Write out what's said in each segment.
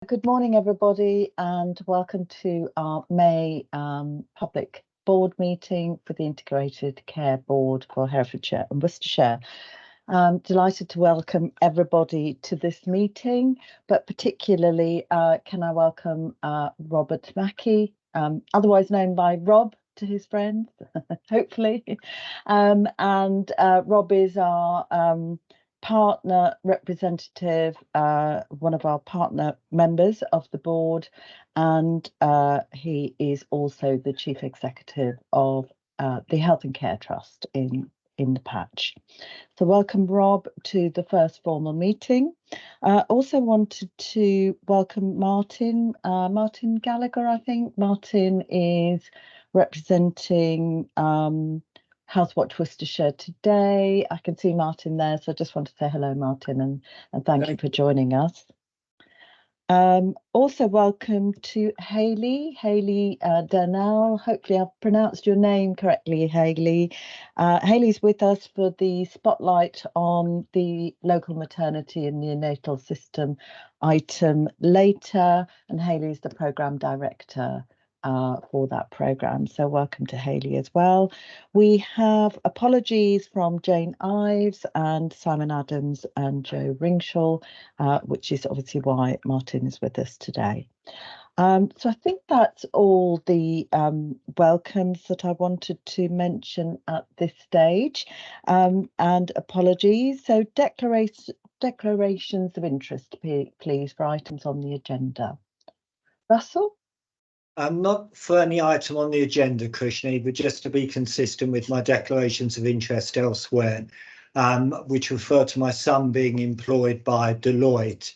Good morning, everybody, and welcome to our May public board meeting for the Integrated Care Board for Herefordshire and Worcestershire. I'm delighted to welcome everybody to this meeting, but particularly can I welcome Robert Mackey, otherwise known by Rob to his friends, hopefully. And Rob is our partner representative, one of our partner members of the board, and he is also the chief executive of the Health and Care Trust in the patch. So welcome, Rob, to the first formal meeting. Also wanted to welcome Martin Gallagher, I think. Martin is representing Healthwatch Worcestershire today. I can see Martin there, so I just want to say hello, Martin, and thank you for joining us. Also welcome to Hayley Durnell. Hopefully I've pronounced your name correctly, Hayley. Hayley's with us for the spotlight on the local maternity and neonatal system item later, and Hayley's the programme director for that programme. So welcome to Hayley as well. We have apologies from Jane Ives and Simon Adams and Joe Ringshaw, which is obviously why Martin is with us today. So I think that's all the welcomes that I wanted to mention at this stage, and apologies. So declarations of interest, please, for items on the agenda. Russell? Not for any item on the agenda, Krishni, but just to be consistent with my declarations of interest elsewhere, which refer to my son being employed by Deloitte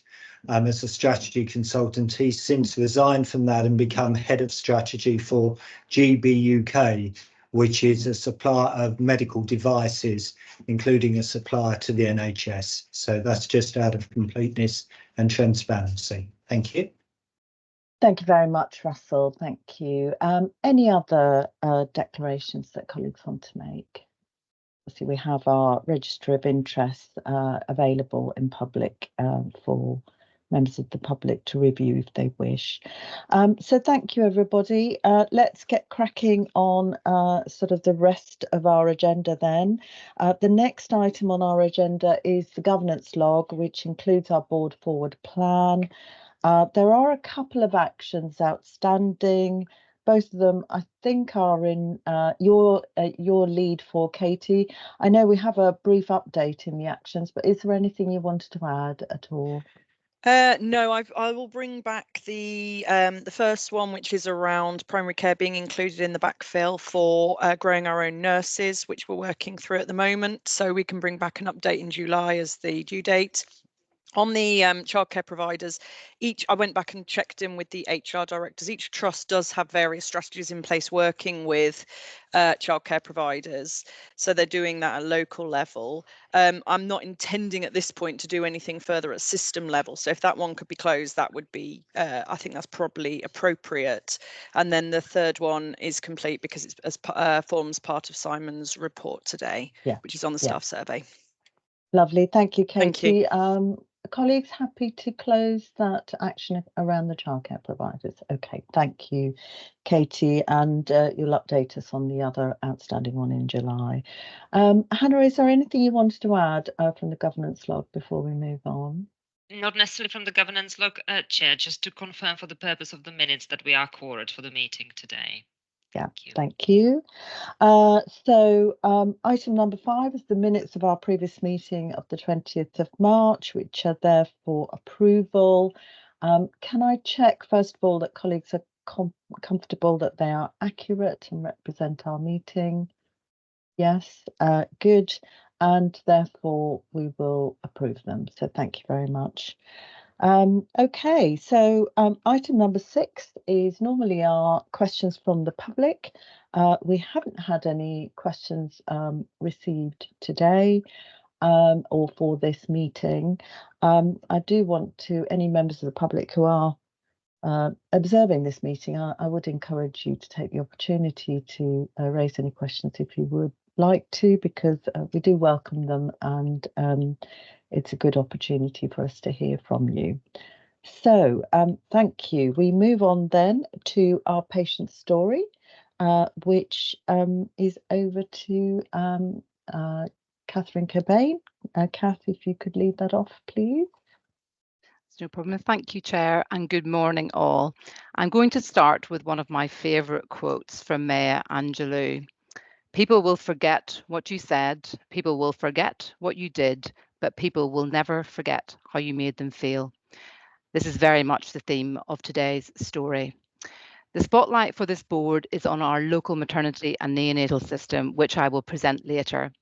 as a strategy consultant. He's since resigned from that and become head of strategy for GB UK, which is a supplier of medical devices, including a supplier to the NHS. So that's just out of completeness and transparency. Thank you. Thank you very much, Russell. Thank you. Any other declarations that colleagues want to make? Obviously, we have our register of interest available in public for members of the public to review if they wish. So thank you, everybody. Let's get cracking on sort of the rest of our agenda then. The next item on our agenda is the governance log, which includes our board forward plan. There are a couple of actions outstanding. Both of them, I think, are in your lead for Katie. I know we have a brief update in the actions, but is there anything you wanted to add at all? No, I will bring back the first one, which is around primary care being included in the backfill for growing our own nurses, which we're working through at the moment. So we can bring back an update in July as the due date. On the childcare providers, I went back and checked in with the HR directors. Each trust does have various strategies in place working with childcare providers. So they're doing that at local level. I'm not intending at this point to do anything further at system level. So if that one could be closed, that would be, I think that's probably appropriate. And then the third one is complete because it forms part of Simon's report today, which is on the staff survey. Lovely. Thank you, Katie. Thank you. Colleagues, happy to close that action around the childcare providers. Okay, thank you, Katie, and you'll update us on the other outstanding one in July. Hannah, is there anything you wanted to add from the governance log before we move on? Not necessarily from the governance log, Chair, just to confirm for the purpose of the minutes that we are quorate for the meeting today. Yeah, thank you. So item number 5 is the minutes of our previous meeting of the 20th of March, which are there for approval. Can I check, first of all, that colleagues are comfortable that they are accurate and represent our meeting? Yes, good. And therefore, we will approve them. So thank you very much. Okay, so item number 6 is normally our questions from the public. We haven't had any questions received today or for this meeting. I do want to, any members of the public who are observing this meeting, I would encourage you to take the opportunity to raise any questions if you would like to, because we do welcome them, and it's a good opportunity for us to hear from you. So thank you. We move on then to our patient story, which is over to Catherine Cobain. Kath, if you could lead that off, please. No problem. Thank you, Chair, and good morning all. I'm going to start with one of my favourite quotes from Maya Angelou. People will forget what you said, people will forget what you did, but people will never forget how you made them feel. This is very much the theme of today's story. The spotlight for this board is on our local maternity and neonatal system, which I will present later.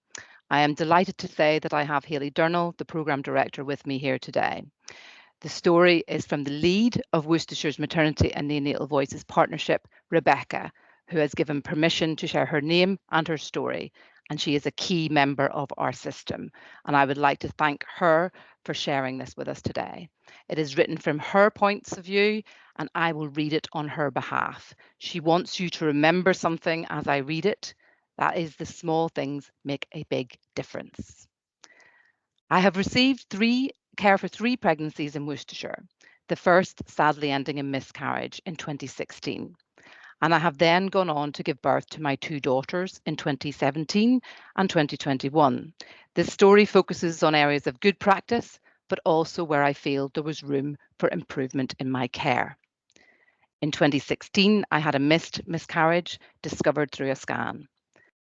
I am delighted to say that I have Hayley Durnall, the Programme Director, with me here today. The story is from the lead of Worcestershire's Maternity and Neonatal Voices Partnership, Rebecca, who has given permission to share her name and her story, and she is a key member of our system. And I would like to thank her for sharing this with us today. It is written from her points of view, and I will read it on her behalf. She wants you to remember something as I read it. That is, the small things make a big difference. I have received care for 3 pregnancies in Worcestershire, the first sadly ending in miscarriage in 2016. And I have then gone on to give birth to my 2 daughters in 2017 and 2021. This story focuses on areas of good practice, but also where I feel there was room for improvement in my care. In 2016, I had a missed miscarriage discovered through a scan.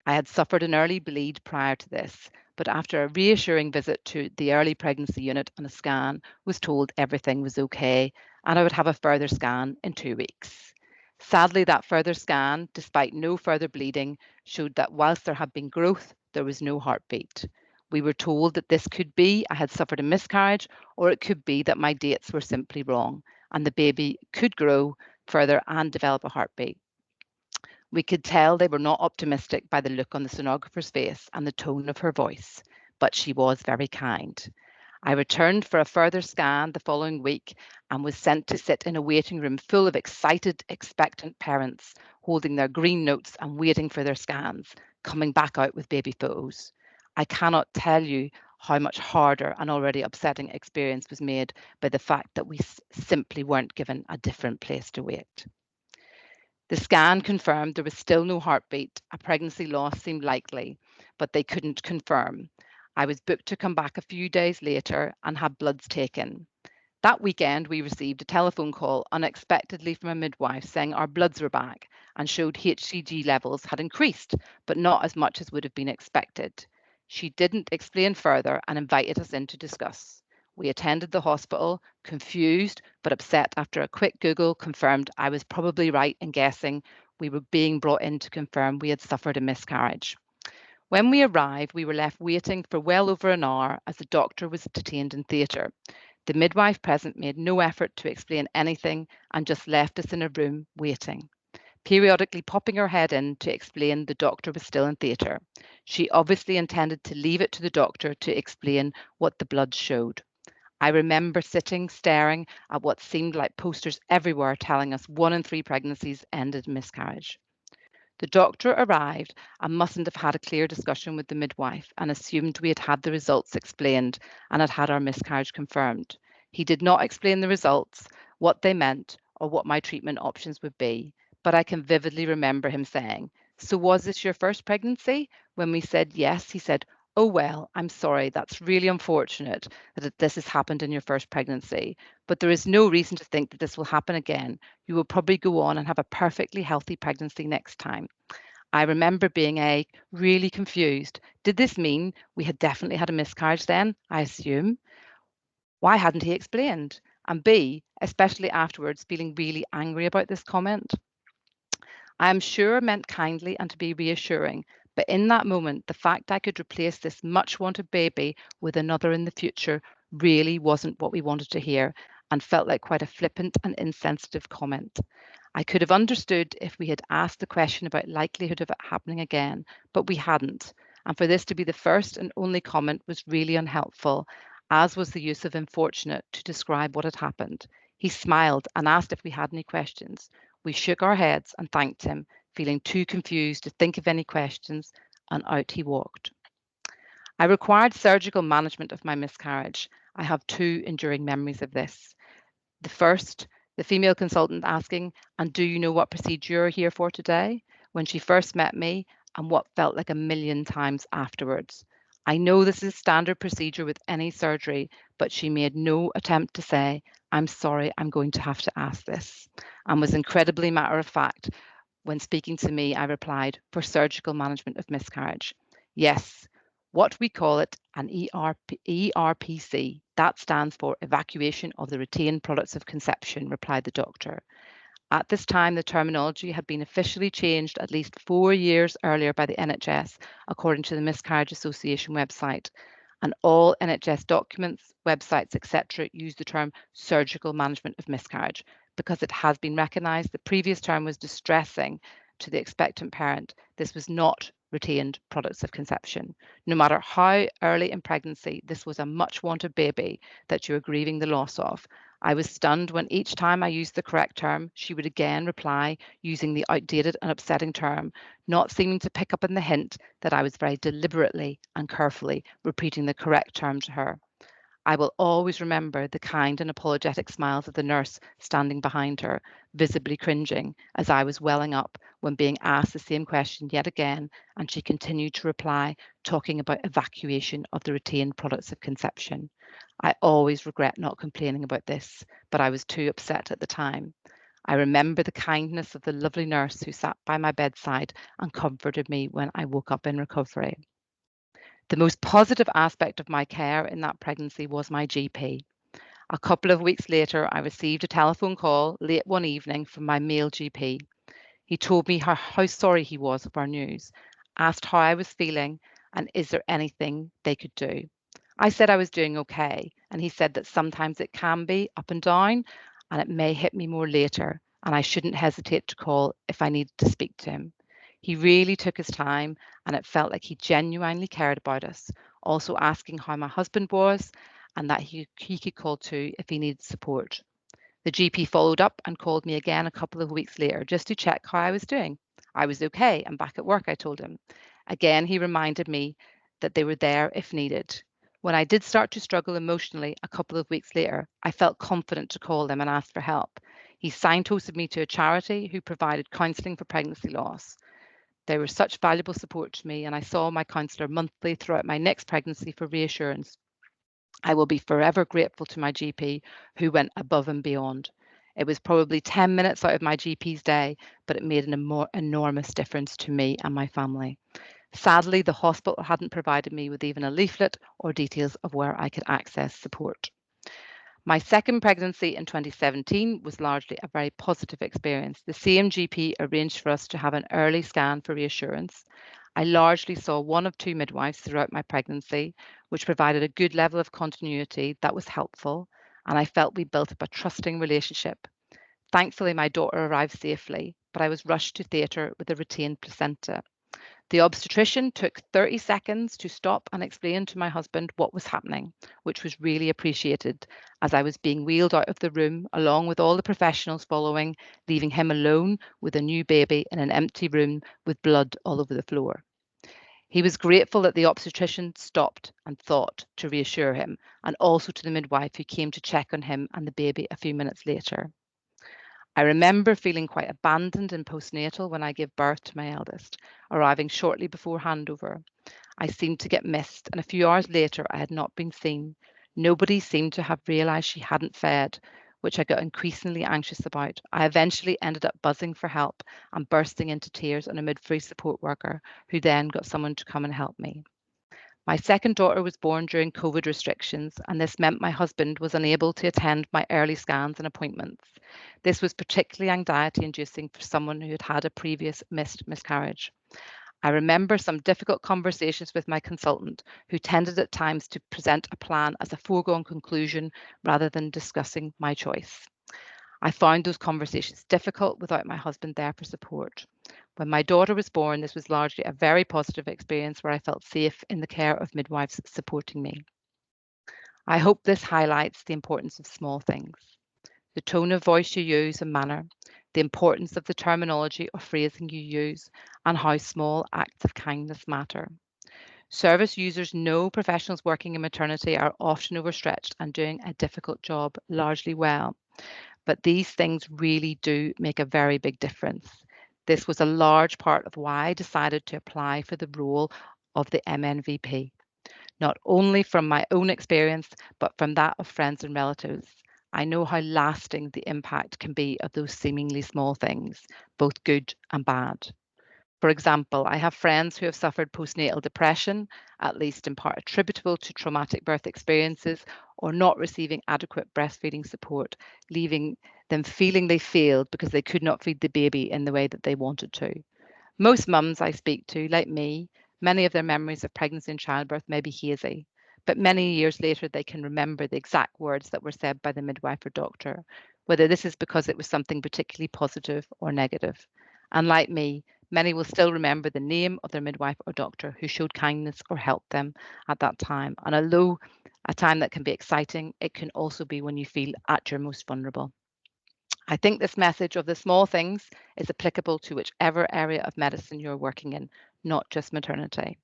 I had suffered an early bleed prior to this, but after a reassuring visit to the early pregnancy unit and a scan, was told everything was okay and I would have a further scan in 2 weeks. Sadly, that further scan, despite no further bleeding, showed that whilst there had been growth, there was no heartbeat. We were told that this could be I had suffered a miscarriage, or it could be that my dates were simply wrong and the baby could grow further and develop a heartbeat. We could tell they were not optimistic by the look on the sonographer's face and the tone of her voice, but she was very kind. I returned for a further scan the following week and was sent to sit in a waiting room full of excited, expectant parents holding their green notes and waiting for their scans, coming back out with baby photos. I cannot tell you how much harder an already upsetting experience was made by the fact that we simply weren't given a different place to wait. The scan confirmed there was still no heartbeat. A pregnancy loss seemed likely, but they couldn't confirm. I was booked to come back a few days later and have bloods taken. That weekend, we received a telephone call unexpectedly from a midwife saying our bloods were back and showed HCG levels had increased, but not as much as would have been expected. She didn't explain further and invited us in to discuss. We attended the hospital, confused but upset after a quick Google confirmed I was probably right in guessing we were being brought in to confirm we had suffered a miscarriage. When we arrived, we were left waiting for well over an hour as the doctor was detained in theatre. The midwife present made no effort to explain anything and just left us in a room waiting, periodically popping her head in to explain the doctor was still in theatre. She obviously intended to leave it to the doctor to explain what the blood showed. I remember sitting, staring at what seemed like posters everywhere telling us 1 in 3 pregnancies ended in miscarriage. The doctor arrived and mustn't have had a clear discussion with the midwife and assumed we had had the results explained and had had our miscarriage confirmed. He did not explain the results, what they meant, or what my treatment options would be, but I can vividly remember him saying, "So was this your first pregnancy?" When we said yes, he said, "Oh, well, I'm sorry, that's really unfortunate that this has happened in your first pregnancy, but there is no reason to think that this will happen again. You will probably go on and have a perfectly healthy pregnancy next time." I remember being really confused. Did this mean we had definitely had a miscarriage then, I assume? Why hadn't he explained? And B, especially afterwards, feeling really angry about this comment. I am sure meant kindly and to be reassuring, but in that moment, the fact I could replace this much wanted baby with another in the future really wasn't what we wanted to hear and felt like quite a flippant and insensitive comment. I could have understood if we had asked the question about likelihood of it happening again, but we hadn't. And for this to be the first and only comment was really unhelpful, as was the use of unfortunate to describe what had happened. He smiled and asked if we had any questions. We shook our heads and thanked him, feeling too confused to think of any questions, and out he walked. I required surgical management of my miscarriage. I have 2 enduring memories of this. The first, the female consultant asking, "And do you know what procedure you're here for today?" when she first met me, and what felt like a million times afterwards. I know this is standard procedure with any surgery, but she made no attempt to say, "I'm sorry, I'm going to have to ask this," and was incredibly matter of fact. When speaking to me, I replied, "For surgical management of miscarriage." Yes, what we call it an ERPC. That stands for evacuation of the retained products of conception, replied the doctor. At this time, the terminology had been officially changed at least 4 years earlier by the NHS, according to the Miscarriage Association website. And all NHS documents, websites, etc., use the term surgical management of miscarriage because it has been recognised the previous term was distressing to the expectant parent. This was not retained products of conception. No matter how early in pregnancy, this was a much wanted baby that you were grieving the loss of. I was stunned when each time I used the correct term, she would again reply using the outdated and upsetting term, not seeming to pick up on the hint that I was very deliberately and carefully repeating the correct term to her. I will always remember the kind and apologetic smiles of the nurse standing behind her, visibly cringing as I was welling up when being asked the same question yet again, and she continued to reply, talking about evacuation of the retained products of conception. I always regret not complaining about this, but I was too upset at the time. I remember the kindness of the lovely nurse who sat by my bedside and comforted me when I woke up in recovery. The most positive aspect of my care in that pregnancy was my GP. A couple of weeks later, I received a telephone call late one evening from my male GP. He told me how sorry he was of our news, asked how I was feeling, and is there anything they could do. I said I was doing okay, and he said that sometimes it can be up and down, and it may hit me more later, and I shouldn't hesitate to call if I needed to speak to him. He really took his time, and it felt like he genuinely cared about us, also asking how my husband was, and that he could call too if he needed support. The GP followed up and called me again a couple of weeks later just to check how I was doing. I was okay and back at work, I told him. Again, he reminded me that they were there if needed. When I did start to struggle emotionally a couple of weeks later, I felt confident to call them and ask for help. He signposted me to a charity who provided counselling for pregnancy loss. They were such valuable support to me, and I saw my counsellor monthly throughout my next pregnancy for reassurance. I will be forever grateful to my GP who went above and beyond. It was probably 10 minutes out of my GP's day, but it made an enormous difference to me and my family. Sadly, the hospital hadn't provided me with even a leaflet or details of where I could access support. My second pregnancy in 2017 was largely a very positive experience. The same GP arranged for us to have an early scan for reassurance. I largely saw one of two midwives throughout my pregnancy, which provided a good level of continuity that was helpful, and I felt we built up a trusting relationship. Thankfully, my daughter arrived safely, but I was rushed to theatre with a retained placenta. The obstetrician took 30 seconds to stop and explain to my husband what was happening, which was really appreciated as I was being wheeled out of the room along with all the professionals following, leaving him alone with a new baby in an empty room with blood all over the floor. He was grateful that the obstetrician stopped and thought to reassure him, and also to the midwife who came to check on him and the baby a few minutes later. I remember feeling quite abandoned in postnatal when I gave birth to my eldest, arriving shortly before handover. I seemed to get missed, and a few hours later I had not been seen. Nobody seemed to have realised she hadn't fed, which I got increasingly anxious about. I eventually ended up buzzing for help and bursting into tears on a midwifery support worker, who then got someone to come and help me. My second daughter was born during COVID restrictions, and this meant my husband was unable to attend my early scans and appointments. This was particularly anxiety-inducing for someone who had had a previous missed miscarriage. I remember some difficult conversations with my consultant, who tended at times to present a plan as a foregone conclusion rather than discussing my choice. I found those conversations difficult without my husband there for support. When my daughter was born, this was largely a very positive experience where I felt safe in the care of midwives supporting me. I hope this highlights the importance of small things, the tone of voice you use and manner, the importance of the terminology or phrasing you use, and how small acts of kindness matter. Service users know professionals working in maternity are often overstretched and doing a difficult job largely well. But these things really do make a very big difference. This was a large part of why I decided to apply for the role of the MNVP, not only from my own experience, but from that of friends and relatives. I know how lasting the impact can be of those seemingly small things, both good and bad. For example, I have friends who have suffered postnatal depression, at least in part attributable to traumatic birth experiences or not receiving adequate breastfeeding support, leaving them feeling they failed because they could not feed the baby in the way that they wanted to. Most mums I speak to, like me, many of their memories of pregnancy and childbirth may be hazy, but many years later they can remember the exact words that were said by the midwife or doctor, whether this is because it was something particularly positive or negative. And like me, many will still remember the name of their midwife or doctor who showed kindness or helped them at that time. And although a time that can be exciting, it can also be when you feel at your most vulnerable. I think this message of the small things is applicable to whichever area of medicine you're working in, not just maternity.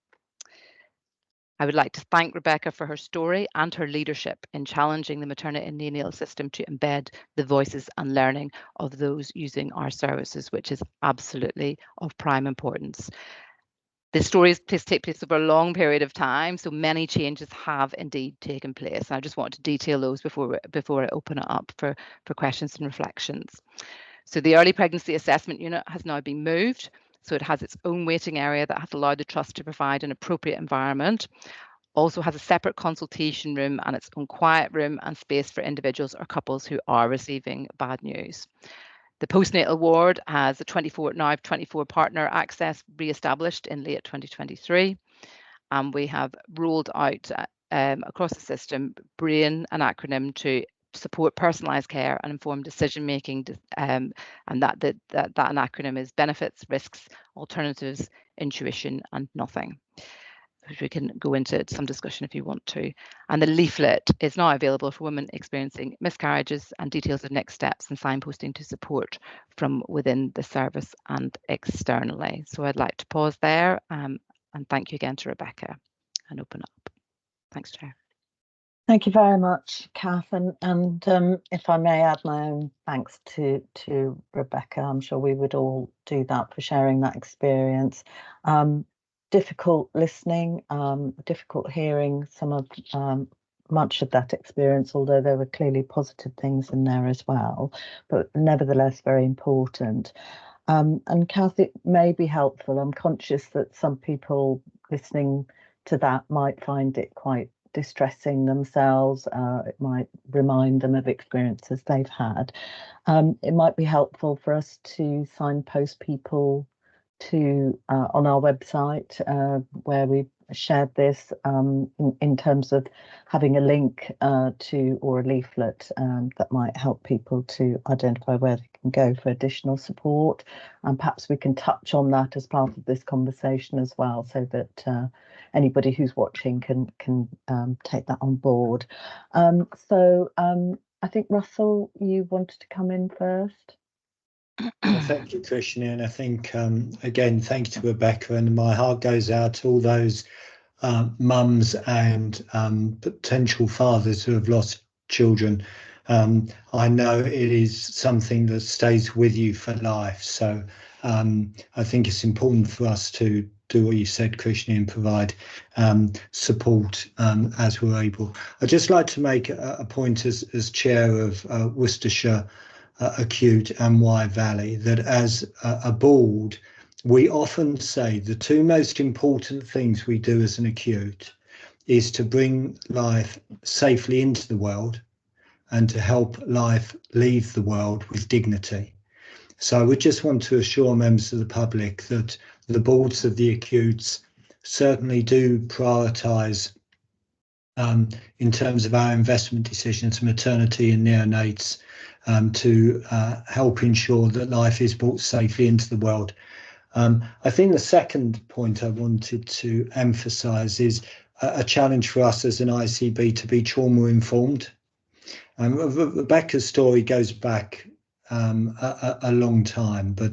I would like to thank Rebecca for her story and her leadership in challenging the maternity and neonatal system to embed the voices and learning of those using our services, which is absolutely of prime importance. The stories take place over a long period of time, so many changes have indeed taken place. I just want to detail those before I open it up for questions and reflections. So the early pregnancy assessment unit has now been moved, so it has its own waiting area that has allowed the trust to provide an appropriate environment. Also has a separate consultation room and its own quiet room and space for individuals or couples who are receiving bad news. The postnatal ward has a 24 partner access re-established in late 2023, and we have rolled out across the system BRAIN, an acronym to support personalised care and informed decision making, and that an acronym is benefits, risks, alternatives, intuition, and nothing. Which we can go into some discussion if you want to. And the leaflet is now available for women experiencing miscarriages and details of next steps and signposting to support from within the service and externally. So I'd like to pause there and thank you again to Rebecca and open up. Thanks, Chair. Thank you very much, Kath, and if I may add my own thanks to Rebecca, I'm sure we would all do that for sharing that experience. Difficult listening, difficult hearing some of much of that experience, although there were clearly positive things in there as well, but nevertheless very important. And Kath, it may be helpful. I'm conscious that some people listening to that might find it quite distressing themselves. It might remind them of experiences they've had. It might be helpful for us to signpost people to on our website where we shared this in terms of having a link to or a leaflet that might help people to identify where they can go for additional support, and perhaps we can touch on that as part of this conversation as well, so that anybody who's watching can take that on board. So I think Russell, you wanted to come in first. Well, thank you, Krishna, and I think again, thank you to Rebecca, and my heart goes out to all those mums and potential fathers who have lost children. I know it is something that stays with you for life, so I think it's important for us to do what you said, Krishna, and provide support as we're able. I'd just like to make a point as chair of Worcestershire Acute and Wye Valley, that as a board, we often say the two most important things we do as an acute is to bring life safely into the world and to help life leave the world with dignity. So I would just want to assure members of the public that the boards of the acutes certainly do prioritise in terms of our investment decisions, maternity and neonates, to help ensure that life is brought safely into the world. I think the second point I wanted to emphasise is a challenge for us as an ICB to be trauma informed. Rebecca's story goes back a long time, but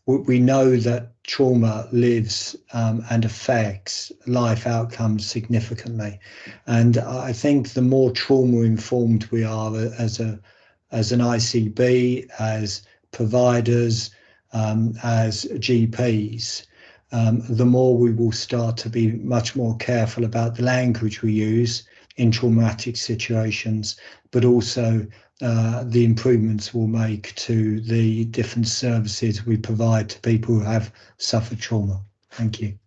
we know that trauma lives and affects life outcomes significantly. And I think the more trauma informed we are as as an ICB, as providers, as GPs, the more we will start to be much more careful about the language we use in traumatic situations, but also the improvements we'll make to the different services we provide to people who have suffered trauma. Thank you.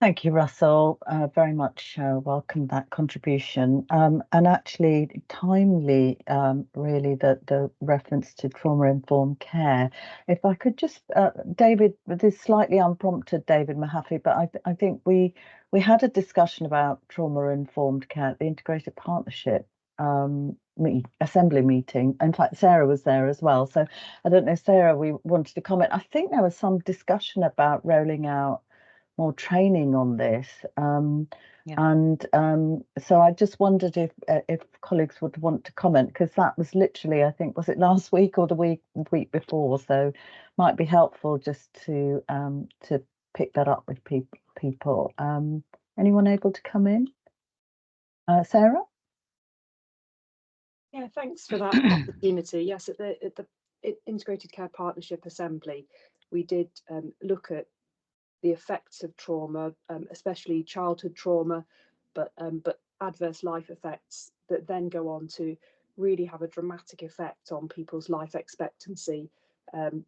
Thank you, Russell. Very much welcome that contribution. And actually timely, really, the reference to trauma-informed care. If I could just, David, this is slightly unprompted, David Mahaffey, but I think we had a discussion about trauma-informed care at the Integrated Partnership assembly meeting. In fact, Sarah was there as well. So I don't know, Sarah, we wanted to comment. I think there was some discussion about rolling out more training on this, and so I just wondered if colleagues would want to comment, because that was literally, I think, was it last week or the week before? So might be helpful just to pick that up with people. Anyone able to come in? Sarah? Yeah, thanks for that opportunity. Yes, at the Integrated Care Partnership Assembly, we did look at the effects of trauma, especially childhood trauma, but adverse life effects that then go on to really have a dramatic effect on people's life expectancy,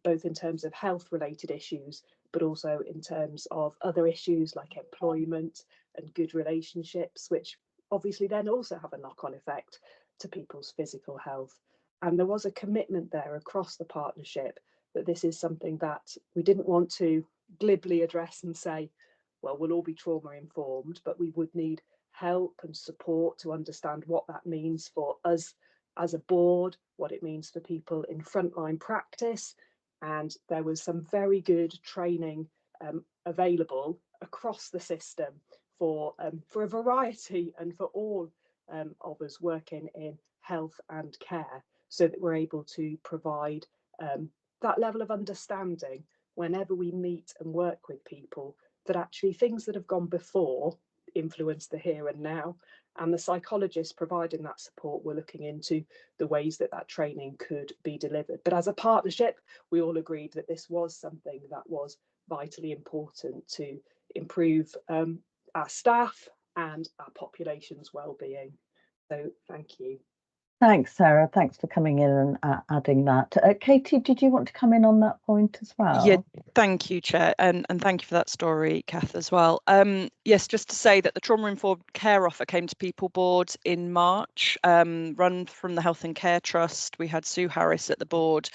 both in terms of health-related issues, but also in terms of other issues like employment and good relationships, which obviously then also have a knock-on effect to people's physical health. And there was a commitment there across the partnership that this is something that we didn't want to glibly address and say, well, we'll all be trauma informed, but we would need help and support to understand what that means for us as a board, what it means for people in frontline practice. And there was some very good training available across the system for a variety and for all of us working in health and care, so that we're able to provide that level of understanding whenever we meet and work with people, that actually things that have gone before influence the here and now, and the psychologists providing that support were looking into the ways that that training could be delivered. But as a partnership, we all agreed that this was something that was vitally important to improve our staff and our population's well-being. So thank you. Thanks, Sarah. Thanks for coming in and adding that. Katie, did you want to come in on that point as well? Yeah, thank you, Chair, and thank you for that story, Kath, as well. Yes, just to say that the trauma-informed care offer came to People Board in March, run from the Health and Care Trust. We had Sue Harris at the board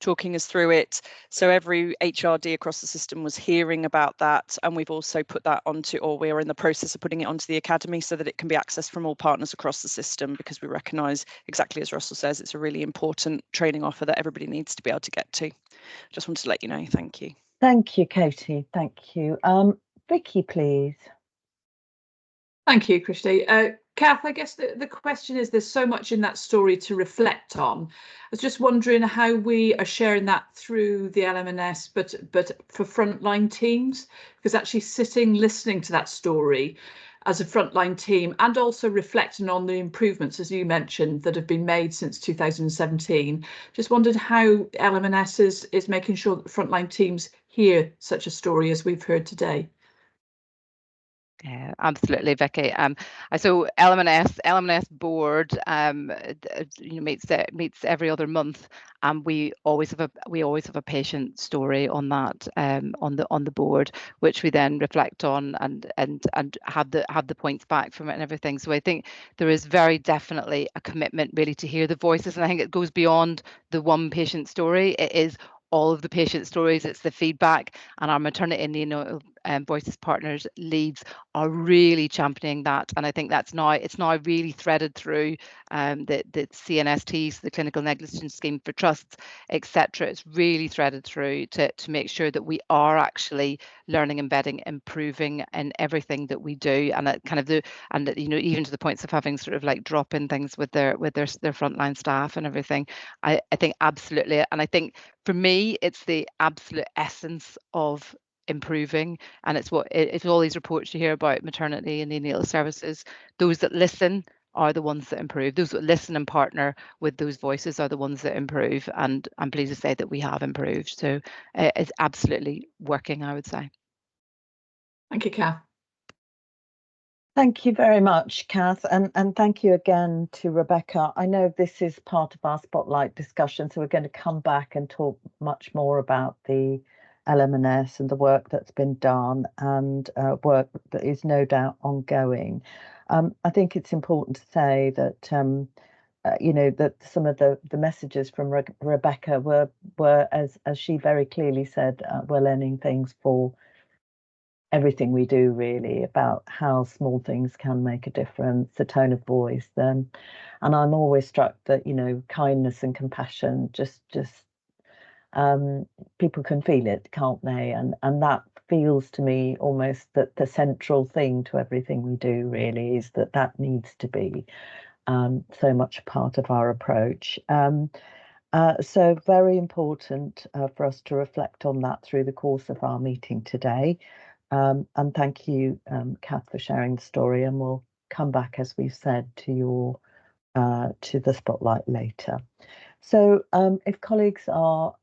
talking us through it. So every HRD across the system was hearing about that, and we've also put that onto, or we're in the process of putting it onto the Academy so that it can be accessed from all partners across the system, because we recognise, exactly as Russell says, it's a really important training offer that everybody needs to be able to get to. Just wanted to let you know. Thank you. Thank you, Katie. Thank you. Vicky, please. Thank you, Christy. Kath, I guess the question is, there's so much in that story to reflect on. I was just wondering how we are sharing that through the LMNS, but for frontline teams, because actually sitting, listening to that story as a frontline team, and also reflecting on the improvements, as you mentioned, that have been made since 2017. Just wondered how LMNS is making sure that frontline teams hear such a story as we've heard today. Yeah, absolutely, Vicky. So LMNS board, meets every other month, and we always have a patient story on that on the board, which we then reflect on and have the points back from it and everything. So I think there is very definitely a commitment really to hear the voices, and I think it goes beyond the one patient story. It is all of the patient stories, it's the feedback, and our maternity and voices partners leads are really championing that, and I think it's now really threaded through the CNSTs, the Clinical Negligence Scheme for Trusts, etc. It's really threaded through to make sure that we are actually learning, embedding, improving in everything that we do, and that kind of even to the points of having sort of like drop-in things with their frontline staff and everything. I think absolutely, and I think for me it's the absolute essence of improving, and it's all these reports you hear about maternity and neonatal services. Those that listen are the ones that improve. Those that listen and partner with those voices are the ones that improve. And I'm pleased to say that we have improved. So it's absolutely working, I would say. Thank you, Kath. Thank you very much, Kath, and thank you again to Rebecca. I know this is part of our spotlight discussion, so we're going to come back and talk much more about the LM&S and the work that's been done and work that is no doubt ongoing. I think it's important to say that you know, that some of the messages from Rebecca were as she very clearly said, we're learning things for everything we do, really, about how small things can make a difference, the tone of voice. And I'm always struck that, you know, kindness and compassion just people can feel it, can't they? And that feels to me almost that the central thing to everything we do really is that needs to be so much a part of our approach. So very important for us to reflect on that through the course of our meeting today. And thank you, Kath, for sharing the story. And we'll come back, as we've said, to your to the spotlight later. So if colleagues are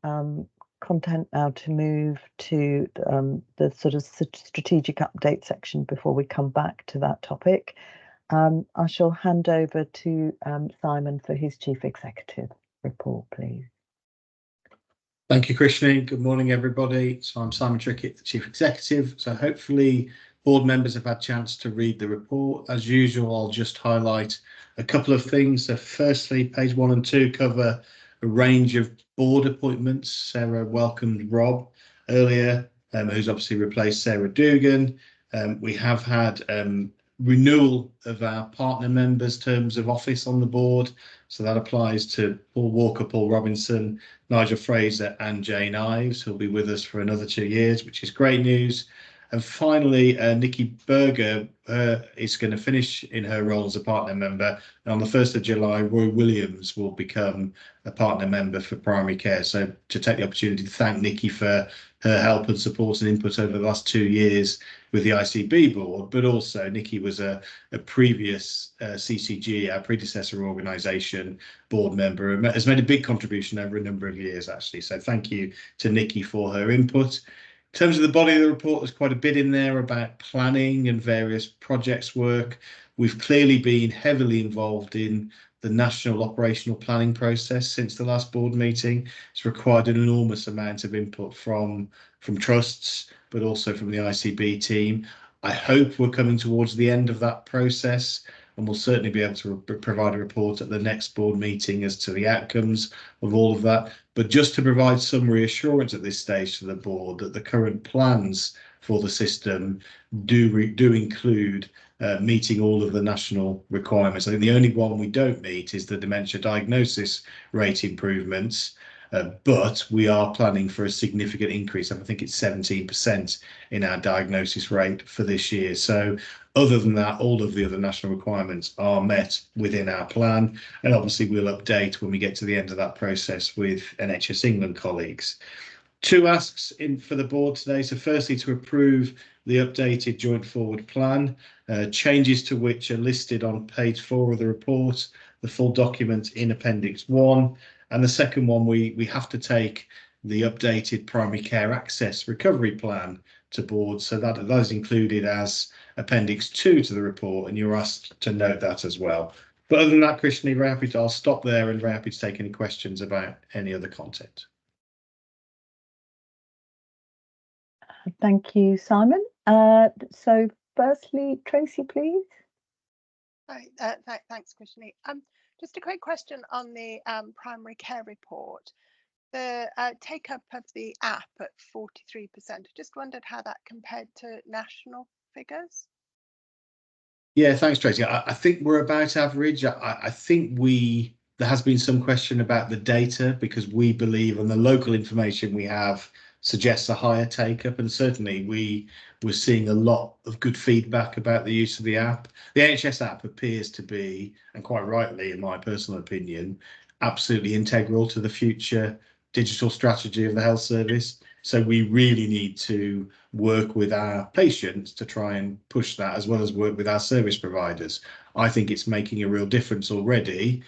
content now to move to the sort of strategic update section before we come back to that topic, I shall hand over to Simon for his Chief Executive report, please. Thank you, Krishni. Good morning, everybody. So I'm Simon Trickett, the Chief Executive. So hopefully board members have had a chance to read the report. As usual, I'll just highlight a couple of things. So firstly, page 1 and 2 cover a range of board appointments. Sarah welcomed Rob earlier, who's obviously replaced Sarah Dugan. We have had renewal of our partner members' terms of office on the board. So that applies to Paul Walker, Paul Robinson, Nigel Fraser and Jane Ives, who'll be with us for another 2 years, which is great news. And finally, Nikki Berger is going to finish in her role as a partner member. And on the 1st of July, Roy Williams will become a partner member for primary care. So to take the opportunity to thank Nikki for her help and support and input over the last 2 years with the ICB board, but also Nikki was a previous CCG, our predecessor organisation, board member, and has made a big contribution over a number of years, actually. So thank you to Nikki for her input. In terms of the body of the report, there's quite a bit in there about planning and various projects work. We've clearly been heavily involved in the national operational planning process since the last board meeting. It's required an enormous amount of input from trusts, but also from the ICB team. I hope we're coming towards the end of that process, and we'll certainly be able to provide a report at the next board meeting as to the outcomes of all of that. But just to provide some reassurance at this stage to the board that the current plans for the system do include meeting all of the national requirements. I think the only one we don't meet is the dementia diagnosis rate improvements. But we are planning for a significant increase. I think it's 17% in our diagnosis rate for this year. So other than that, all of the other national requirements are met within our plan. And obviously we'll update when we get to the end of that process with NHS England colleagues. 2 asks for the board today. So firstly, to approve the updated joint forward plan, changes to which are listed on page 4 of the report, the full document in Appendix 1. And the second one, we have to take the updated primary care access recovery plan to board. So that is included as Appendix 2 to the report, and you're asked to note that as well. But other than that, Krishni, I'll stop there and very happy to take any questions about any other content. Thank you, Simon. So firstly, Tracy, please. Hi, thanks, Krishni. Just a quick question on the primary care report. The take-up of the app at 43%. Just wondered how that compared to national figures. Yeah, thanks, Tracy. I think we're about average. I think there has been some question about the data because we believe, and the local information we have suggests a higher take-up, and certainly we're seeing a lot of good feedback about the use of the app. The NHS app appears to be, and quite rightly in my personal opinion, absolutely integral to the future digital strategy of the health service. So we really need to work with our patients to try and push that, as well as work with our service providers. I think it's making a real difference already.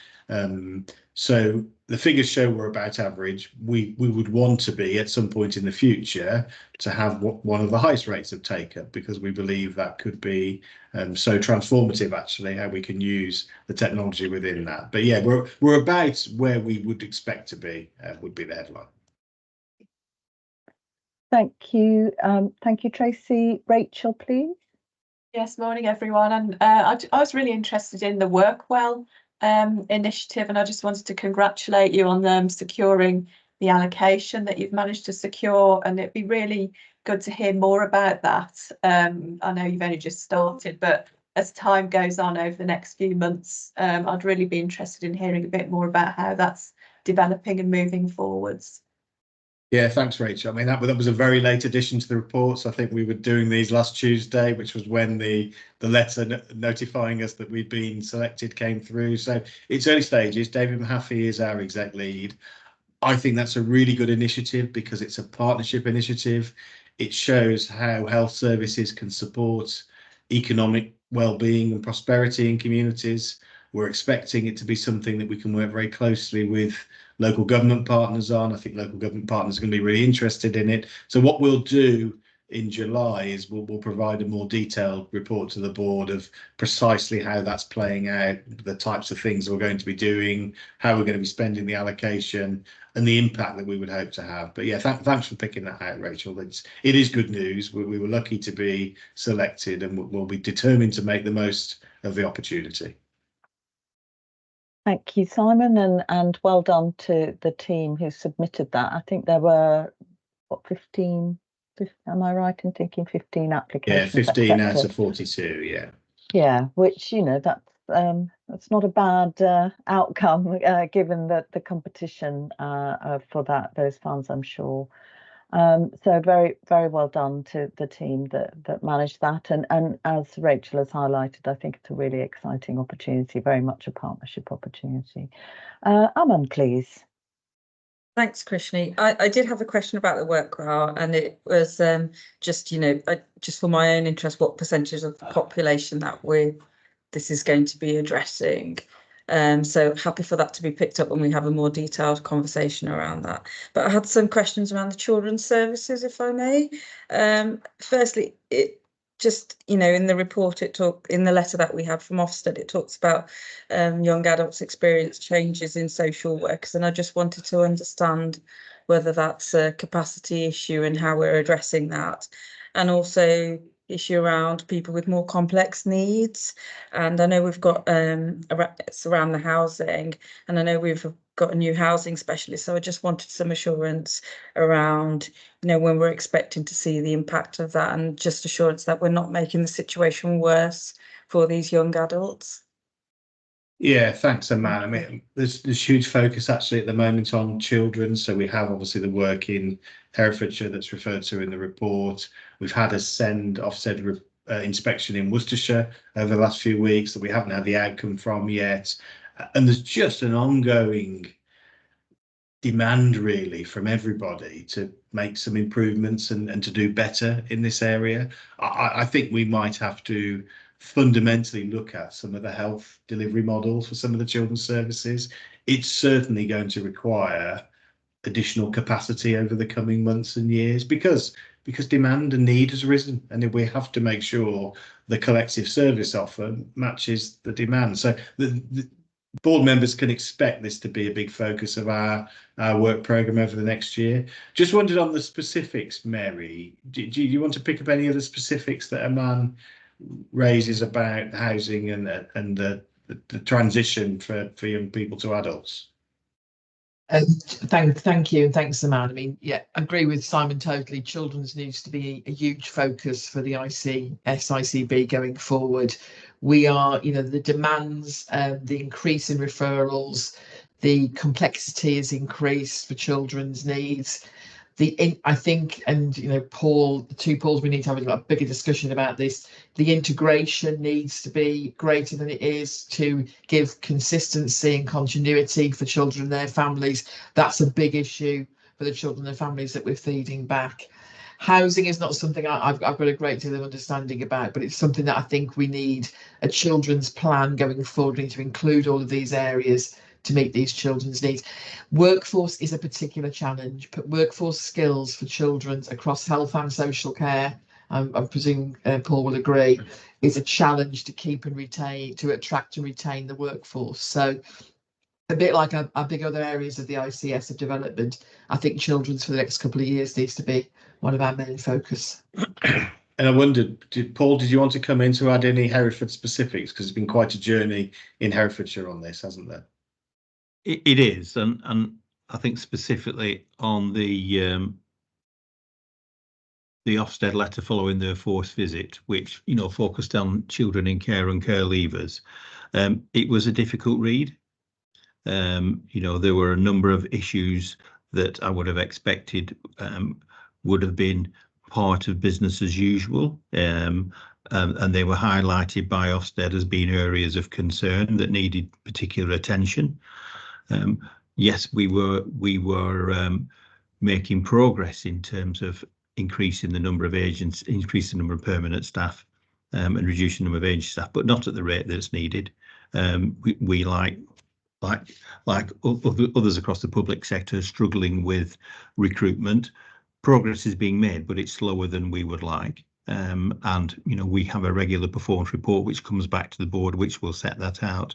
So the figures show we're about average. We would want to be at some point in the future to have one of the highest rates of take up, because we believe that could be so transformative, actually, how we can use the technology within that. But yeah, we're about where we would expect to be, would be the headline. Thank you. Thank you, Tracy. Rachel, please. Yes, morning everyone. And I was really interested in the Work Well initiative, and I just wanted to congratulate you on securing the allocation that you've managed to secure, and it'd be really good to hear more about that. I know you've only just started, but as time goes on over the next few months, I'd really be interested in hearing a bit more about how that's developing and moving forwards. Yeah, thanks, Rachel. I mean, that was a very late addition to the report. So I think we were doing these last Tuesday, which was when the letter notifying us that we'd been selected came through. So it's early stages. David Mahaffey is our exec lead. I think that's a really good initiative because it's a partnership initiative. It shows how health services can support economic well-being and prosperity in communities. We're expecting it to be something that we can work very closely with local government partners on. I think local government partners are going to be really interested in it. So what we'll do in July is we'll provide a more detailed report to the board of precisely how that's playing out, the types of things we're going to be doing, how we're going to be spending the allocation, and the impact that we would hope to have. But yeah, thanks for picking that out, Rachel. It is good news. We were lucky to be selected, and we'll be determined to make the most of the opportunity. Thank you, Simon, and well done to the team who submitted that. I think there were, what, 15, am I right in thinking 15 applications? Yeah, 15 accepted. out of 42, yeah. Yeah, which, you know, that's not a bad outcome given that the competition for those funds, I'm sure. So very, very well done to the team that managed that. And as Rachel has highlighted, I think it's a really exciting opportunity, very much a partnership opportunity. Aman, please. Thanks, Krishni. I did have a question about the Work Well, and it was just, you know, just for my own interest, what percentage of the population that this is going to be addressing. So happy for that to be picked up when we have a more detailed conversation around that. But I had some questions around the children's services, if I may. Firstly, it just, you know, in the report, in the letter that we had from Ofsted, it talks about young adults experience changes in social workers, and I just wanted to understand whether that's a capacity issue and how we're addressing that, and also issue around people with more complex needs. And I know we've got it's around the housing, and I know we've got a new housing specialist, so I just wanted some assurance around, you know, when we're expecting to see the impact of that, and just assurance that we're not making the situation worse for these young adults. Yeah, thanks, Aman. I mean, there's huge focus actually at the moment on children. So we have obviously the work in Herefordshire that's referred to in the report. We've had a Ofsted inspection in Worcestershire over the last few weeks that we haven't had the outcome from yet. And there's just an ongoing demand really from everybody to make some improvements and to do better in this area. I think we might have to fundamentally look at some of the health delivery models for some of the children's services. It's certainly going to require additional capacity over the coming months and years because demand and need has risen, and we have to make sure the collective service offer matches the demand. So the board members can expect this to be a big focus of our work programme over the next year. Just wondered on the specifics, Mary, do you want to pick up any of the specifics that Aman raises about housing and the transition for young people to adults? Thank you, and thanks, Aman. I mean, yeah, I agree with Simon totally. Children's needs to be a huge focus for the ICB going forward. We are, you know, the demands, the increase in referrals, the complexity has increased for children's needs. I think, and you know, the two Pauls, we need to have a bigger discussion about this. The integration needs to be greater than it is to give consistency and continuity for children and their families. That's a big issue for the children and their families that we're feeding back. Housing is not something I've got a great deal of understanding about, but it's something that I think we need a children's plan going forward. We need to include all of these areas to meet these children's needs. Workforce is a particular challenge, but workforce skills for children across health and social care, I presume Paul will agree, is a challenge to keep and retain, to attract and retain the workforce. So a bit like our big other areas of the ICS of development, I think children's for the next couple of years needs to be one of our main focus. And I wondered, Paul, did you want to come in to add any Hereford specifics? Because it's been quite a journey in Herefordshire on this, hasn't there? It is, and I think specifically on the Ofsted letter following their forced visit, which focused on children in care and care leavers. It was a difficult read. There were a number of issues that I would have expected would have been part of business as usual, and they were highlighted by Ofsted as being areas of concern that needed particular attention. Yes, we were making progress in terms of increasing the number of agents, increasing the number of permanent staff, and reducing the number of agency staff, but not at the rate that's needed. We like others across the public sector, struggling with recruitment. Progress is being made, but it's slower than we would like. And we have a regular performance report which comes back to the board, which will set that out.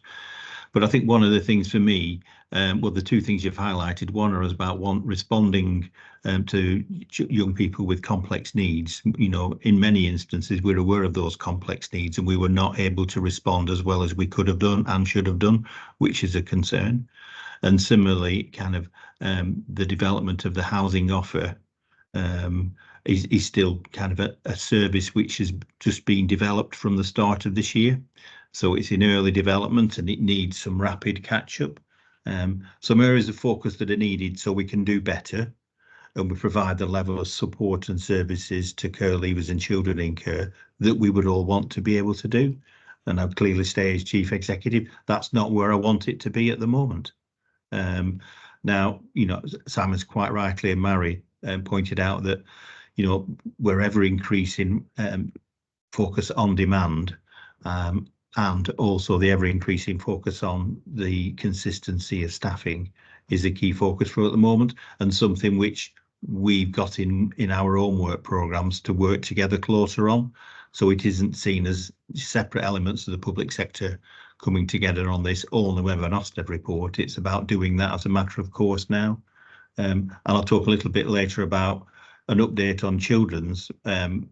But I think one of the things for me, well, the two things you've highlighted, one is about responding to young people with complex needs. In many instances, we're aware of those complex needs and we were not able to respond as well as we could have done and should have done, which is a concern. And similarly, kind of the development of the housing offer is still kind of a service which is just being developed from the start of this year. So it's in early development and it needs some rapid catch up. Some areas of focus that are needed so we can do better and we provide the level of support and services to care leavers and children in care that we would all want to be able to do. And I'll clearly say as Chief Executive, that's not where I want it to be at the moment. Now, Simon's quite rightly and Mary pointed out that, we're ever increasing focus on demand, and also the ever increasing focus on the consistency of staffing is a key focus for at the moment, and something which we've got in our own work programmes to work together closer on. So it isn't seen as separate elements of the public sector coming together on this all in the web of an Ofsted report. It's about doing that as a matter of course now. And I'll talk a little bit later about an update on children's, and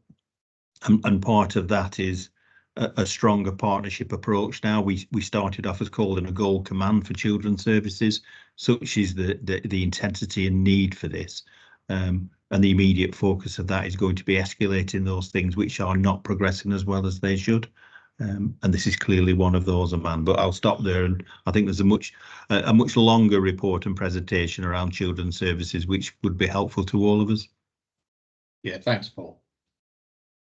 part of that is a stronger partnership approach now. We started off as calling a gold command for children's services, such is the intensity and need for this. And the immediate focus of that is going to be escalating those things which are not progressing as well as they should. And this is clearly one of those, Amanda, but I'll stop there. And I think there's a much longer report and presentation around children's services, which would be helpful to all of us. Yeah, thanks, Paul.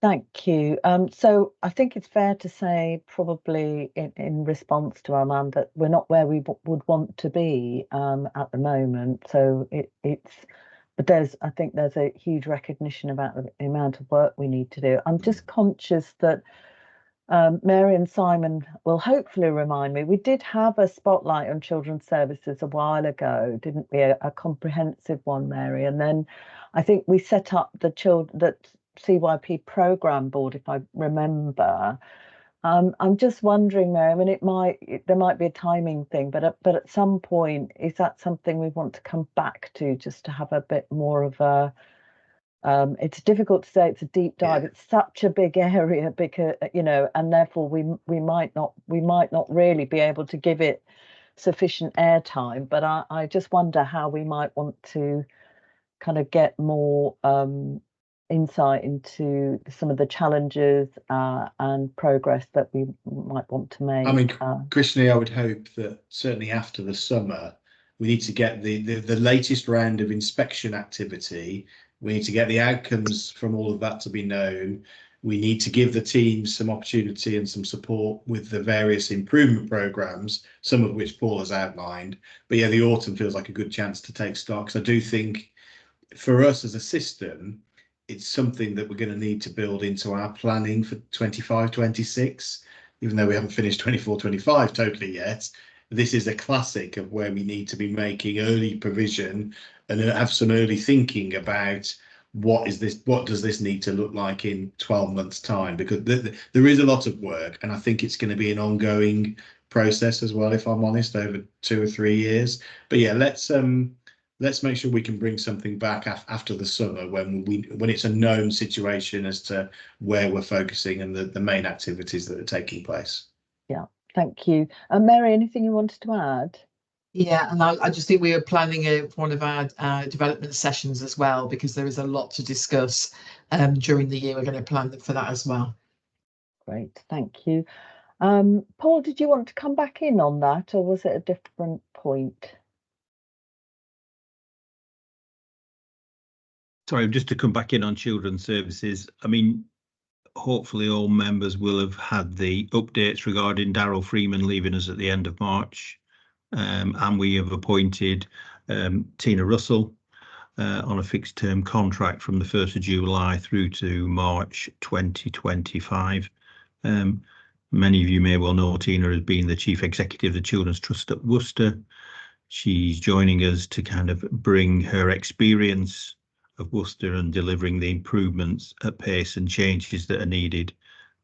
Thank you. So I think it's fair to say, probably in response to Armand, that we're not where we would want to be at the moment. So but I think there's a huge recognition about the amount of work we need to do. I'm just conscious that Mary and Simon will hopefully remind me, we did have a spotlight on children's services a while ago, didn't we? A comprehensive one, Mary. And then I think we set up the CYP programme board, if I remember. I'm just wondering, Mary, I mean, there might be a timing thing, but at some point, is that something we want to come back to, just to have a bit more of a, it's difficult to say it's a deep dive. Yeah. It's such a big area, because and therefore we might not really be able to give it sufficient airtime. But I just wonder how we might want to kind of get more insight into some of the challenges and progress that we might want to make. I mean, Krishni, I would hope that certainly after the summer, we need to get the latest round of inspection activity. We need to get the outcomes from all of that to be known. We need to give the teams some opportunity and some support with the various improvement programmes, some of which Paul has outlined. But yeah, the autumn feels like a good chance to take stock. So I do think for us as a system, it's something that we're going to need to build into our planning for 25-26, even though we haven't finished 24-25 totally yet. This is a classic of where we need to be making early provision and have some early thinking about what does this need to look like in 12 months time, because there is a lot of work, and I think it's going to be an ongoing process as well, if I'm honest, over 2 or 3 years. But yeah, let's make sure we can bring something back after the summer when it's a known situation as to where we're focusing and the main activities that are taking place. Yeah, thank you. Mary, anything you wanted to add? Yeah, and I just think we are planning one of our development sessions as well, because there is a lot to discuss during the year. We're going to plan for that as well. Great, thank you. Paul, did you want to come back in on that, or was it a different point? Sorry, just to come back in on children's services. I mean, hopefully all members will have had the updates regarding Daryl Freeman leaving us at the end of March. And we have appointed Tina Russell on a fixed term contract from the 1st of July through to March 2025. Many of you may well know Tina has been the Chief Executive of the Children's Trust at Worcester. She's joining us to kind of bring her experience of Worcester and delivering the improvements at pace and changes that are needed,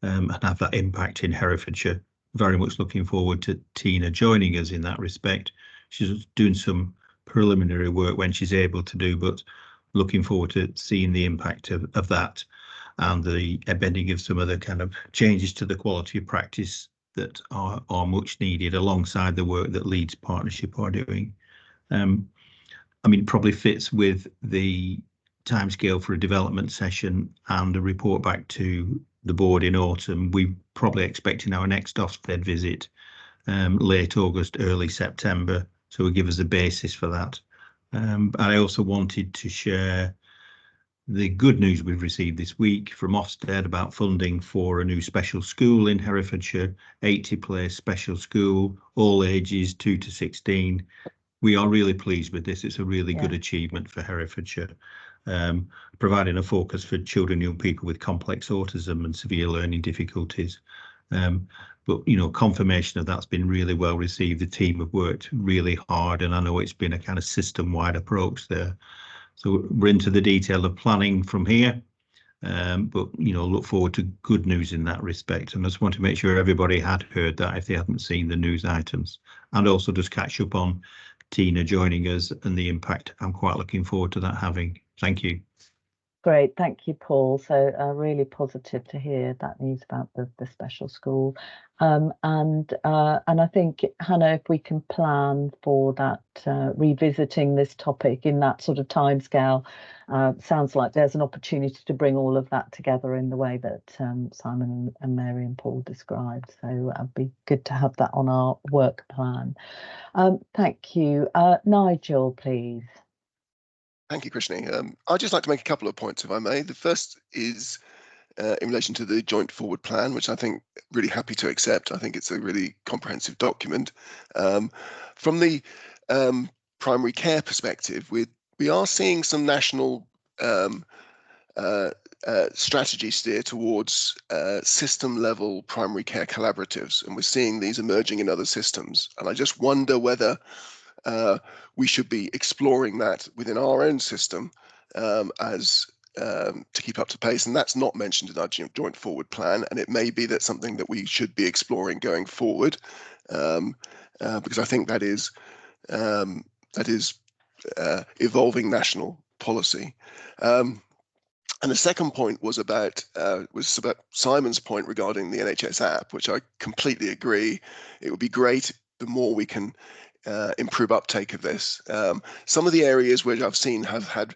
and have that impact in Herefordshire. Very much looking forward to Tina joining us in that respect. She's doing some preliminary work when she's able to do, but looking forward to seeing the impact of that and the embedding of some other kind of changes to the quality of practice that are much needed alongside the work that Leeds Partnership are doing. I mean, it probably fits with the timescale for a development session and a report back to the board in autumn. We're probably expecting our next Ofsted visit late August, early September, so it'll give us a basis for that. I also wanted to share the good news we've received this week from Ofsted about funding for a new special school in Herefordshire, 80-place special school, all ages 2 to 16. We are really pleased with this. It's a really good achievement for Herefordshire, providing a focus for children and young people with complex autism and severe learning difficulties. But, you know, confirmation of that's been really well received. The team have worked really hard, and I know it's been a kind of system-wide approach there. So we're into the detail of planning from here, but, you know, look forward to good news in that respect. And I just want to make sure everybody had heard that if they hadn't seen the news items, and also just catch up on Tina joining us and the impact I'm quite looking forward to that having. Thank you. Great, thank you, Paul. So really positive to hear that news about the special school. And I think, Hannah, if we can plan for that, revisiting this topic in that sort of timescale, sounds like there's an opportunity to bring all of that together in the way that Simon and Mary and Paul described. So it'd be good to have that on our work plan. Thank you. Nigel, please. Thank you, Krishni. I'd just like to make a couple of points, if I may. The first is in relation to the joint forward plan, which I think really happy to accept. I think it's a really comprehensive document. From the primary care perspective, we are seeing some national strategy steer towards system-level primary care collaboratives, and we're seeing these emerging in other systems. And I just wonder whether we should be exploring that within our own system as to keep up to pace, and that's not mentioned in our joint forward plan, and it may be that something that we should be exploring going forward, because I think that is evolving national policy. And the second point was about Simon's point regarding the NHS app, which I completely agree. It would be great the more we can improve uptake of this. Some of the areas which I've seen have had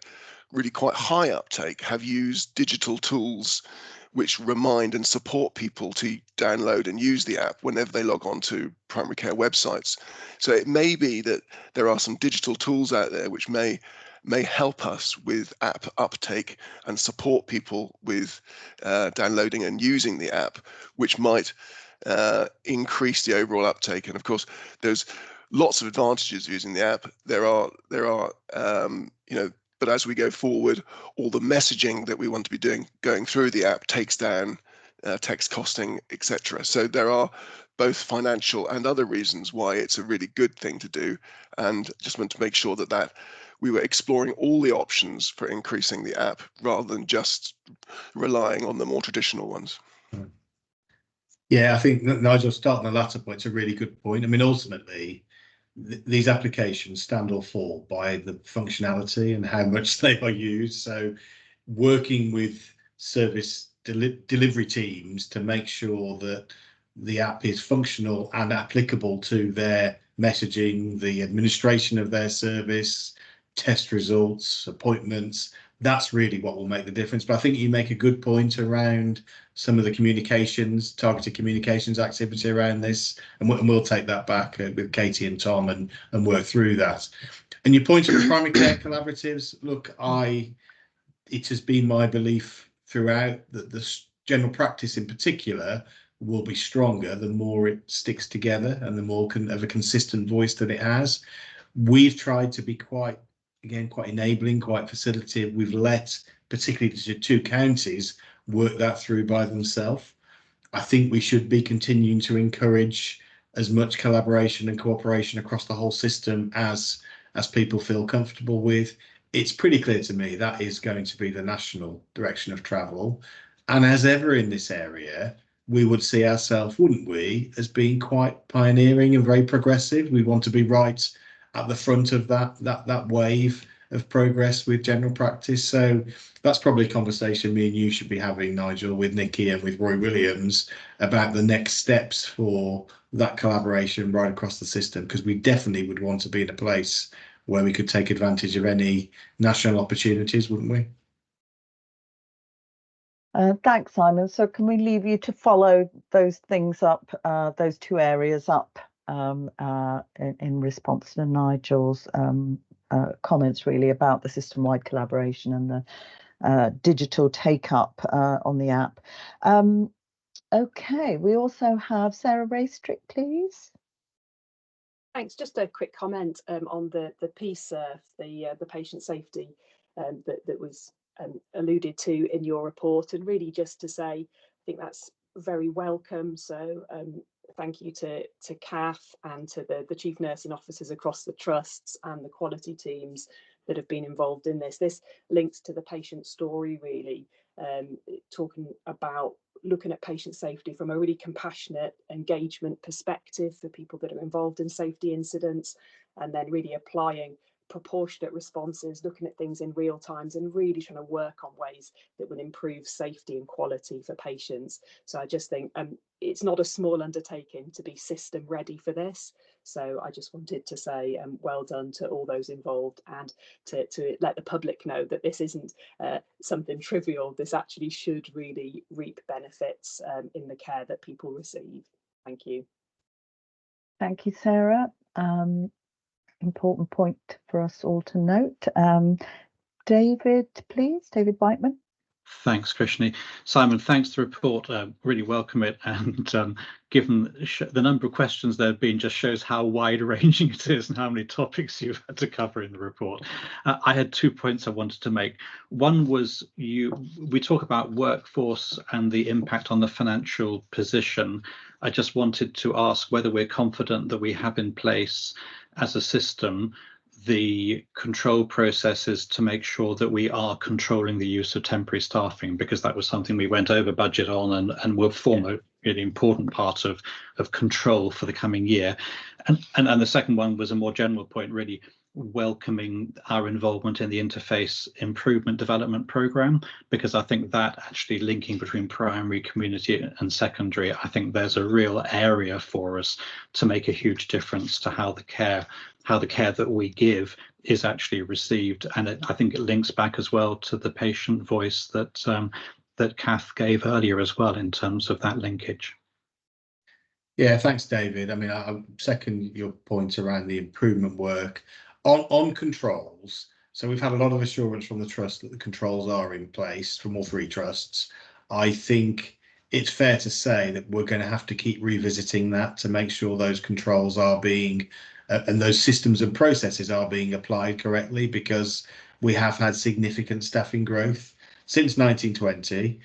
really quite high uptake have used digital tools which remind and support people to download and use the app whenever they log on to primary care websites. So it may be that there are some digital tools out there which may help us with app uptake and support people with downloading and using the app, which might increase the overall uptake. And of course, there's lots of advantages of using the app. There are but as we go forward, all the messaging that we want to be doing going through the app takes down text costing, etc. So there are both financial and other reasons why it's a really good thing to do, and just want to make sure that we were exploring all the options for increasing the app rather than just relying on the more traditional ones. Yeah, I think Nigel, starting the latter point, it's a really good point. I mean, ultimately, these applications stand or fall by the functionality and how much they are used. So working with service delivery teams to make sure that the app is functional and applicable to their messaging, the administration of their service, test results, appointments, that's really what will make the difference. But I think you make a good point around some of the communications, targeted communications activity around this, and we'll take that back with Katie and Tom and work through that. And your point on the primary care collaboratives, look, it has been my belief throughout that the general practice in particular will be stronger the more it sticks together and the more of a consistent voice that it has. We've tried to be quite enabling, quite facilitative. We've let particularly the two counties work that through by themselves. I think we should be continuing to encourage as much collaboration and cooperation across the whole system as people feel comfortable with. It's pretty clear to me that is going to be the national direction of travel. And as ever in this area, we would see ourselves, wouldn't we, as being quite pioneering and very progressive. We want to be right at the front of that wave of progress with general practice. So that's probably a conversation me and you should be having, Nigel, with Nikki and with Roy Williams about the next steps for that collaboration right across the system, because we definitely would want to be in a place where we could take advantage of any national opportunities, wouldn't we? Thanks, Simon. So can we leave you to follow those things up, those two areas up in response to Nigel's comments really about the system-wide collaboration and the digital take-up on the app. Okay, we also have Sarah Raystrick, please. Thanks. Just a quick comment on the PSERF, the patient safety that was alluded to in your report, and really just to say, I think that's very welcome. So thank you to Kath and to the chief nursing officers across the trusts and the quality teams that have been involved in this. This links to the patient story, really, talking about looking at patient safety from a really compassionate engagement perspective for people that are involved in safety incidents, and then really applying proportionate responses, looking at things in real times and really trying to work on ways that will improve safety and quality for patients. So I just think it's not a small undertaking to be system ready for this. So I just wanted to say well done to all those involved, and to let the public know that this isn't something trivial. This actually should really reap benefits in the care that people receive. Thank you. Thank you, Sarah. Important point for us all to note. David, please, David Whiteman. Thanks, Krishni. Simon, thanks for the report. Really welcome it. And given the number of questions there have been, just shows how wide-ranging it is and how many topics you've had to cover in the report. I had 2 points I wanted to make. One was we talk about workforce and the impact on the financial position. I just wanted to ask whether we're confident that we have in place as a system the control processes to make sure that we are controlling the use of temporary staffing, because that was something we went over budget on and will form a really important part of control for the coming year. And the second one was a more general point, really welcoming our involvement in the interface improvement development programme, because I think that actually linking between primary, community and secondary, I think there's a real area for us to make a huge difference to how the care that we give is actually received. And I think it links back as well to the patient voice that Kath gave earlier as well, in terms of that linkage. Yeah, thanks, David. I mean, I second your point around the improvement work on controls. So we've had a lot of assurance from the trust that the controls are in place from all three trusts. I think it's fair to say that we're going to have to keep revisiting that to make sure those controls are being and those systems and processes are being applied correctly, because we have had significant staffing growth since 1920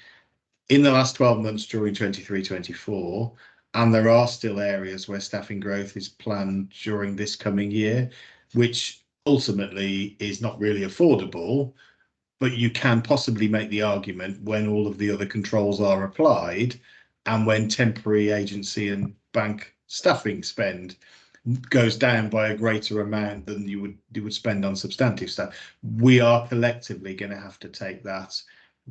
in the last 12 months during 23-24, and there are still areas where staffing growth is planned during this coming year, which ultimately is not really affordable. But you can possibly make the argument, when all of the other controls are applied and when temporary agency and bank staffing spend goes down by a greater amount than you would spend on substantive staff, we are collectively going to have to take that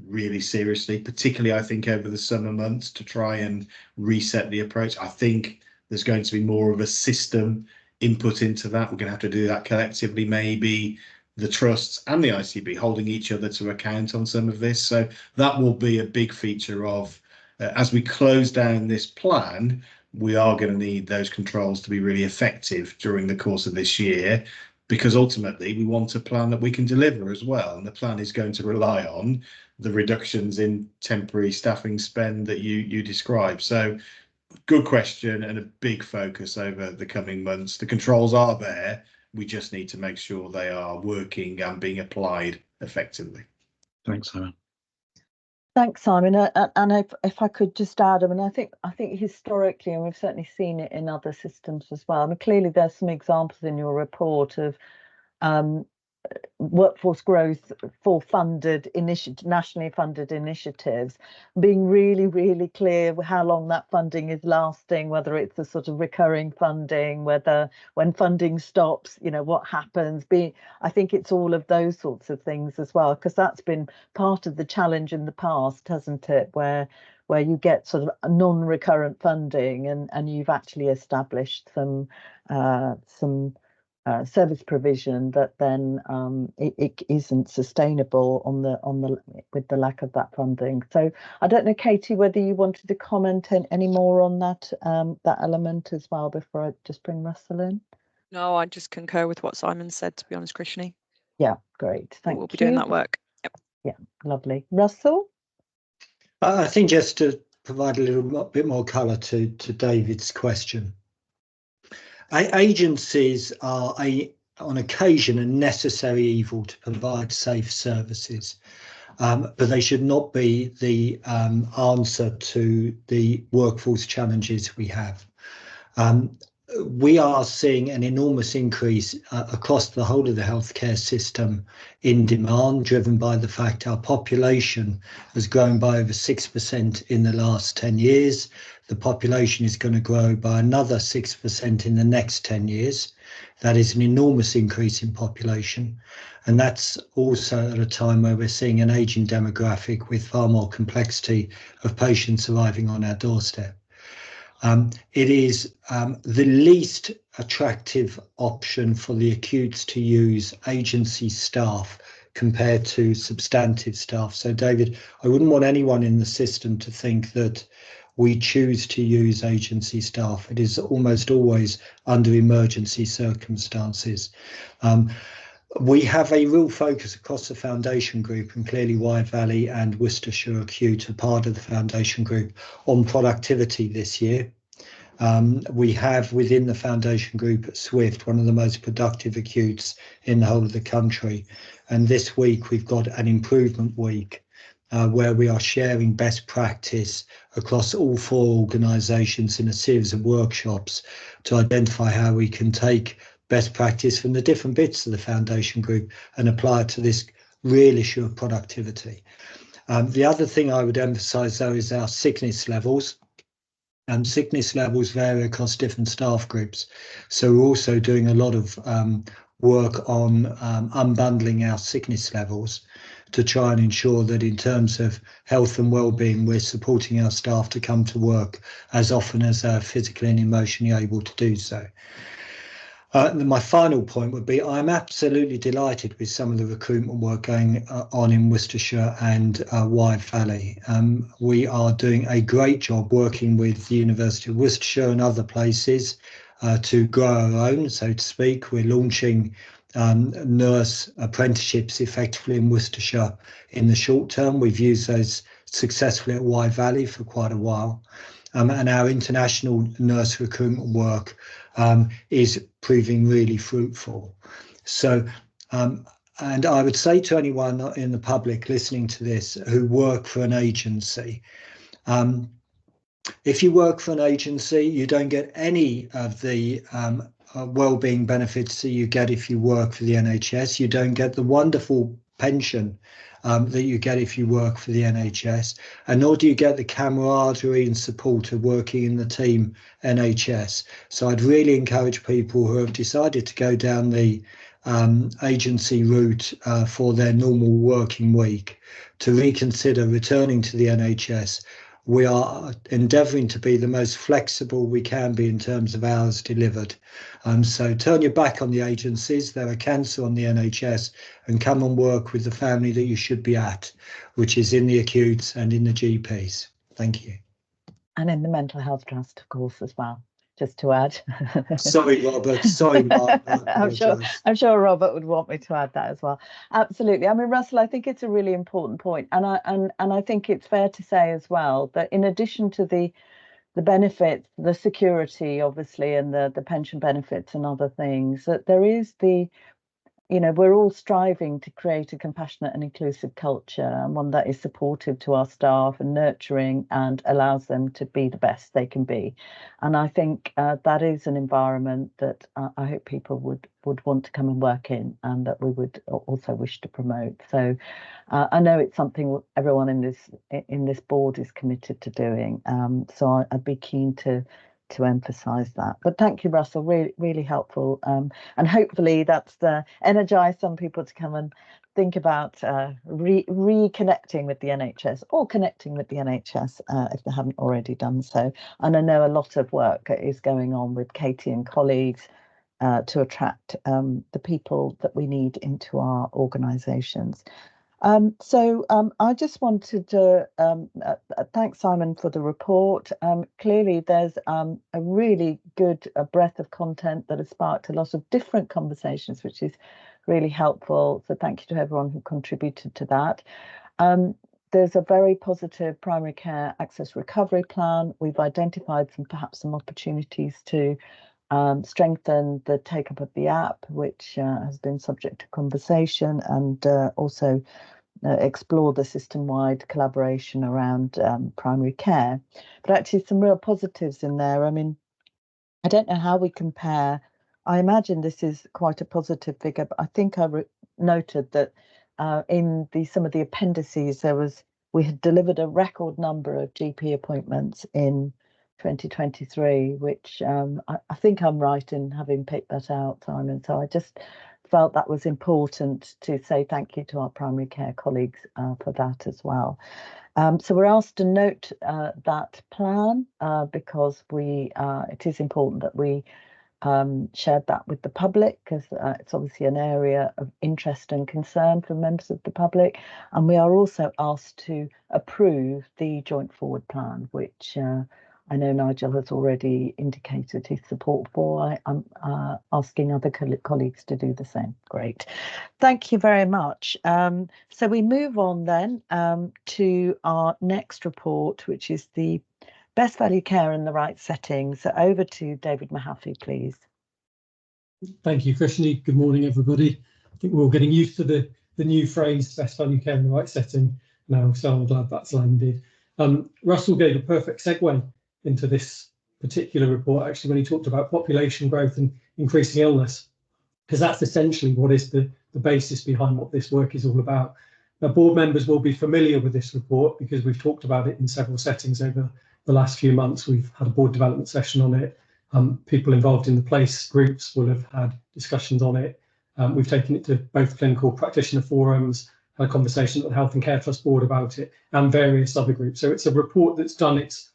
really seriously, particularly I think over the summer months, to try and reset the approach. I think there's going to be more of a system input into that. We're going to have to do that collectively, maybe the trusts and the ICB holding each other to account on some of this. So that will be a big feature of, as we close down this plan, we are going to need those controls to be really effective during the course of this year, because ultimately we want a plan that we can deliver as well. And the plan is going to rely on the reductions in temporary staffing spend that you described. So good question, and a big focus over the coming months. The controls are there. We just need to make sure they are working and being applied effectively. Thanks, Simon. Thanks, Simon. And if I could just add, I mean, I think historically, and we've certainly seen it in other systems as well. I mean, clearly there's some examples in your report of workforce growth for nationally funded initiatives, being really clear how long that funding is lasting, whether it's a sort of recurring funding, whether when funding stops, you know, what happens. I think it's all of those sorts of things as well, because that's been part of the challenge in the past, hasn't it, where you get sort of non-recurrent funding and you've actually established some service provision that then it isn't sustainable with the lack of that funding. So I don't know, Katie, whether you wanted to comment any more on that element as well before I just bring Russell in. No, I just concur with what Simon said, to be honest, Krishni. Yeah, great. Thank you. We'll be doing that work. Yep. Yeah, lovely. Russell? I think just to provide a little bit more colour to David's question. Agencies are on occasion a necessary evil to provide safe services, but they should not be the answer to the workforce challenges we have. We are seeing an enormous increase across the whole of the healthcare system in demand, driven by the fact our population has grown by over 6% in the last 10 years. The population is going to grow by another 6% in the next 10 years. That is an enormous increase in population. And that's also at a time where we're seeing an ageing demographic with far more complexity of patients arriving on our doorstep. It is the least attractive option for the acutes to use agency staff compared to substantive staff. So, David, I wouldn't want anyone in the system to think that we choose to use agency staff. It is almost always under emergency circumstances. We have a real focus across the foundation group, and clearly Wye Valley and Worcestershire Acute are part of the foundation group, on productivity this year. We have within the foundation group at Swift one of the most productive acutes in the whole of the country. And this week we've got an improvement week where we are sharing best practice across all 4 organisations in a series of workshops to identify how we can take best practice from the different bits of the foundation group and apply it to this real issue of productivity. The other thing I would emphasise, though, is our sickness levels. Sickness levels vary across different staff groups. So we're also doing a lot of work on unbundling our sickness levels to try and ensure that in terms of health and well-being, we're supporting our staff to come to work as often as they're physically and emotionally able to do so. My final point would be I'm absolutely delighted with some of the recruitment work going on in Worcestershire and Wye Valley. We are doing a great job working with the University of Worcestershire and other places to grow our own, so to speak. We're launching nurse apprenticeships effectively in Worcestershire in the short term. We've used those successfully at Wye Valley for quite a while. and our international nurse recruitment work is proving really fruitful. So, and I would say to anyone in the public listening to this who work for an agency, if you work for an agency, you don't get any of the wellbeing benefits that you get if you work for the NHS. You don't get the wonderful pension that you get if you work for the NHS, and nor do you get the camaraderie and support of working in the team NHS. So I'd really encourage people who have decided to go down the agency route for their normal working week to reconsider returning to the NHS. We are endeavouring to be the most flexible we can be in terms of hours delivered. So turn your back on the agencies, they're a cancer on the NHS, and come and work with the family that you should be at, which is in the acutes and in the GPs. Thank you. And in the Mental Health Trust, of course, as well, just to add. Sorry, Robert. Sorry, Mark. I'm sure Robert would want me to add that as well. Absolutely. I mean, Russell, I think it's a really important point, and I think it's fair to say as well that in addition to the benefits, the security, obviously, and the pension benefits and other things, that there is we're all striving to create a compassionate and inclusive culture, and one that is supportive to our staff and nurturing and allows them to be the best they can be. And I think that is an environment that I hope people would want to come and work in, and that we would also wish to promote. So I know it's something everyone in this board is committed to doing. So I'd be keen to emphasize that. But thank you, Russell, really helpful, and hopefully that's energized some people to come and think about reconnecting with the NHS or connecting with the NHS if they haven't already done so. And I know a lot of work is going on with Katie and colleagues to attract the people that we need into our organisations. So I just wanted to thank Simon for the report. Clearly, there's a really good breadth of content that has sparked a lot of different conversations, which is really helpful. So thank you to everyone who contributed to that. There's a very positive primary care access recovery plan. We've identified perhaps some opportunities to strengthen the take-up of the app, which has been subject to conversation, and also explore the system-wide collaboration around primary care. But actually some real positives in there. I mean, I don't know how we compare. I imagine this is quite a positive figure, but I think I noted that in some of the appendices we had delivered a record number of GP appointments in 2023, which I think I'm right in having picked that out, Simon. So I just felt that was important to say thank you to our primary care colleagues for that as well. So we're asked to note that plan because it is important that we shared that with the public, because it's obviously an area of interest and concern for members of the public. And we are also asked to approve the joint forward plan, which I know Nigel has already indicated his support for. I'm asking other colleagues to do the same. Great. Thank you very much. So we move on then to our next report, which is the Best Value Care in the Right Setting. So over to David Mahaffey, please. Thank you, Krishni. Good morning, everybody. I think we're all getting used to the new phrase, Best Value Care in the Right Setting now, so I'm glad that's landed. Russell gave a perfect segue into this particular report, actually, when he talked about population growth and increasing illness, because that's essentially what is the basis behind what this work is all about. Now, board members will be familiar with this report because we've talked about it in several settings over the last few months. We've had a board development session on it. People involved in the place groups will have had discussions on it. We've taken it to both clinical practitioner forums, had a conversation at the Health and Care Trust board about it, and various other groups. So it's a report that's done its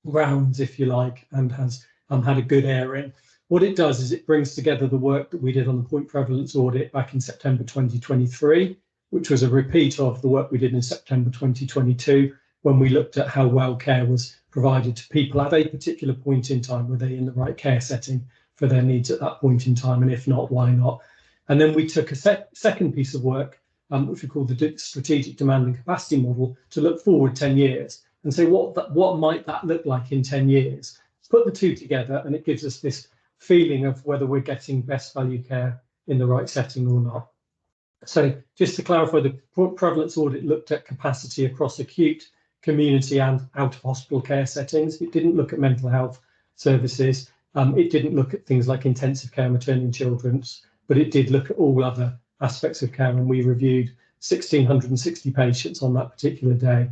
rounds, if you like, and has had a good airing. What it does is it brings together the work that we did on the point prevalence audit back in September 2023, which was a repeat of the work we did in September 2022, when we looked at how well care was provided to people at a particular point in time. Were they in the right care setting for their needs at that point in time? And if not, why not? And then we took a second piece of work, which we call the strategic demand and capacity model, to look forward 10 years. and say what might that look like in 10 years. Put the two together and it gives us this feeling of whether we're getting best value care in the right setting or not. So just to clarify, the prevalence audit looked at capacity across acute, community and out of hospital care settings. It didn't look at mental health services. It didn't look at things like intensive care, maternity and children's, but it did look at all other aspects of care, and we reviewed 1,660 patients on that particular day.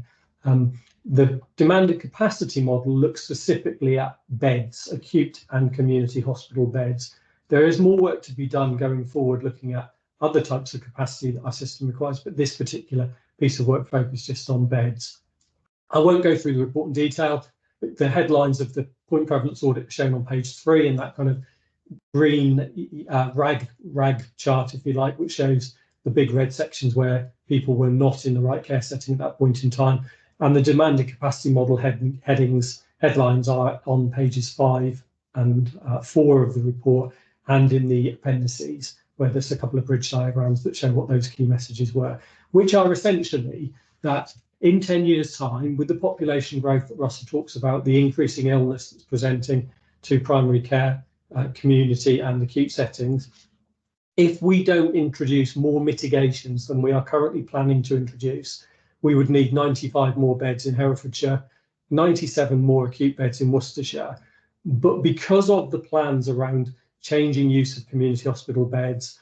The demand and capacity model looks specifically at beds, acute and community hospital beds. There is more work to be done going forward, looking at other types of capacity that our system requires, but this particular piece of work focused just on beds. I won't go through the report in detail, but the headlines of the point prevalence audit are shown on page 3 in that kind of green rag chart, if you like, which shows the big red sections where people were not in the right care setting at that point in time. And the demand and capacity model headlines are on pages 5 and 4 of the report, and in the appendices, where there's a couple of bridge diagrams that show what those key messages were, which are essentially that in 10 years' time, with the population growth that Russell talks about, the increasing illness that's presenting to primary care, community and acute settings, if we don't introduce more mitigations than we are currently planning to introduce, we would need 95 more beds in Herefordshire, 97 more acute beds in Worcestershire. But because of the plans around changing use of community hospital beds,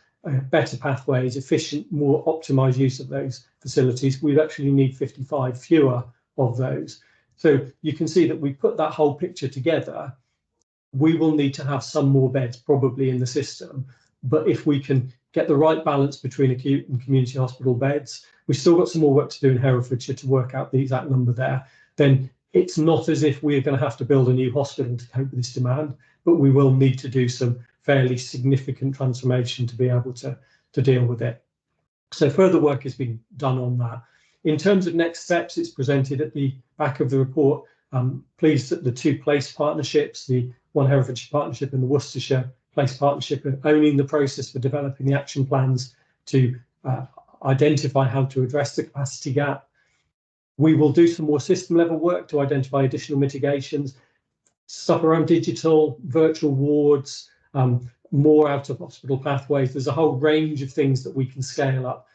better pathways, efficient, more optimised use of those facilities, we'd actually need 55 fewer of those. So you can see that we put that whole picture together. We will need to have some more beds probably in the system, but if we can get the right balance between acute and community hospital beds, we've still got some more work to do in Herefordshire to work out the exact number there, then it's not as if we're going to have to build a new hospital to cope with this demand, but we will need to do some fairly significant transformation to be able to deal with it. So further work is being done on that. In terms of next steps, it's presented at the back of the report. I'm pleased that the two place partnerships, the One Herefordshire Partnership and the Worcestershire Place Partnership, are owning the process for developing the action plans to identify how to address the capacity gap. We will do some more system level work to identify additional mitigations, stuff around digital, virtual wards, more out of hospital pathways. There's a whole range of things that we can scale up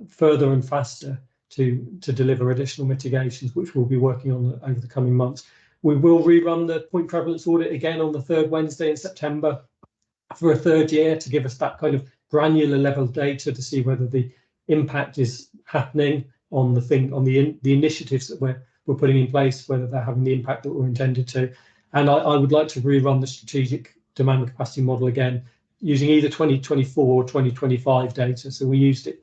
further and faster to deliver additional mitigations, which we'll be working on over the coming months. We will rerun the point prevalence audit again on the 3rd Wednesday in September for a 3rd year to give us that kind of granular level data to see whether the impact is happening on the initiatives that we're putting in place, whether they're having the impact that we're intended to. And I would like to rerun the strategic demand and capacity model again, using either 2024 or 2025 data. So we used it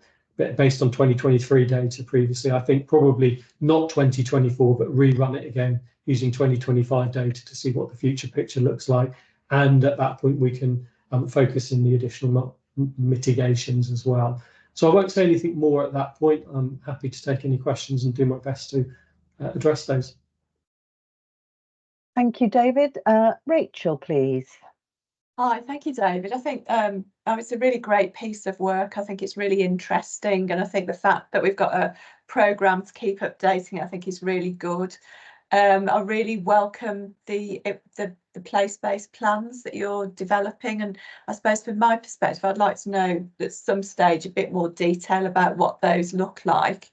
based on 2023 data previously. I think probably not 2024, but rerun it again using 2025 data to see what the future picture looks like. And at that point, we can focus in the additional mitigations as well. So I won't say anything more at that point. I'm happy to take any questions and do my best to address those. Thank you, David. Rachel, please. Hi, thank you, David. I think it's a really great piece of work. I think it's really interesting, and I think the fact that we've got a programme to keep updating, I think is really good. I really welcome the place-based plans that you're developing, and I suppose from my perspective, I'd like to know at some stage a bit more detail about what those look like,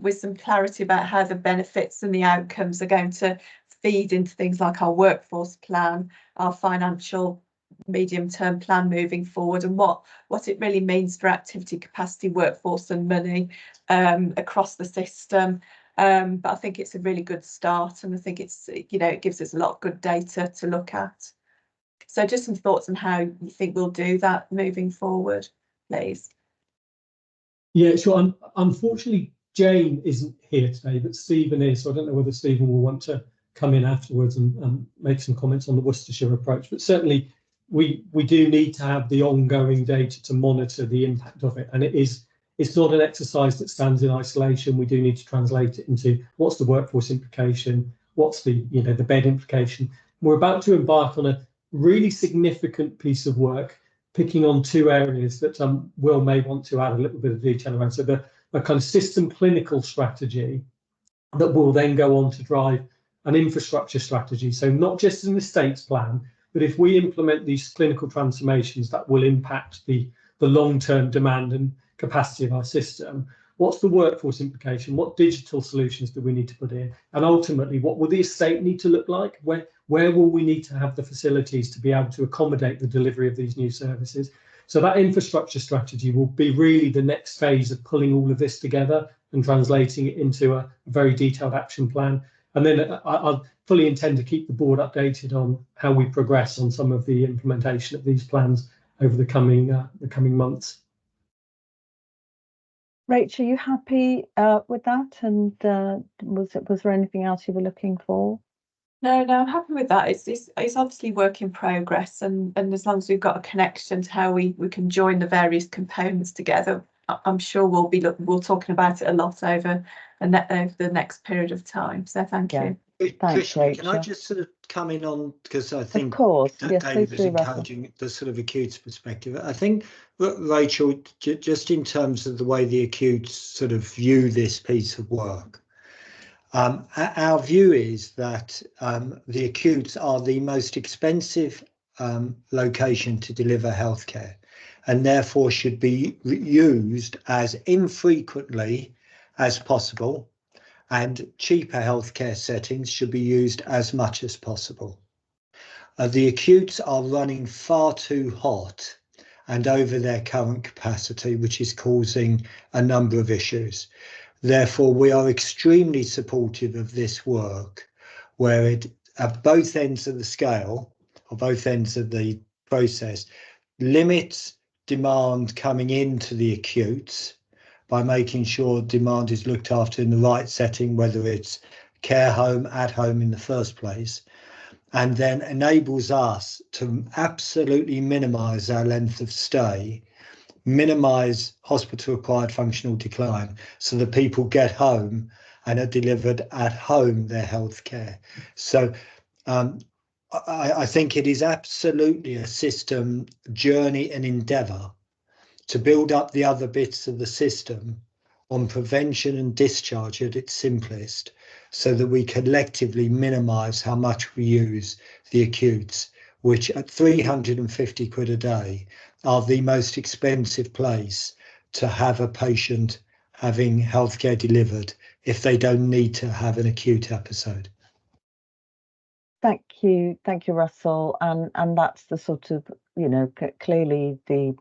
with some clarity about how the benefits and the outcomes are going to feed into things like our workforce plan, our financial medium-term plan moving forward, and what it really means for activity, capacity, workforce and money across the system. But I think it's a really good start, and I think it's, it gives us a lot of good data to look at. So just some thoughts on how you think we'll do that moving forward, please. Yeah, sure. Unfortunately, Jane isn't here today, but Stephen is. So I don't know whether Stephen will want to come in afterwards and make some comments on the Worcestershire approach. But certainly we do need to have the ongoing data to monitor the impact of it. And it's not an exercise that stands in isolation. We do need to translate it into what's the workforce implication, what's the the bed implication. We're about to embark on a really significant piece of work, picking on two areas that Will may want to add a little bit of detail around. So the kind of system clinical strategy that will then go on to drive an infrastructure strategy. So not just an estates plan, but if we implement these clinical transformations that will impact the long-term demand and capacity of our system, what's the workforce implication? What digital solutions do we need to put in? And ultimately, what will the estate need to look like? Where will we need to have the facilities to be able to accommodate the delivery of these new services? So that infrastructure strategy will be really the next phase of pulling all of this together and translating it into a very detailed action plan. And then I fully intend to keep the board updated on how we progress on some of the implementation of these plans over the coming months. Rachel, are you happy with that? And was there anything else you were looking for? No, I'm happy with that. It's obviously work in progress, and as long as we've got a connection to how we can join the various components together, I'm sure we'll talking about it a lot over the next period of time. So thank you. Thanks, Krishna, can I Rachel. just sort of come in on, because I think Of course, that yes, David please was do, Russell. encouraging the sort of acute perspective. I think, Rachel, just in terms of the way the acutes sort of view this piece of work, our view is that the acutes are the most expensive location to deliver healthcare, and therefore should be used as infrequently as possible, and cheaper healthcare settings should be used as much as possible. The acutes are running far too hot and over their current capacity, which is causing a number of issues. Therefore, we are extremely supportive of this work, where it, at both ends of the scale, or both ends of the process, limits demand coming into the acutes by making sure demand is looked after in the right setting, whether it's care home, at home in the first place, and then enables us to absolutely minimise our length of stay, minimise hospital-acquired functional decline, so that people get home and are delivered at home their healthcare. So I think it is absolutely a system journey and endeavour to build up the other bits of the system on prevention and discharge at its simplest, so that we collectively minimise how much we use the acutes, which at 350 quid a day are the most expensive place to have a patient having healthcare delivered if they don't need to have an acute episode. Thank you, Russell. And that's the sort of, clearly the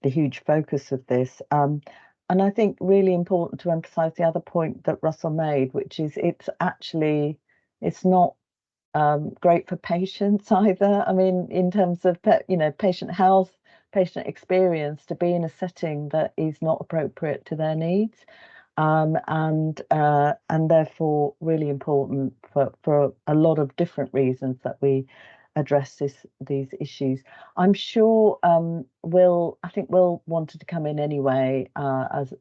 huge focus of this. And I think really important to emphasise the other point that Russell made, which is it's not great for patients either. I mean, in terms of patient health, patient experience, to be in a setting that is not appropriate to their needs, and therefore really important for a lot of different reasons that we address these issues. I'm sure Will wanted to come in anyway, as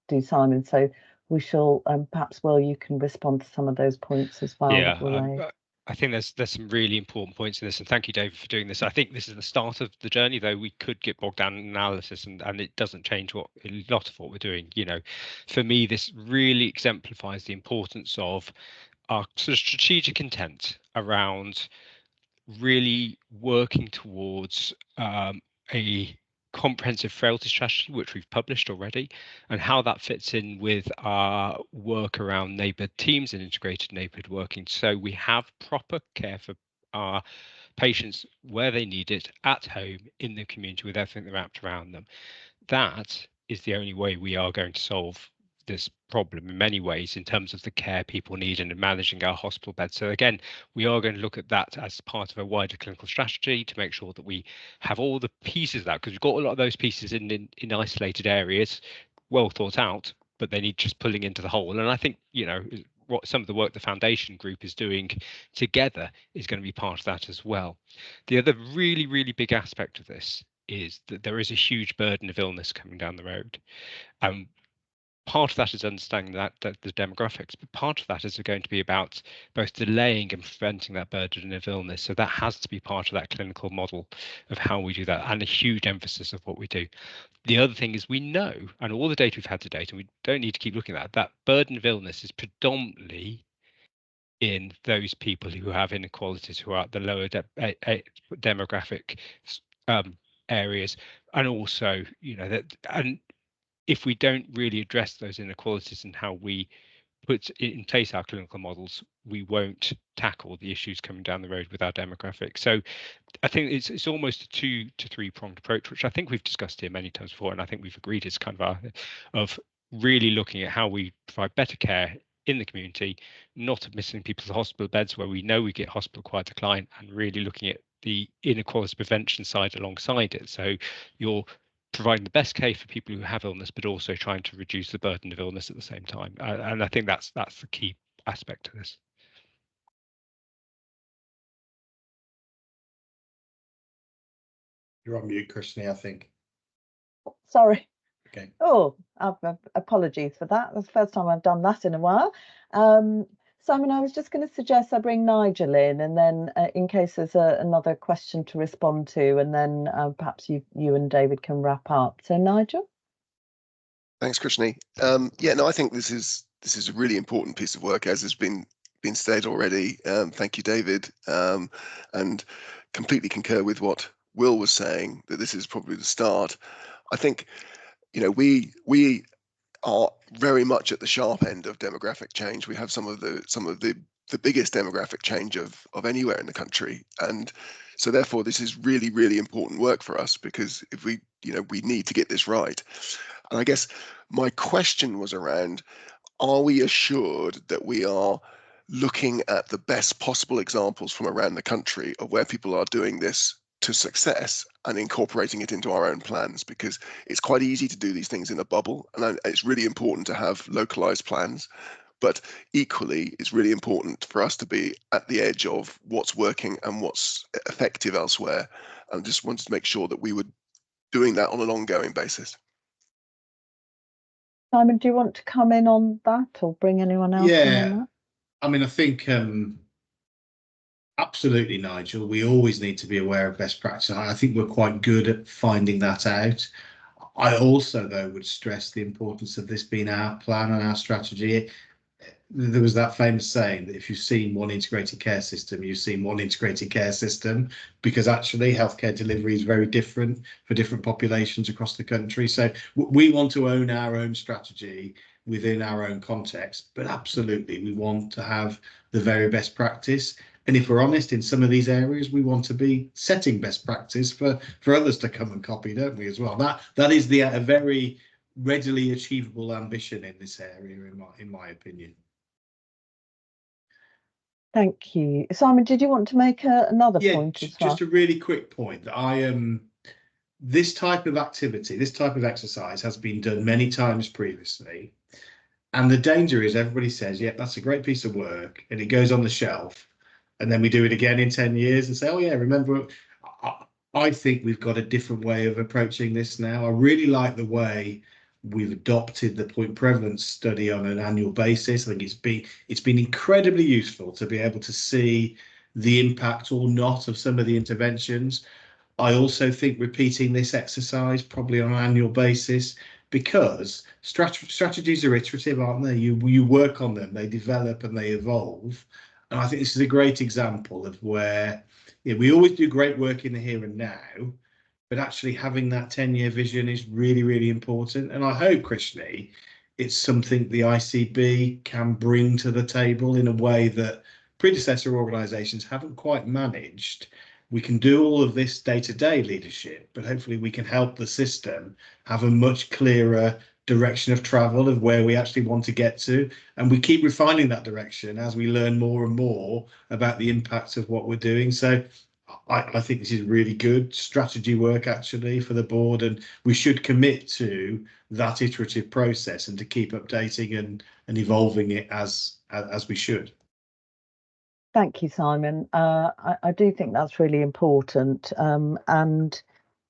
do Simon. So we shall perhaps, Will, you can respond to some of those points as well. Yeah, I think there's some really important points in this, and thank you, David, for doing this. I think this is the start of the journey, though we could get bogged down in analysis, and it doesn't change a lot of what we're doing. For me, this really exemplifies the importance of our sort of strategic intent around really working towards a comprehensive frailty strategy, which we've published already, and how that fits in with our work around neighbourhood teams and integrated neighbourhood working. So we have proper care for our patients where they need it, at home, in the community, with everything wrapped around them. That is the only way we are going to solve this problem in many ways, in terms of the care people need and managing our hospital beds. So again, we are going to look at that as part of a wider clinical strategy to make sure that we have all the pieces of that, because we've got a lot of those pieces in isolated areas, well thought out, but they need just pulling into the whole. And I think, what some of the work the foundation group is doing together is going to be part of that as well. The other really, really big aspect of this is that there is a huge burden of illness coming down the road. part of that is understanding that the demographics, but part of that is going to be about both delaying and preventing that burden of illness. So that has to be part of that clinical model of how we do that, and a huge emphasis of what we do. The other thing is we know, and all the data we've had to date, and we don't need to keep looking at that burden of illness is predominantly in those people who have inequalities, who are at the lower demographic areas, and also, you know, that, and if we don't really address those inequalities and how we put in place our clinical models, we won't tackle the issues coming down the road with our demographics. So I think it's almost a 2 to 3 pronged approach, which I think we've discussed here many times before, and I think we've agreed is kind of really looking at how we provide better care in the community, not admitting people to hospital beds where we know we get hospital-acquired decline, and really looking at the inequality prevention side alongside it. So you're providing the best care for people who have illness, but also trying to reduce the burden of illness at the same time. And I think that's the key aspect to this. You're on mute, Christine, I think. Sorry. Okay. Oh, apologies for that. That's the first time I've done that in a while. Simon, I was just going to suggest I bring Nigel in, and then in case there's another question to respond to, and then perhaps you and David can wrap up. So Nigel? Thanks, Krishni. Yeah, no, I think this is a really important piece of work, as has been stated already. Thank you, David, and completely concur with what Will was saying, that this is probably the start. I think, you know, we are very much at the sharp end of demographic change. We have some of the biggest demographic change of anywhere in the country, and so therefore this is really, really important work for us, because if we need to get this right. And I guess my question was around, are we assured that we are looking at the best possible examples from around the country of where people are doing this to success and incorporating it into our own plans? Because it's quite easy to do these things in a bubble, and it's really important to have localized plans, but equally it's really important for us to be at the edge of what's working and what's effective elsewhere, and just wanted to make sure that we were doing that on an ongoing basis. Simon, do you want to come in on that, or bring anyone else in on that? I mean, I think absolutely, Nigel, we always need to be aware of best practice. I think we're quite good at finding that out. I also, though, would stress the importance of this being our plan and our strategy. There was that famous saying that if you've seen one integrated care system, you've seen one integrated care system, because actually healthcare delivery is very different for different populations across the country. So we want to own our own strategy within our own context, but absolutely we want to have the very best practice. And if we're honest, in some of these areas, we want to be setting best practice for others to come and copy, don't we, as well? That is a very readily achievable ambition in this area, in my opinion. Thank you. Simon, did you want to make another point as well? Just a really quick point. This type of activity, this type of exercise has been done many times previously. And the danger is everybody says, yeah, that's a great piece of work, and it goes on the shelf. And then we do it again in 10 years and say, oh, yeah, remember, I think we've got a different way of approaching this now. I really like the way we've adopted the point prevalence study on an annual basis. I think it's been incredibly useful to be able to see the impact or not of some of the interventions. I also think repeating this exercise probably on an annual basis, because strategies are iterative, aren't they? You work on them, they develop and they evolve. And I think this is a great example of where we always do great work in the here and now, but actually having that 10-year vision is really, really important. And I hope, Krishni, it's something the ICB can bring to the table in a way that predecessor organisations haven't quite managed. We can do all of this day-to-day leadership, but hopefully we can help the system have a much clearer direction of travel of where we actually want to get to, and we keep refining that direction as we learn more and more about the impact of what we're doing. So I think this is really good strategy work actually for the board, and we should commit to that iterative process and to keep updating and evolving it as we should. Thank you, Simon. I do think that's really important, and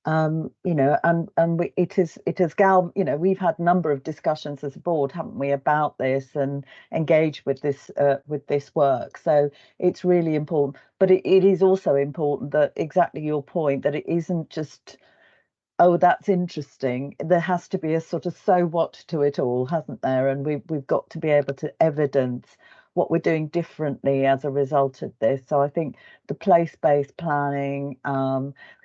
you know, and it is we've had a number of discussions as a board, haven't we, about this and engaged with this work. So it's really important, but it is also important that, exactly your point, that it isn't just, oh, that's interesting. There has to be a sort of so what to it all, hasn't there? And we've got to be able to evidence what we're doing differently as a result of this. So I think the place-based planning,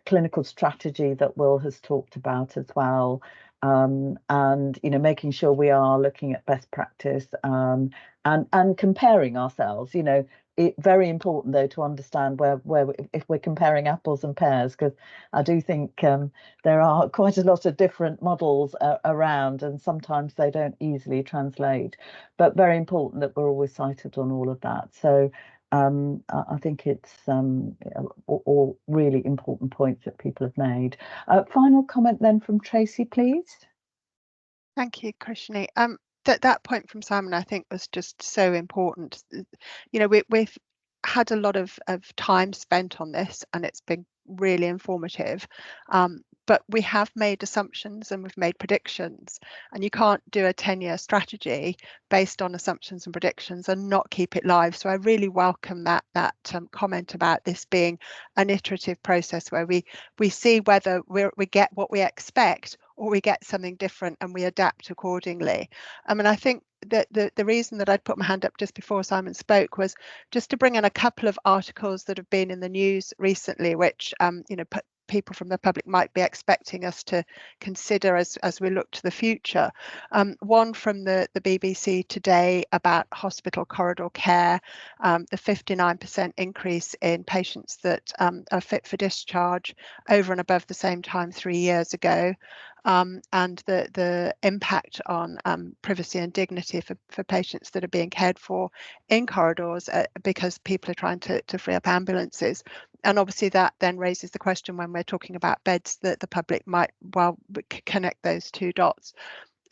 clinical strategy that Will has talked about as well, and you know, making sure we are looking at best practice, and comparing ourselves. You know, it's very important though to understand where if we're comparing apples and pears, because I do think there are quite a lot of different models around, and sometimes they don't easily translate. But very important that we're always cited on all of that. So I think it's all really important points that people have made. Final comment then from Tracy, please. Thank you, Krishni. That point from Simon, I think, was just so important. You know, we've had a lot of time spent on this, and it's been really informative. But we have made assumptions and we've made predictions, and you can't do a 10-year strategy based on assumptions and predictions and not keep it live. So I really welcome that comment about this being an iterative process where we see whether we get what we expect or we get something different and we adapt accordingly. And I think that the reason that I'd put my hand up just before Simon spoke was just to bring in a couple of articles that have been in the news recently, which you know, people from the public might be expecting us to consider as we look to the future. One from the BBC today about hospital corridor care, the 59% increase in patients that are fit for discharge over and above the same time 3 years ago. And the impact on privacy and dignity for patients that are being cared for in corridors because people are trying to free up ambulances. And obviously that then raises the question, when we're talking about beds, that the public might well connect those two dots.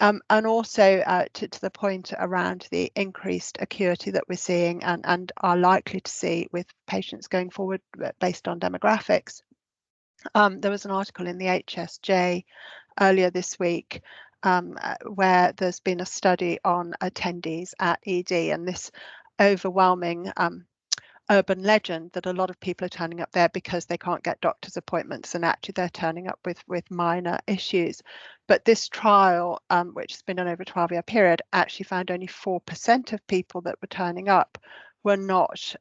And also to the point around the increased acuity that we're seeing and are likely to see with patients going forward based on demographics. There was an article in the HSJ earlier this week where there's been a study on attendees at ED, and this overwhelming urban legend that a lot of people are turning up there because they can't get doctor's appointments, and actually they're turning up with minor issues. But this trial, which has been done over a 12-year period, actually found only 4% of people that were turning up were not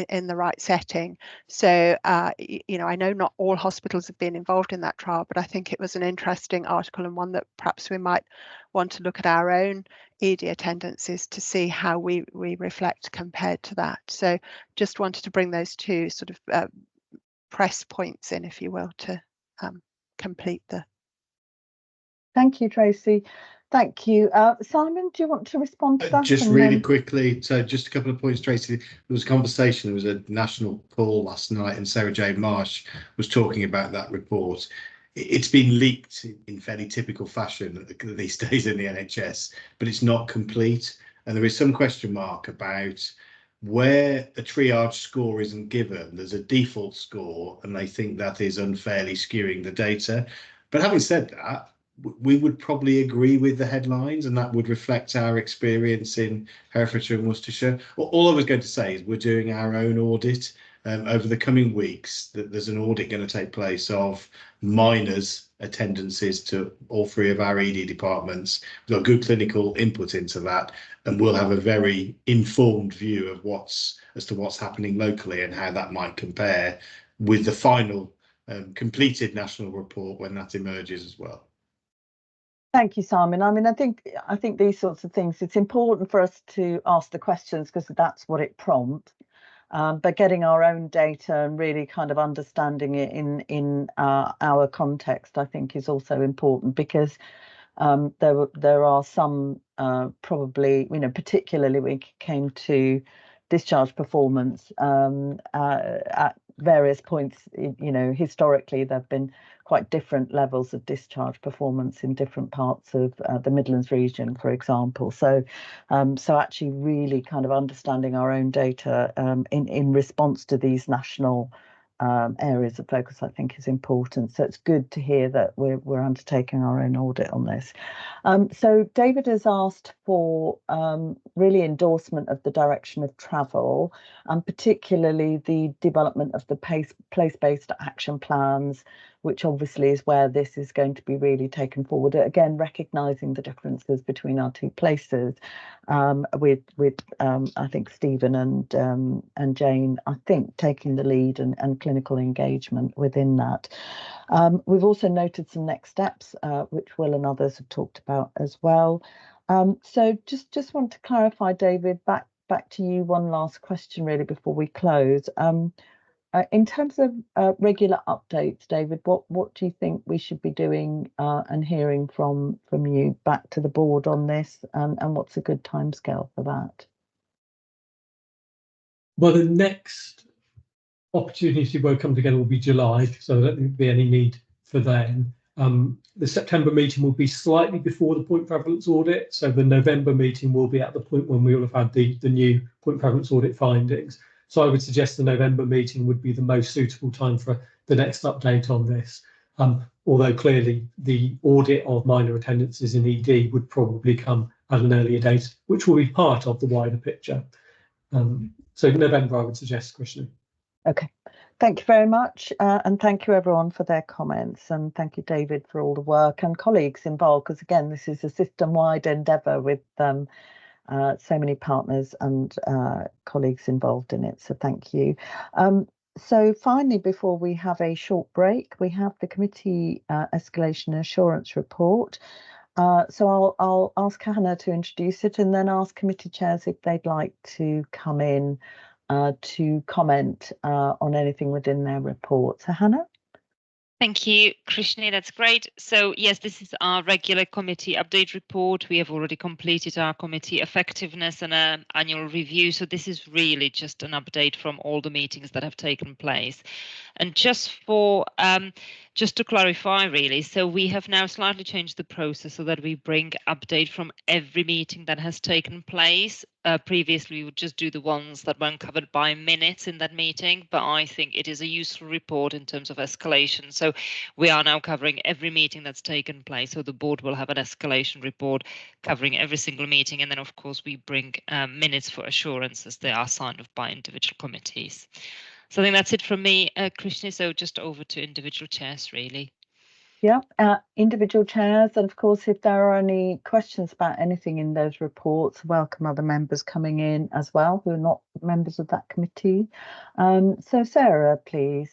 in the right setting. So, you know, I know not all hospitals have been involved in that trial, but I think it was an interesting article and one that perhaps we might want to look at our own ED attendances to see how we reflect compared to that. So just wanted to bring those two sort of press points in, if you will, to complete the. Thank you, Tracy. Thank you. Simon, do you want to respond to that? Just really quickly, so just a couple of points, Tracy. There was a conversation, there was a national call last night, and Sarah J. Marsh was talking about that report. It's been leaked in fairly typical fashion these days in the NHS, but it's not complete. And there is some question mark about where a triage score isn't given. There's a default score, and they think that is unfairly skewing the data. But having said that, we would probably agree with the headlines, and that would reflect our experience in Herefordshire and Worcestershire. All I was going to say is we're doing our own audit over the coming weeks. That there's an audit going to take place of minors' attendances to all three of our ED departments. We've got good clinical input into that, and we'll have a very informed view of what's happening locally and how that might compare with the final completed national report when that emerges as well. Thank you, Simon. I mean, I think these sorts of things, it's important for us to ask the questions because that's what it prompts. But getting our own data and really kind of understanding it in our context, I think, is also important, because there are some probably, you know, particularly when it came to discharge performance at various points, you know, historically there have been quite different levels of discharge performance in different parts of the Midlands region, for example. So actually really kind of understanding our own data in response to these national areas of focus, I think, is important. So it's good to hear that we're undertaking our own audit on this. So David has asked for really endorsement of the direction of travel, and particularly the development of the place-based action plans, which obviously is where this is going to be really taken forward. Again, recognising the differences between our two places, with I think Stephen and Jane, I think, taking the lead and clinical engagement within that. We've also noted some next steps, which Will and others have talked about as well. So just want to clarify, David, back to you, one last question really before we close. In terms of regular updates, David, what do you think we should be doing and hearing from you back to the board on this, and what's a good timescale for that? Well, the next opportunity we'll come together will be July, so I don't think there'll be any need for then. The September meeting will be slightly before the point prevalence audit, so the November meeting will be at the point when we will have had the new point prevalence audit findings. So I would suggest the November meeting would be the most suitable time for the next update on this. Although clearly the audit of minor attendances in ED would probably come at an earlier date, which will be part of the wider picture. So November, I would suggest, Krishna. Okay, thank you very much, and thank you everyone for their comments, and thank you, David, for all the work and colleagues involved, because again, this is a system-wide endeavour with so many partners and colleagues involved in it, so thank you. So finally, before we have a short break, we have the committee escalation assurance report. So I'll ask Hannah to introduce it, and then ask committee chairs if they'd like to come in to comment on anything within their report. So Hannah? Thank you, Krishni. That's great. So yes, this is our regular committee update report. We have already completed our committee effectiveness and annual review. So this is really just an update from all the meetings that have taken place. And just to clarify, really, so we have now slightly changed the process so that we bring update from every meeting that has taken place. Previously, we would just do the ones that weren't covered by minutes in that meeting, but I think it is a useful report in terms of escalation. So we are now covering every meeting that's taken place. So the board will have an escalation report covering every single meeting. And then, of course, we bring minutes for assurances. They are signed off by individual committees. So I think that's it from me, Krishni. So just over to individual chairs, really. Yeah, individual chairs, and of course, if there are any questions about anything in those reports, welcome other members coming in as well who are not members of that committee. So Sarah, please.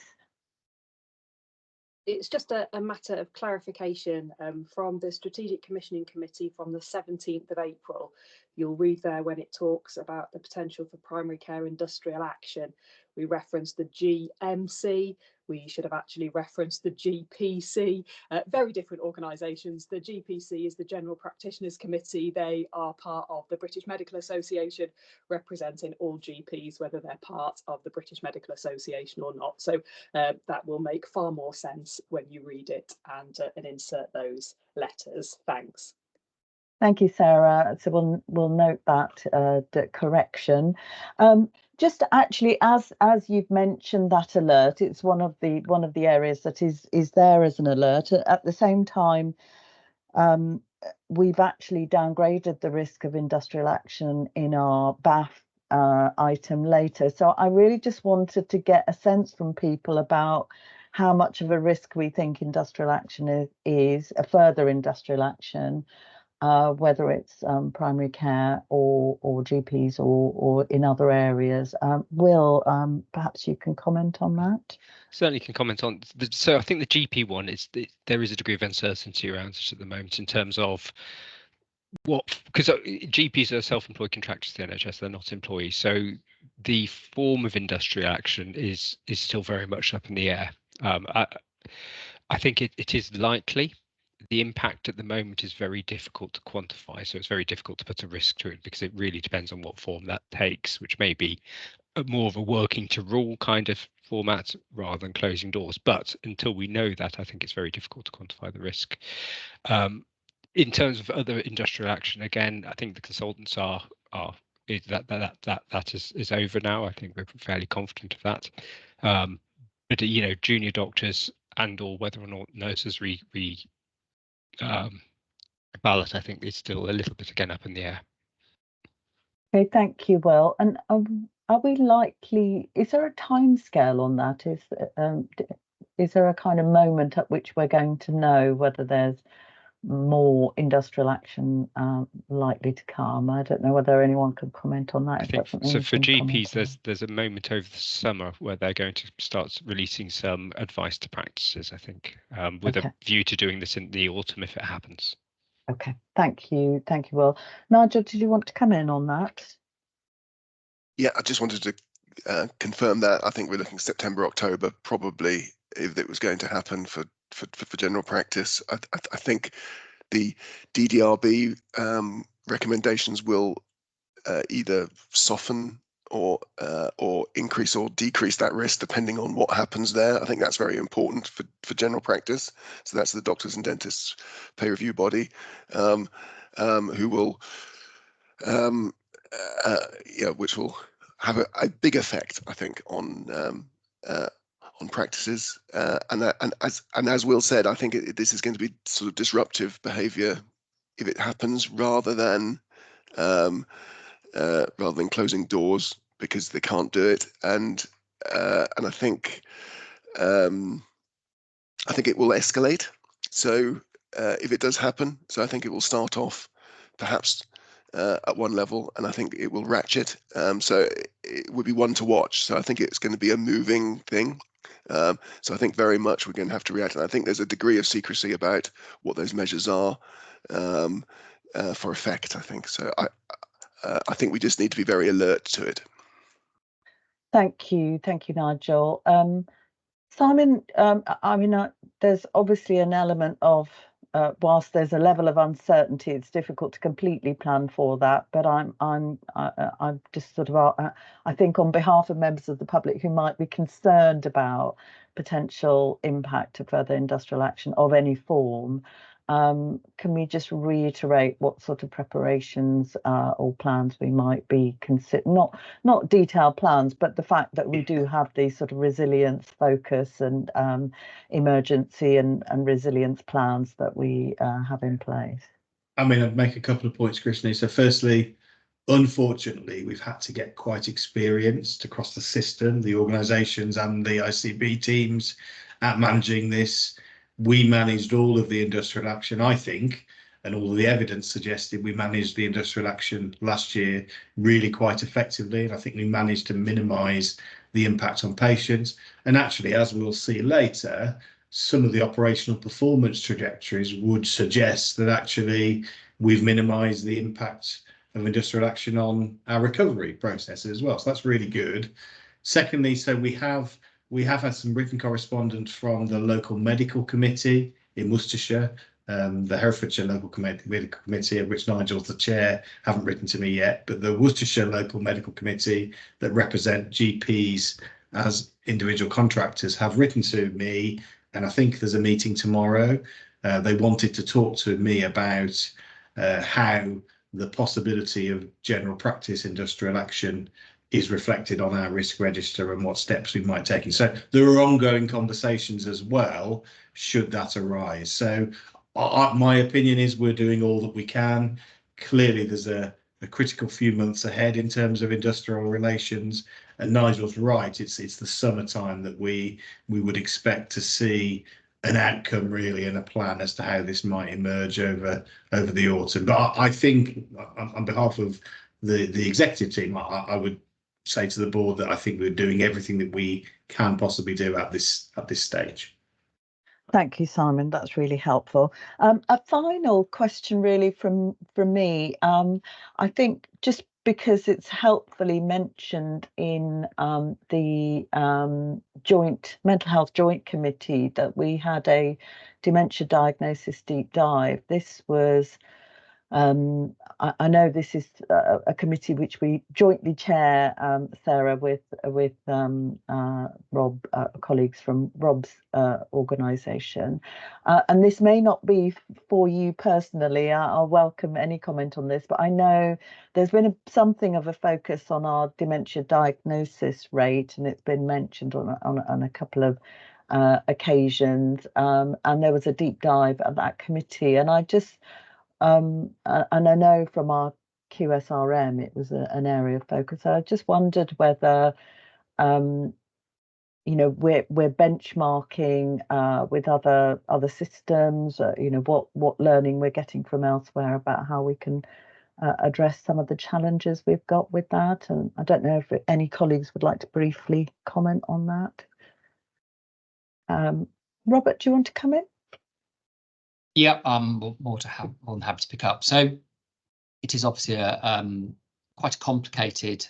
It's just a matter of clarification from the Strategic Commissioning Committee from the 17th of April. You'll read there when it talks about the potential for primary care industrial action. We referenced the GMC. We should have actually referenced the GPC. Very different organisations. The GPC is the General Practitioners Committee. They are part of the British Medical Association, representing all GPs, whether they're part of the British Medical Association or not. So that will make far more sense when you read it and insert those letters. Thanks. Thank you, Sarah. So we'll note that correction. Just actually, as you've mentioned that alert, it's one of the areas that is there as an alert. At the same time, we've actually downgraded the risk of industrial action in our BAF item later. So I really just wanted to get a sense from people about how much of a risk we think industrial action is a further industrial action. Whether it's primary care or GPs or in other areas. Will, perhaps you can comment on that? Certainly can comment on. So I think the GP one is there is a degree of uncertainty around it at the moment in terms of because GPs are self-employed contractors to the NHS, they're not employees. So the form of industrial action is still very much up in the air. I think it is likely. The impact at the moment is very difficult to quantify, so it's very difficult to put a risk to it because it really depends on what form that takes, which may be more of a working to rule kind of format rather than closing doors. But until we know that, I think it's very difficult to quantify the risk. In terms of other industrial action, again, I think the consultants that is over now. I think we're fairly confident of that. but you know, junior doctors and or whether or not nurses ballot, I think is still a little bit again up in the air. Okay, thank you, Will. And are we likely, is there a timescale on that? Is there a kind of moment at which we're going to know whether there's more industrial action likely to come? I don't know whether anyone can comment on that. I think so. For GPs, there's a moment over the summer where they're going to start releasing some advice to practices, I think, with a view to doing this in the autumn if it happens. Okay, thank you, Will. Nigel, did you want to come in on that? Yeah, I just wanted to confirm that. I think we're looking September, October, probably, if it was going to happen for general practice. I think the DDRB recommendations will either soften or increase or decrease that risk depending on what happens there. I think that's very important for general practice. So that's the Doctors and Dentists Pay Review Body, who will, which will have a big effect, I think, on practices. And as Will said, I think this is going to be sort of disruptive behaviour if it happens, rather than closing doors because they can't do it. And I think it will escalate. So if it does happen, so I think it will start off perhaps at one level, and I think it will ratchet. So it would be one to watch. So I think it's going to be a moving thing. So I think very much we're going to have to react. And I think there's a degree of secrecy about what those measures are for effect, I think. So I think we just need to be very alert to it. Thank you, Nigel. Simon, I mean, there's obviously an element of, whilst there's a level of uncertainty, it's difficult to completely plan for that. But I'm just sort of, I think, on behalf of members of the public who might be concerned about potential impact of further industrial action of any form, can we just reiterate what sort of preparations or plans we might be considering? Not detailed plans, but the fact that we do have these sort of resilience focus and emergency and resilience plans that we have in place. I mean, I'd make a couple of points, Krishni. So firstly, unfortunately, we've had to get quite experienced across the system, the organisations and the ICB teams at managing this. We managed all of the industrial action, I think, and all of the evidence suggested we managed the industrial action last year really quite effectively. And I think we managed to minimise the impact on patients. And actually, as we'll see later, some of the operational performance trajectories would suggest that actually we've minimised the impact of industrial action on our recovery process as well. So that's really good. Secondly, so we have had some written correspondence from the local medical committee in Worcestershire. The Herefordshire local medical committee, of which Nigel's the chair, haven't written to me yet, but the Worcestershire local medical committee that represent GPs as individual contractors have written to me, and I think there's a meeting tomorrow. They wanted to talk to me about how the possibility of general practice industrial action is reflected on our risk register and what steps we might take. And so there are ongoing conversations as well, should that arise. So my opinion is we're doing all that we can. Clearly, there's a critical few months ahead in terms of industrial relations. And Nigel's right, it's the summertime that we would expect to see an outcome really and a plan as to how this might emerge over the autumn. But I think on behalf of the executive team, I would say to the board that I think we're doing everything that we can possibly do at this stage. Thank you, Simon. That's really helpful. A final question really from me. I think just because it's helpfully mentioned in the joint mental health joint committee that we had a dementia diagnosis deep dive. This was I know this is a committee which we jointly chair, Sarah, with Rob, colleagues from Rob's organisation, and this may not be for you personally. I'll welcome any comment on this, but I know there's been something of a focus on our dementia diagnosis rate, and it's been mentioned on a couple of occasions, and there was a deep dive at that committee, and I just and I know from our QSRM it was an area of focus. So I just wondered whether you know, we're benchmarking with other systems, you know, what learning we're getting from elsewhere about how we can address some of the challenges we've got with that. And I don't know if any colleagues would like to briefly comment on that. Robert, do you want to come in? Yeah, I'm more than happy to pick up. So it is obviously a quite a complicated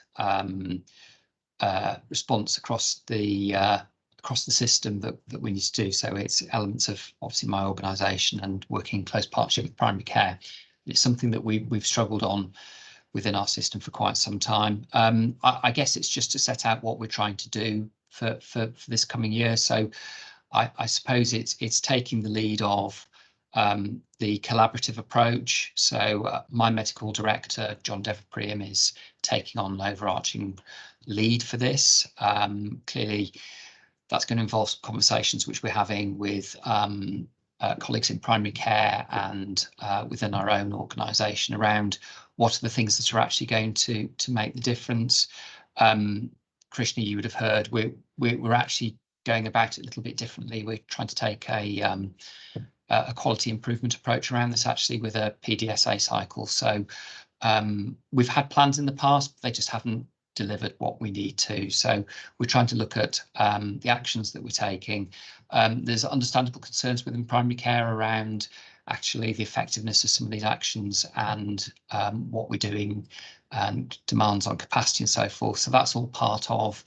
response across the system that we need to do. So it's elements of obviously my organisation and working in close partnership with primary care. It's something that we've struggled on within our system for quite some time. I guess it's just to set out what we're trying to do for this coming year. So I suppose it's taking the lead of the collaborative approach. So my medical director, John Deverpream, is taking on an overarching lead for this. Clearly, that's going to involve some conversations which we're having with colleagues in primary care and within our own organisation around what are the things that are actually going to make the difference. Krishna, you would have heard we're actually going about it a little bit differently. We're trying to take a quality improvement approach around this, actually, with a PDSA cycle. So we've had plans in the past, but they just haven't delivered what we need to. So we're trying to look at the actions that we're taking. There's understandable concerns within primary care around actually the effectiveness of some of these actions and what we're doing and demands on capacity and so forth. So that's all part of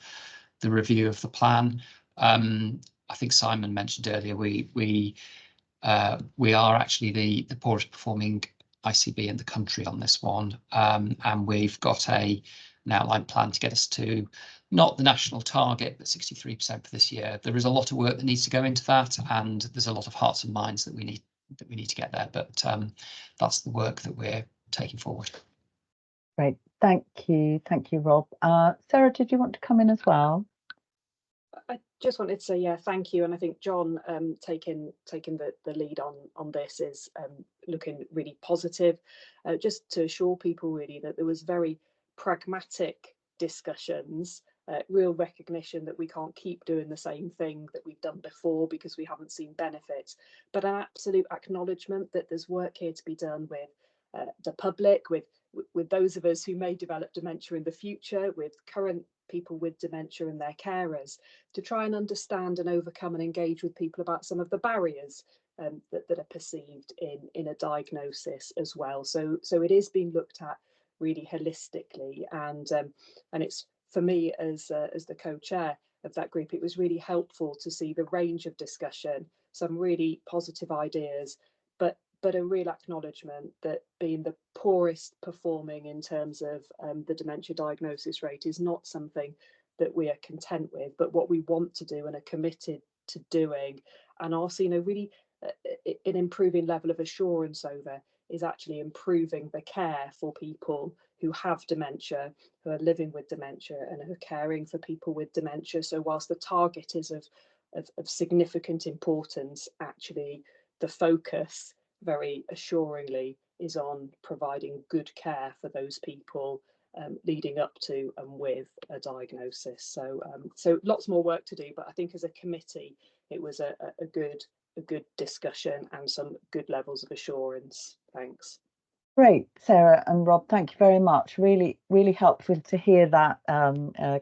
the review of the plan. I think Simon mentioned earlier we are actually the poorest performing ICB in the country on this one, and we've got an outline plan to get us to not the national target, but 63% for this year. There is a lot of work that needs to go into that, and there's a lot of hearts and minds that we need to get there. But that's the work that we're taking forward. Great, thank you, Rob. Sarah, did you want to come in as well? I just wanted to say, yeah, thank you. And I think John taking the lead on this is looking really positive. Just to assure people really that there was very pragmatic discussions, real recognition that we can't keep doing the same thing that we've done before because we haven't seen benefits, but an absolute acknowledgement that there's work here to be done with the public, with those of us who may develop dementia in the future, with current people with dementia and their carers, to try and understand and overcome and engage with people about some of the barriers that are perceived in a diagnosis as well. So it is being looked at really holistically, and it's, for me as the co-chair of that group, it was really helpful to see the range of discussion, some really positive ideas, but a real acknowledgement that being the poorest performing in terms of the dementia diagnosis rate is not something that we are content with, but what we want to do and are committed to doing, and are seeing a really an improving level of assurance over, is actually improving the care for people who have dementia, who are living with dementia, and who are caring for people with dementia. So whilst the target is of significant importance, actually the focus very assuringly is on providing good care for those people leading up to and with a diagnosis. So lots more work to do, but I think as a committee it was a good discussion and some good levels of assurance. Thanks. Great, Sarah and Rob, thank you very much. Really helpful to hear that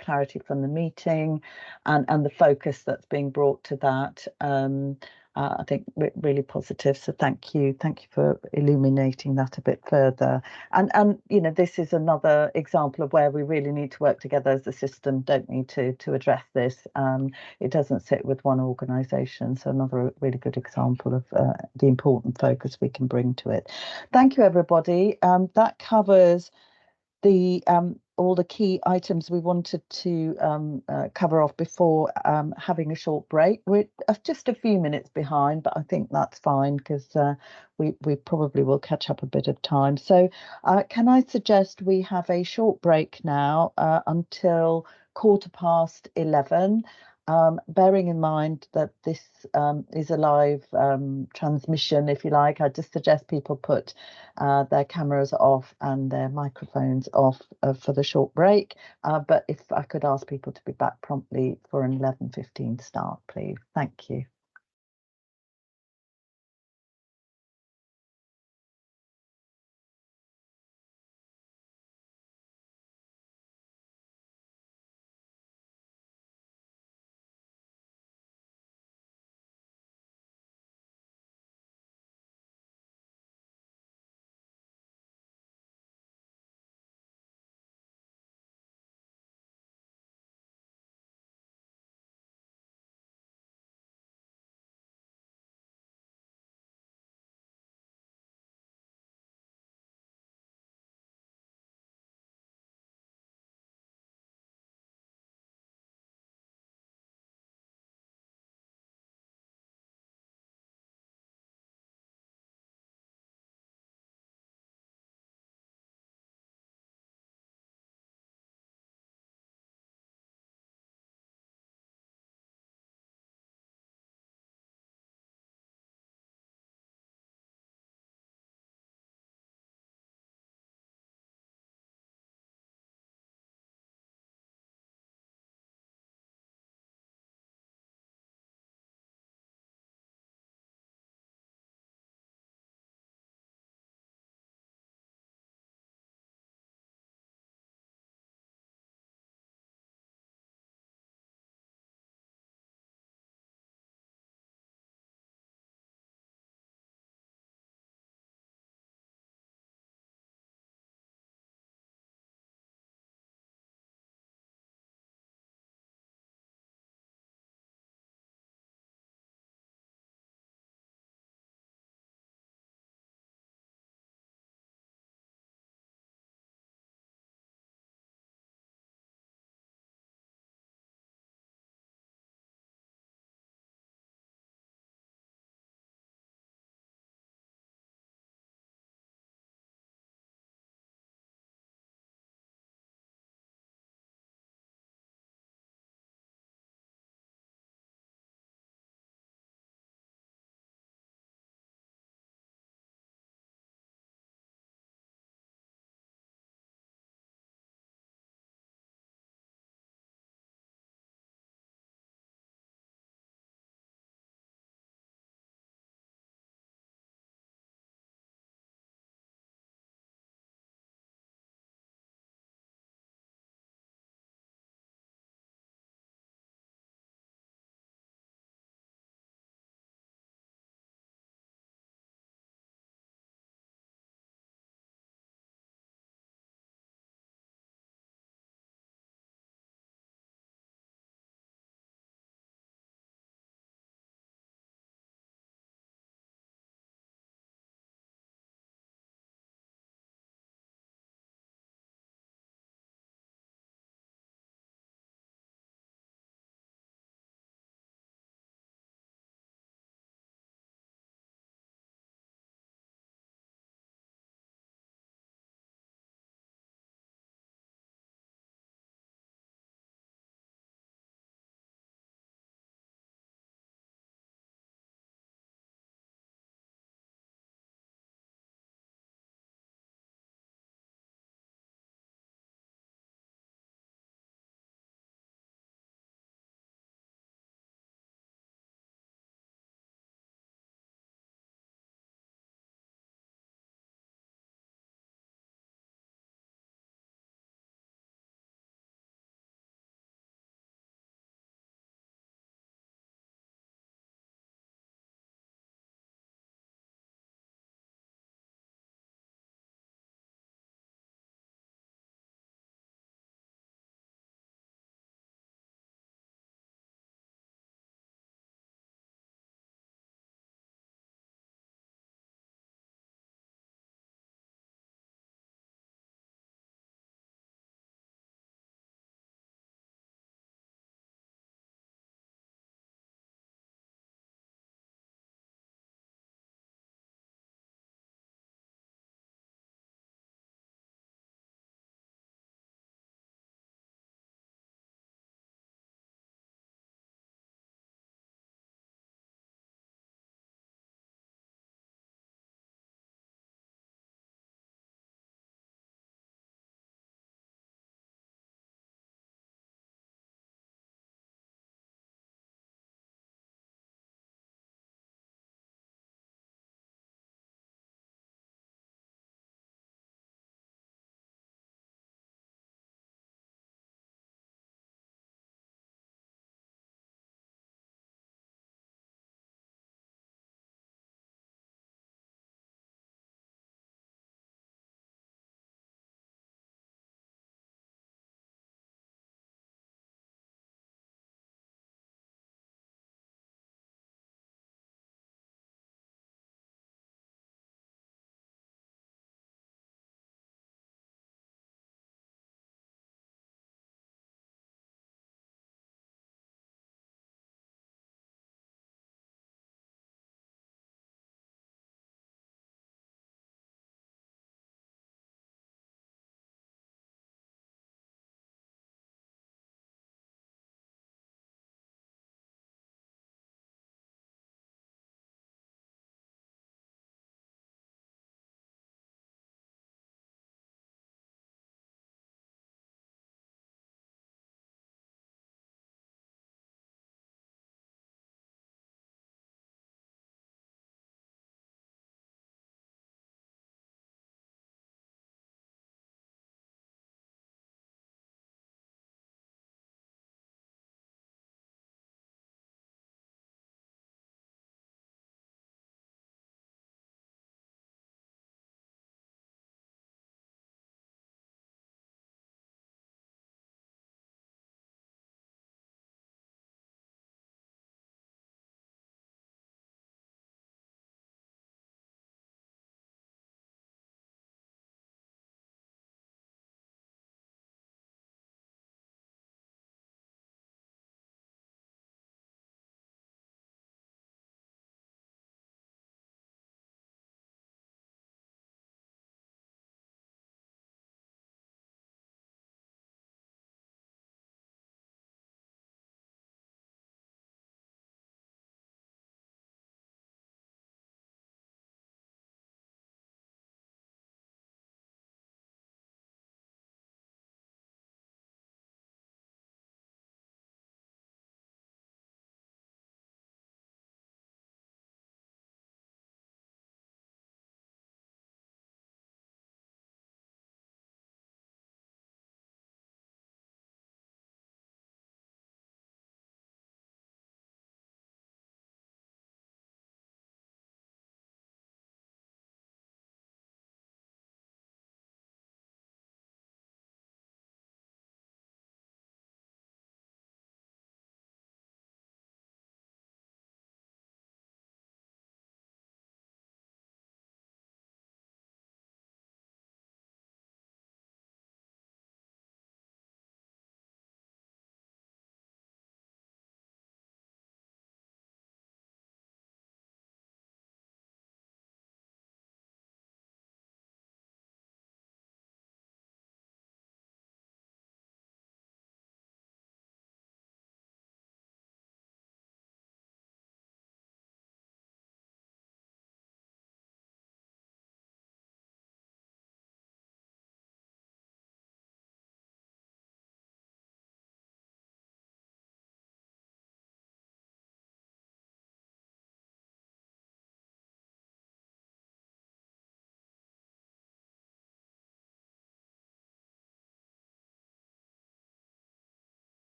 clarity from the meeting and the focus that's being brought to that. I think really positive. So thank you for illuminating that a bit further. And you know, this is another example of where we really need to work together as a system, don't we, to address this. It doesn't sit with one organisation, so another really good example of the important focus we can bring to it. Thank you, everybody. That covers the all the key items we wanted to cover off before having a short break. We're just a few minutes behind, but I think that's fine because we probably will catch up a bit of time. So can I suggest we have a short break now until 11:15, bearing in mind that this is a live transmission, if you like. I just suggest people put their cameras off and their microphones off for the short break. But if I could ask people to be back promptly for an 11:15 start, please. Thank you.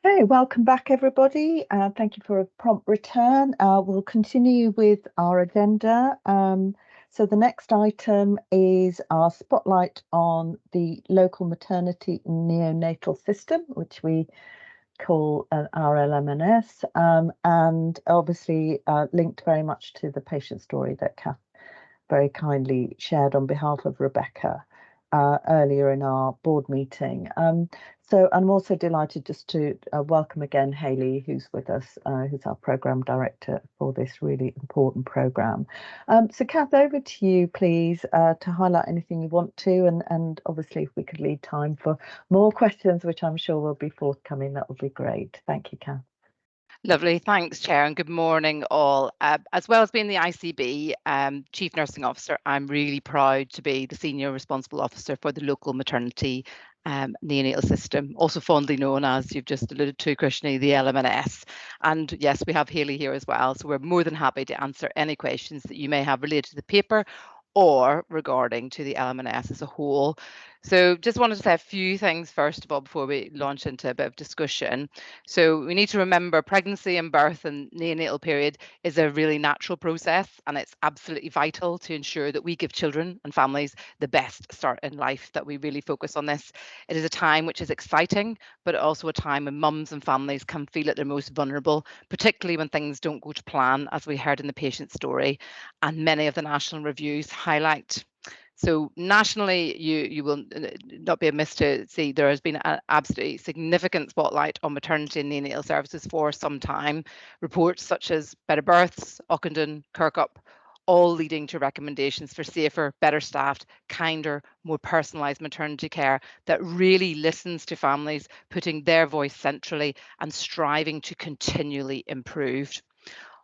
Okay, welcome back everybody. Thank you for a prompt return. We'll continue with our agenda. So the next item is our spotlight on the local maternity and neonatal system, which we call our LMNS, and obviously linked very much to the patient story that Kath very kindly shared on behalf of Rebecca earlier in our board meeting. So I'm also delighted just to welcome again Hayley, who's with us, who's our programme director for this really important programme. So Kath, over to you, please, to highlight anything you want to, and obviously if we could leave time for more questions, which I'm sure will be forthcoming, that would be great. Thank you, Kath. Lovely, thanks Chair, and good morning all. As well as being the ICB Chief Nursing Officer, I'm really proud to be the Senior Responsible Officer for the local maternity neonatal system, also fondly known as, you've just alluded to, Krishni, the LMNS. And yes, we have Hayley here as well, so we're more than happy to answer any questions that you may have related to the paper or regarding to the LMNS as a whole. So just wanted to say a few things first of all before we launch into a bit of discussion. So we need to remember pregnancy and birth and neonatal period is a really natural process, and it's absolutely vital to ensure that we give children and families the best start in life, that we really focus on this. It is a time which is exciting, but also a time when mums and families can feel at their most vulnerable, particularly when things don't go to plan, as we heard in the patient story, and many of the national reviews highlight. So nationally, you will not be amiss to see there has been an absolutely significant spotlight on maternity and neonatal services for some time. Reports such as Better Births, Ockenden, Kirkup, all leading to recommendations for safer, better staffed, kinder, more personalised maternity care that really listens to families, putting their voice centrally and striving to continually improve.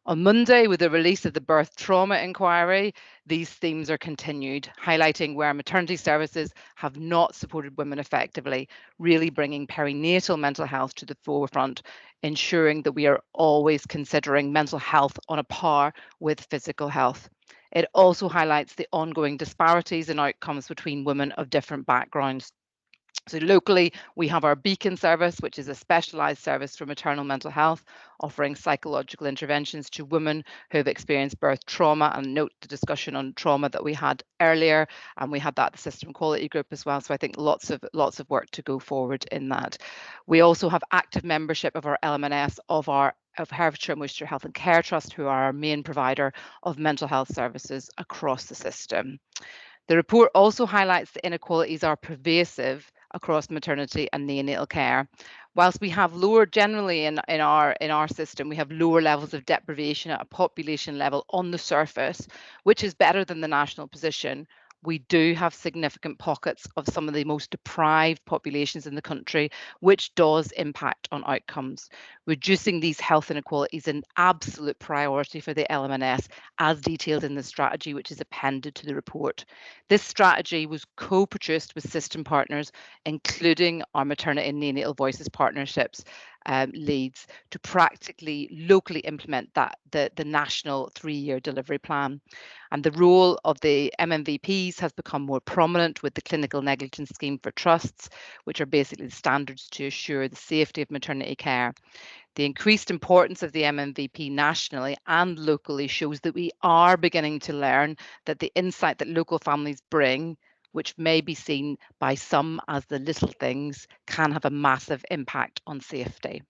On Monday, with the release of the birth trauma inquiry, these themes are continued, highlighting where maternity services have not supported women effectively, really bringing perinatal mental health to the forefront, ensuring that we are always considering mental health on a par with physical health. It also highlights the ongoing disparities in outcomes between women of different backgrounds. So locally, we have our Beacon service, which is a specialised service for maternal mental health, offering psychological interventions to women who have experienced birth trauma. And note the discussion on trauma that we had earlier, and we had that at the system quality group as well. So I think lots of work to go forward in that. We also have active membership of our LMNS of Herefordshire and Worcestershire Health and Care Trust, who are our main provider of mental health services across the system. The report also highlights the inequalities are pervasive across maternity and neonatal care. Whilst we have lower generally in our system, we have lower levels of deprivation at a population level on the surface, which is better than the national position. We do have significant pockets of some of the most deprived populations in the country, which does impact on outcomes. Reducing these health inequalities is an absolute priority for the LMNS, as detailed in the strategy, which is appended to the report. This strategy was co-produced with system partners, including our maternity and neonatal voices partnerships leads, to practically locally implement the national 3-year delivery plan. And the role of the MMVPs has become more prominent with the clinical negligence scheme for trusts, which are basically the standards to assure the safety of maternity care. The increased importance of the MMVP nationally and locally shows that we are beginning to learn that the insight that local families bring, which may be seen by some as the little things, can have a massive impact on safety.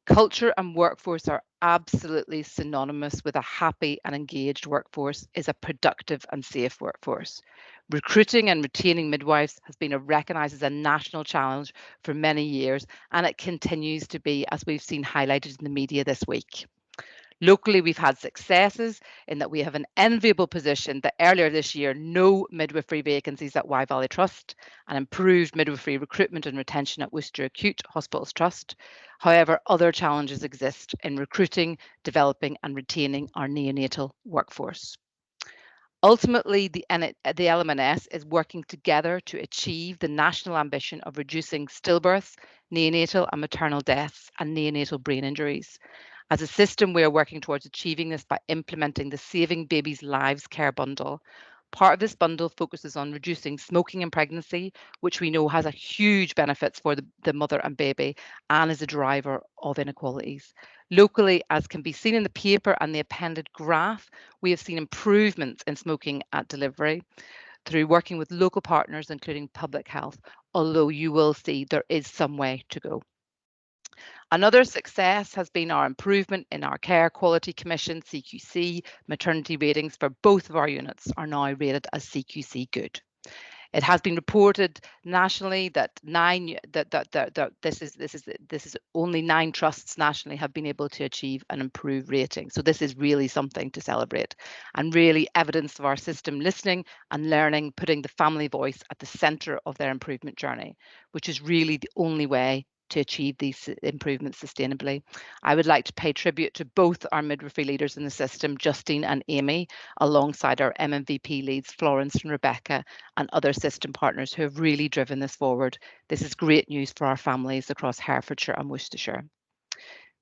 Culture and workforce are absolutely synonymous with a happy and engaged workforce is a productive and safe workforce. Recruiting and retaining midwives has been recognised as a national challenge for many years, and it continues to be, as we've seen highlighted in the media this week. Locally, we've had successes in that we have an enviable position that earlier this year, no midwifery vacancies at Wye Valley Trust, and improved midwifery recruitment and retention at Worcester Acute Hospitals Trust. However, other challenges exist in recruiting, developing and retaining our neonatal workforce. Ultimately, the LMNS is working together to achieve the national ambition of reducing stillbirths, neonatal and maternal deaths and neonatal brain injuries. As a system, we are working towards achieving this by implementing the Saving Babies' Lives Care Bundle. Part of this bundle focuses on reducing smoking in pregnancy, which we know has a huge benefits for the mother and baby and is a driver of inequalities. Locally, as can be seen in the paper and the appended graph, we have seen improvements in smoking at delivery through working with local partners, including public health, although you will see there is some way to go. Another success has been our improvement in our Care Quality Commission, CQC, maternity ratings for both of our units are now rated as CQC good. It has been reported nationally that this is only 9 trusts nationally have been able to achieve an improved rating. So this is really something to celebrate, and really evidence of our system listening and learning, putting the family voice at the centre of their improvement journey, which is really the only way to achieve these improvements sustainably. I would like to pay tribute to both our midwifery leaders in the system, Justine and Amy, alongside our MMVP leads, Florence and Rebecca, and other system partners who have really driven this forward. This is great news for our families across Herefordshire and Worcestershire.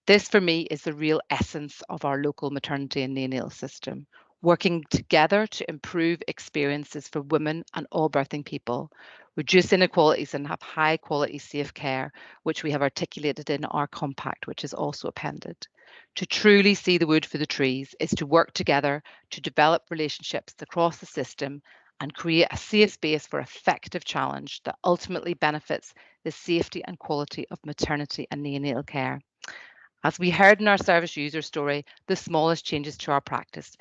This, for me, is the real essence of our local maternity and neonatal system, working together to improve experiences for women and all birthing people, reduce inequalities and have high quality safe care, which we have articulated in our compact, which is also appended. To truly see the wood for the trees is to work together to develop relationships across the system and create a safe space for effective challenge that ultimately benefits the safety and quality of maternity and neonatal care. As we heard in our service user story, the smallest changes to our practice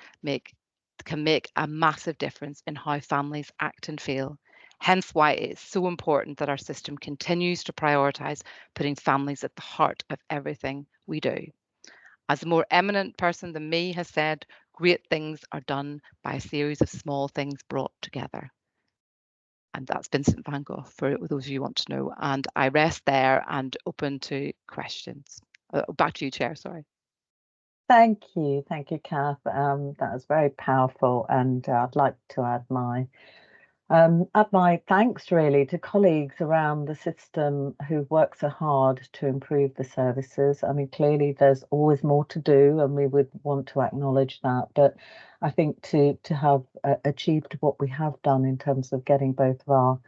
can make a massive difference in how families act and feel. Hence why it is so important that our system continues to prioritise putting families at the heart of everything we do. As a more eminent person than me has said, great things are done by a series of small things brought together. And that's Vincent van Gogh, for those of you who want to know. And I rest there and open to questions. Back to you, Chair, sorry. Thank you, Kath. That was very powerful, and I'd like to add my thanks really to colleagues around the system who work so hard to improve the services. I mean, clearly there's always more to do, and we would want to acknowledge that. But I think to have achieved what we have done in terms of getting both of our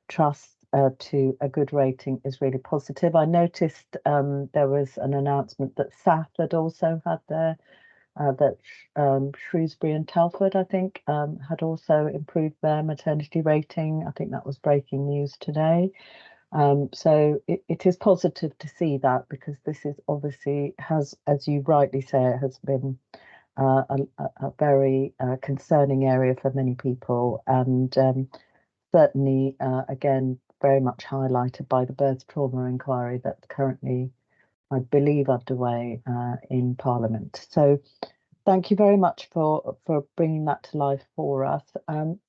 trusts to a good rating is really positive. I noticed there was an announcement that SAF had also had their Shrewsbury and Telford, I think, had also improved their maternity rating. I think that was breaking news today. So it is positive to see that, because this is obviously has, as you rightly say, has been a very concerning area for many people, and certainly again very much highlighted by the birth trauma inquiry that's currently, I believe, underway in Parliament. So thank you very much for bringing that to life for us.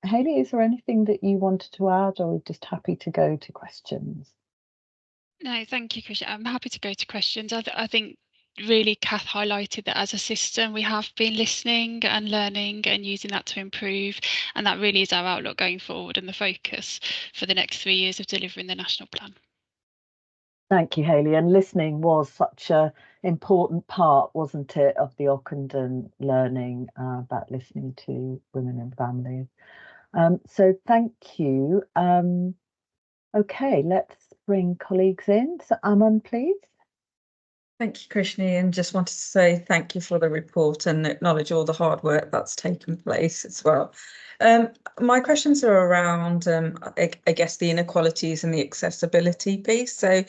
Hayley, is there anything that you wanted to add, or are we just happy to go to questions? No, thank you, Christian. I'm happy to go to questions. I think really Kath highlighted that as a system we have been listening and learning and using that to improve, and that really is our outlook going forward and the focus for the next 3 years of delivering the national plan. Thank you, Hayley. And listening was such an important part, wasn't it, of the Ockenden learning about listening to women and families. So thank you. Okay, let's bring colleagues in. So Aman, please. Thank you, Krishni, and just wanted to say thank you for the report and acknowledge all the hard work that's taken place as well. My questions are around, I guess, the inequalities and the accessibility piece. So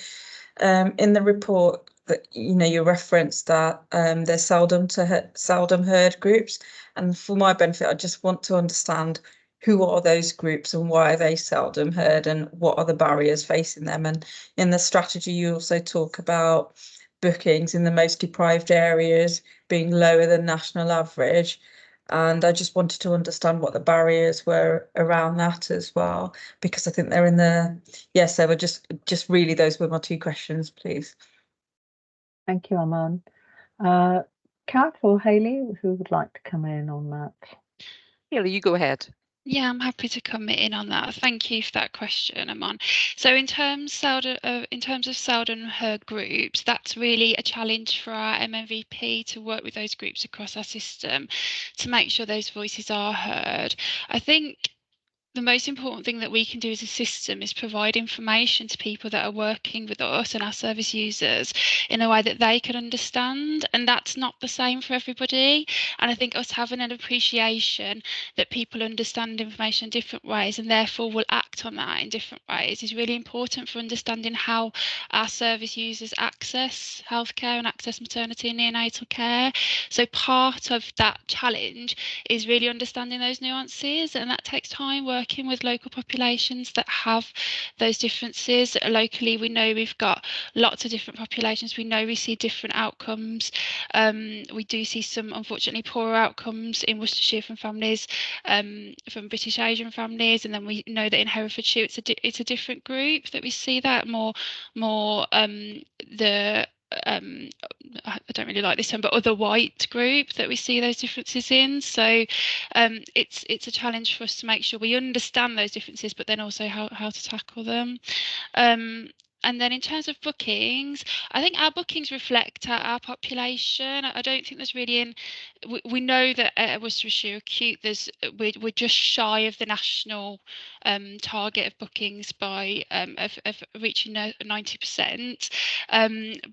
in the report, that you referenced that there's seldom heard groups, and for my benefit, I just want to understand who are those groups and why are they seldom heard, and what are the barriers facing them. And in the strategy, you also talk about bookings in the most deprived areas being lower than national average. And I just wanted to understand what the barriers were around that as well, because I think they're in the, yes, they were just really, those were my 2 questions, please. Thank you, Aman. Kath or Hayley, who would like to come in on that? Hayley, you go ahead. Yeah, I'm happy to come in on that. Thank you for that question, Aman. So in terms of Selden her groups, that's really a challenge for our MMVP to work with those groups across our system to make sure those voices are heard. I think the most important thing that we can do as a system is provide information to people that are working with us and our service users in a way that they can understand, and that's not the same for everybody. And I think us having an appreciation that people understand information in different ways and therefore will act on that in different ways is really important for understanding how our service users access healthcare and access maternity and neonatal care. So part of that challenge is really understanding those nuances, and that takes time working with local populations that have those differences. Locally, we know we've got lots of different populations. We know we see different outcomes. We do see some, unfortunately, poorer outcomes in Worcestershire from families, from British Asian families, and then we know that in Herefordshire it's a different group that we see that more the I don't really like this term, but other white group that we see those differences in. So it's a challenge for us to make sure we understand those differences, but then also how to tackle them. And then in terms of bookings, I think our bookings reflect our population. I don't think there's really we know that at Worcestershire Acute we're just shy of the national target of bookings by of reaching 90%.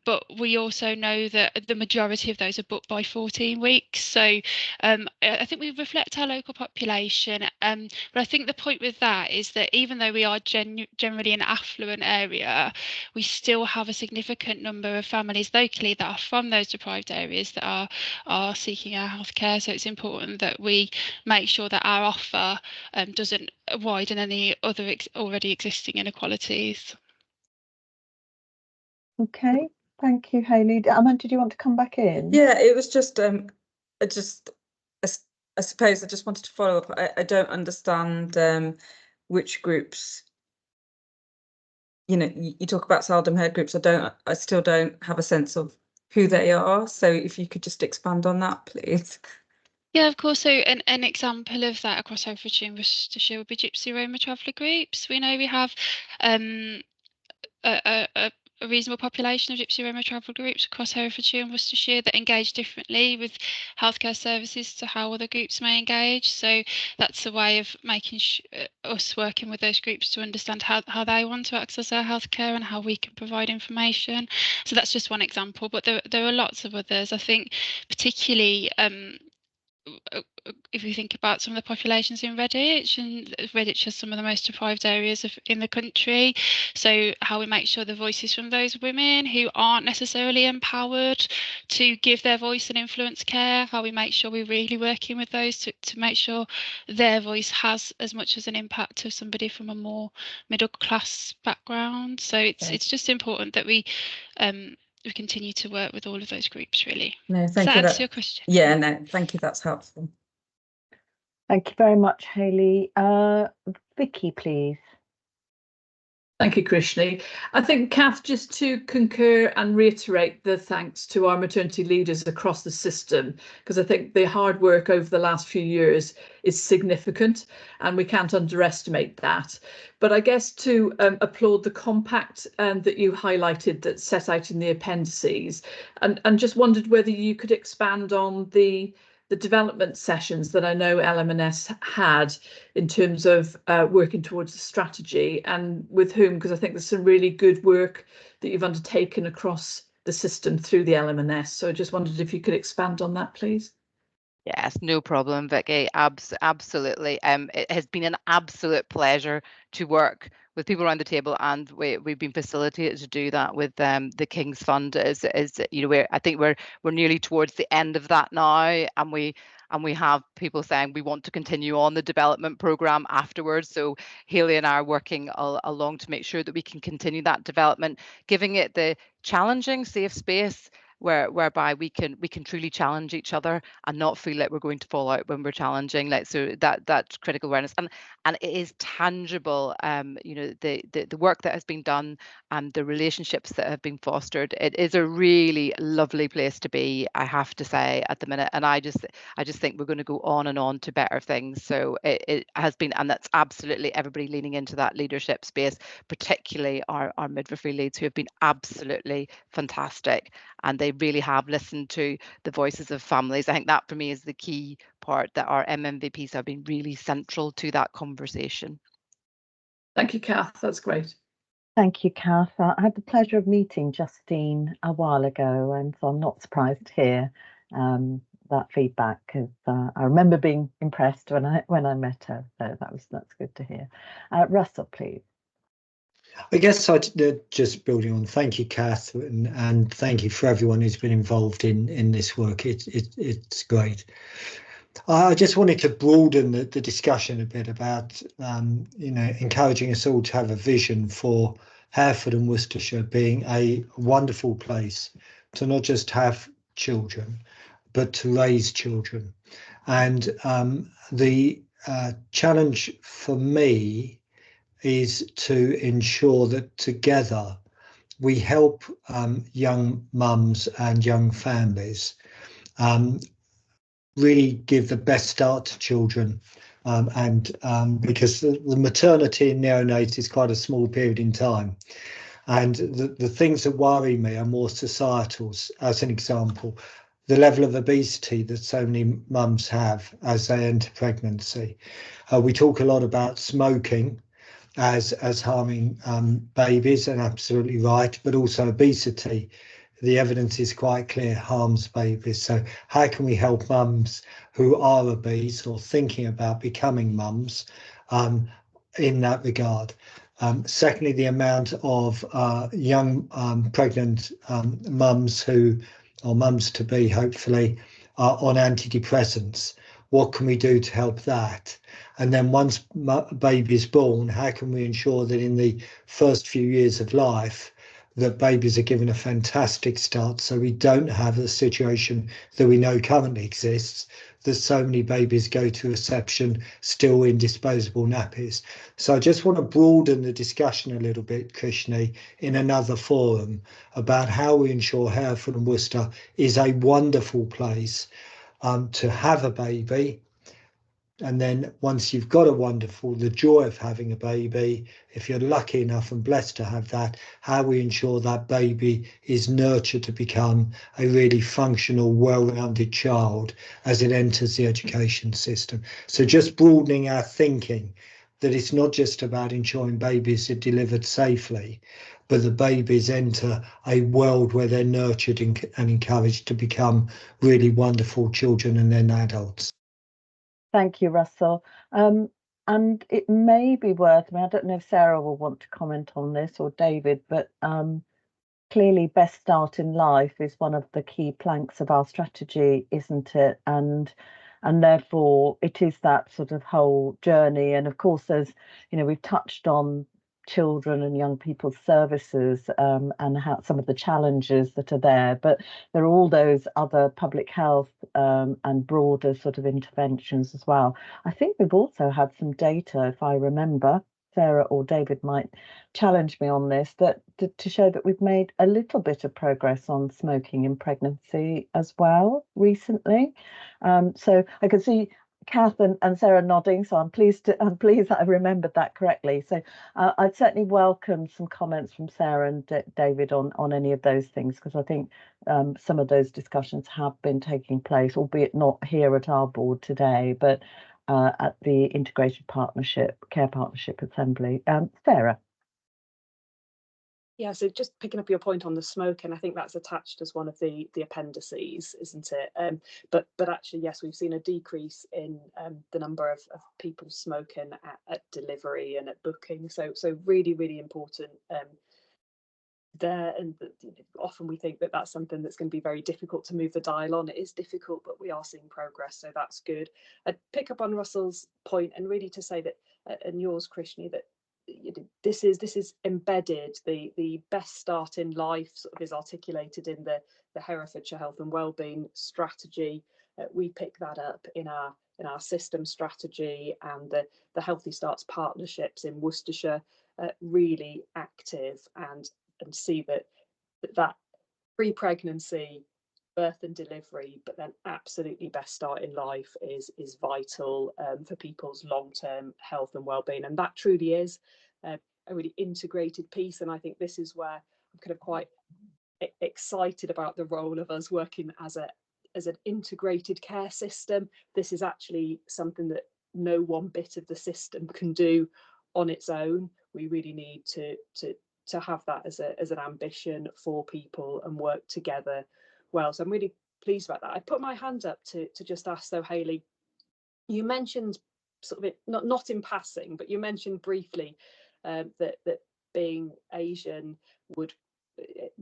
But we also know that the majority of those are booked by 14 weeks. So I think we reflect our local population. But I think the point with that is that even though we are generally an affluent area, we still have a significant number of families locally that are from those deprived areas that are seeking our healthcare. So it's important that we make sure that our offer doesn't widen any other already existing inequalities. Okay, thank you, Hayley. Aman, did you want to come back in? Yeah, it was just I suppose I just wanted to follow up. I don't understand which groups. You know, you talk about Selden Heard groups. I still don't have a sense of who they are. So if you could just expand on that, please. Yeah, of course. So an example of that across Herefordshire and Worcestershire would be Gypsy Roma traveller groups. We know we have a reasonable population of Gypsy Roma travel groups across Herefordshire and Worcestershire that engage differently with healthcare services to how other groups may engage. So that's a way of making us working with those groups to understand how they want to access our healthcare and how we can provide information. So that's just one example, but there are lots of others. I think particularly if you think about some of the populations in Redditch, and Redditch has some of the most deprived areas in the country, so how we make sure the voices from those women who aren't necessarily empowered to give their voice and influence care, how we make sure we're really working with those to make sure their voice has as much as an impact to somebody from a more middle class background. So it's just important that we continue to work with all of those groups, really. No, thank Does that you. answer your question? Yeah, no, thank you. That's helpful. Thank you very much, Hayley. Vicky, please. Thank you, Krishni. I think, Kath, just to concur and reiterate the thanks to our maternity leaders across the system, because I think the hard work over the last few years is significant and we can't underestimate that. But I guess to applaud the compact that you highlighted that's set out in the appendices, and just wondered whether you could expand on the development sessions that I know LM&S had in terms of working towards the strategy, and with whom, because I think there's some really good work that you've undertaken across the system through the LM&S. So I just wondered if you could expand on that, please. Yes, no problem, Vicky. Absolutely. It has been an absolute pleasure to work with people around the table, and we've been facilitated to do that with the King's Fund. I think we're nearly towards the end of that now, and we have people saying we want to continue on the development programme afterwards. So Hayley and I are working along to make sure that we can continue that development, giving it the challenging, safe space whereby we can truly challenge each other and not feel like we're going to fall out when we're challenging. Like, so that critical awareness, and it is tangible. You know, the work that has been done and the relationships that have been fostered. It is a really lovely place to be, I have to say, at the minute. And I just think we're going to go on and on to better things. So it has been, and that's absolutely everybody leaning into that leadership space, particularly our midwifery leads, who have been absolutely fantastic, and they really have listened to the voices of families. I think that for me is the key part, that our MMVPs have been really central to that conversation. Thank you, Kath. That's great. Thank you, Kath. I had the pleasure of meeting Justine a while ago, and so I'm not surprised to hear that feedback, because I remember being impressed when I met her. So that's good to hear. Russell, please. I guess I'd just building on. Thank you, Kath, and thank you for everyone who's been involved in this work. It's great. I just wanted to broaden the discussion a bit about you know, encouraging us all to have a vision for Hereford and Worcestershire being a wonderful place to not just have children, but to raise children. And the challenge for me is to ensure that together we help young mums and young families really give the best start to children, because the maternity and neonate is quite a small period in time, and the things that worry me are more societals. As an example, the level of obesity that so many mums have as they enter pregnancy. We talk a lot about smoking as harming babies, and absolutely right, but also obesity, the evidence is quite clear, harms babies. So how can we help mums who are obese or thinking about becoming mums in that regard? Secondly, the amount of young pregnant mums or mums to be, hopefully, are on antidepressants. What can we do to help that? And then once a baby is born, how can we ensure that in the first few years of life, that babies are given a fantastic start, so we don't have the situation that we know currently exists, that so many babies go to reception still in disposable nappies. So I just want to broaden the discussion a little bit, Krishni, in another forum about how we ensure Hereford and Worcester is a wonderful place to have a baby. And then once you've got the joy of having a baby, if you're lucky enough and blessed to have that, how we ensure that baby is nurtured to become a really functional, well-rounded child as it enters the education system. So just broadening our thinking, that it's not just about ensuring babies are delivered safely, but the babies enter a world where they're nurtured and encouraged to become really wonderful children and then adults. Thank you, Russell. And it may be worth, I don't know if Sarah will want to comment on this, or David, but clearly best start in life is one of the key planks of our strategy, isn't it? And therefore it is that sort of whole journey. And of course, there's, we've touched on children and young people's services and how some of the challenges that are there, but there are all those other public health and broader sort of interventions as well. I think we've also had some data, if I remember, Sarah or David might challenge me on this, that to show that we've made a little bit of progress on smoking in pregnancy as well recently. So I can see Kath and Sarah nodding, so I'm pleased that I remembered that correctly. So I'd certainly welcome some comments from Sarah and David on any of those things, because I think some of those discussions have been taking place, albeit not here at our board today, but at the Integrated Care Partnership Assembly. Sarah. Yeah, so just picking up your point on the smoking, I think that's attached as one of the appendices, isn't it? But actually, yes, we've seen a decrease in the number of people smoking at delivery and at booking. So really, really important there. And often we think that that's something that's going to be very difficult to move the dial on. It is difficult, but we are seeing progress, so that's good. I'd pick up on Russell's point and really to say that, and yours, Krishni, that this is embedded. The best start in life sort of is articulated in the Herefordshire Health and Wellbeing strategy. We pick that up in our system strategy, and the Healthy Starts partnerships in Worcestershire really active, and see that pre-pregnancy, birth and delivery, but then absolutely best start in life is vital for people's long-term health and well-being, and that truly is a really integrated piece. And I think this is where I'm kind of quite excited about the role of us working as an integrated care system. This is actually something that no one bit of the system can do on its own. We really need to have that as an ambition for people and work together well. So I'm really pleased about that. I put my hand up to just ask though, Hayley, you mentioned sort of not in passing, but you mentioned briefly that being Asian would,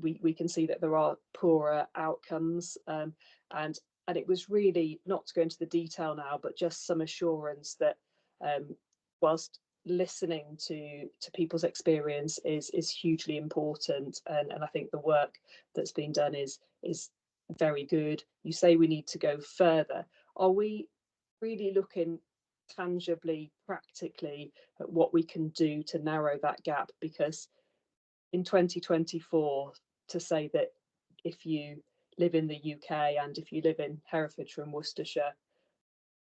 we can see that there are poorer outcomes, and it was really, not to go into the detail now, but just some assurance that whilst listening to people's experience is hugely important, and I think the work that's been done is very good. You say we need to go further. Are we really looking tangibly, practically at what we can do to narrow that gap? Because in 2024, to say that if you live in the UK and if you live in Herefordshire and Worcestershire,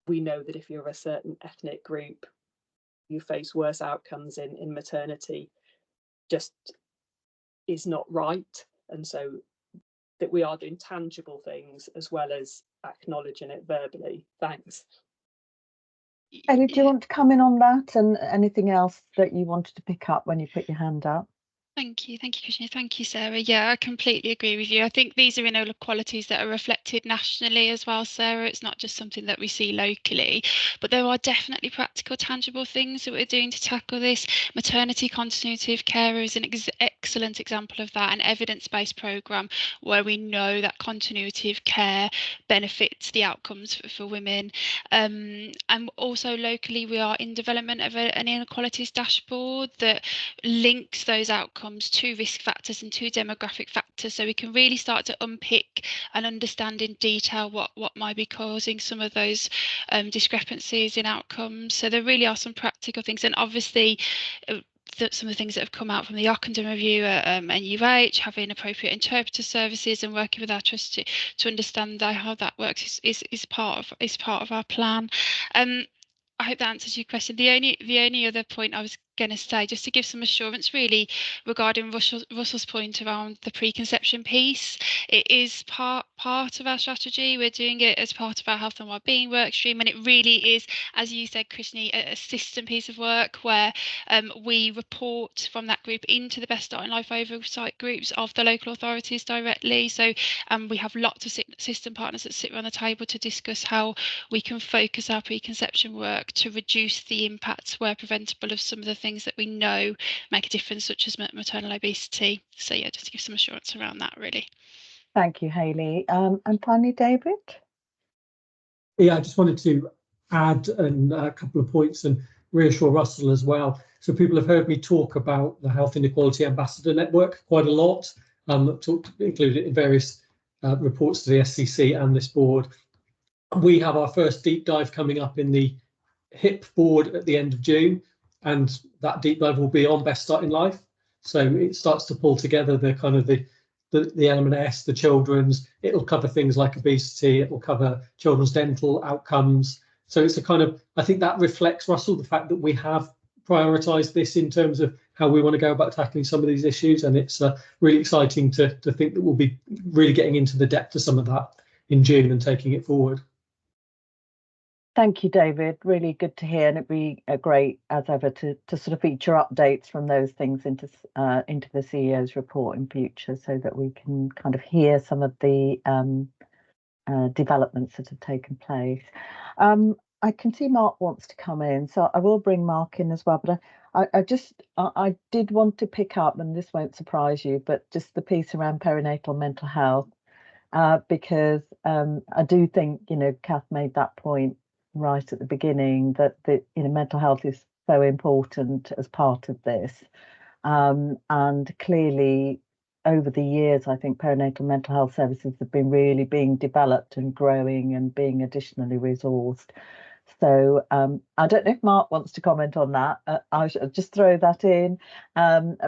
we know that if you're a certain ethnic group, you face worse outcomes in maternity, just is not right. And so that we are doing tangible things as well as acknowledging it verbally. Thanks. Ellie, do you want to come in on that, and anything else that you wanted to pick up when you put your hand up? Thank you, Christina. Thank you, Sarah. Yeah, I completely agree with you. I think these are inequalities that are reflected nationally as well, Sarah. It's not just something that we see locally, but there are definitely practical, tangible things that we're doing to tackle this. Maternity continuity of care is an excellent example of that, an evidence-based programme where we know that continuity of care benefits the outcomes for women. And also locally, we are in development of an inequalities dashboard that links those outcomes to risk factors and to demographic factors, so we can really start to unpick and understand in detail what might be causing some of those discrepancies in outcomes. So there really are some practical things, and obviously some of the things that have come out from the Ockenden review at NUH, having appropriate interpreter services and working with our trust to understand how that works is part of our plan. I hope that answers your question. The only other point I was going to say, just to give some assurance really regarding Russell's point around the preconception piece, it is part of our strategy. We're doing it as part of our health and wellbeing work stream, and it really is, as you said, Krishni, a system piece of work where we report from that group into the Best Start in Life oversight groups of the local authorities directly. So we have lots of system partners that sit around the table to discuss how we can focus our preconception work to reduce the impacts where preventable of some of the things that we know make a difference, such as maternal obesity. So yeah, just to give some assurance around that really. Thank you, Hayley. And finally, David? Yeah, I just wanted to add a couple of points and reassure Russell as well. So people have heard me talk about the Health Inequality Ambassador Network quite a lot, included in various reports to the SCC and this board. We have our first deep dive coming up in the HIP board at the end of June, and that deep dive will be on Best Start in Life. So it starts to pull together the kind of the LMS, the children's. It'll cover things like obesity. It will cover children's dental outcomes. So it's a kind of, I think that reflects, Russell, the fact that we have prioritised this in terms of how we want to go about tackling some of these issues, and it's really exciting to think that we'll be really getting into the depth of some of that in June and taking it forward. Thank you, David. Really good to hear, and it'd be great as ever to sort of feature updates from those things into the CEO's report in future, so that we can kind of hear some of the developments that have taken place. I can see Mark wants to come in, so I will bring Mark in as well. But I did want to pick up, and this won't surprise you, but just the piece around perinatal mental health, because I do think, Kath made that point right at the beginning, that mental health is so important as part of this. And clearly, over the years, I think perinatal mental health services have been really being developed and growing and being additionally resourced. So I don't know if Mark wants to comment on that. I should just throw that in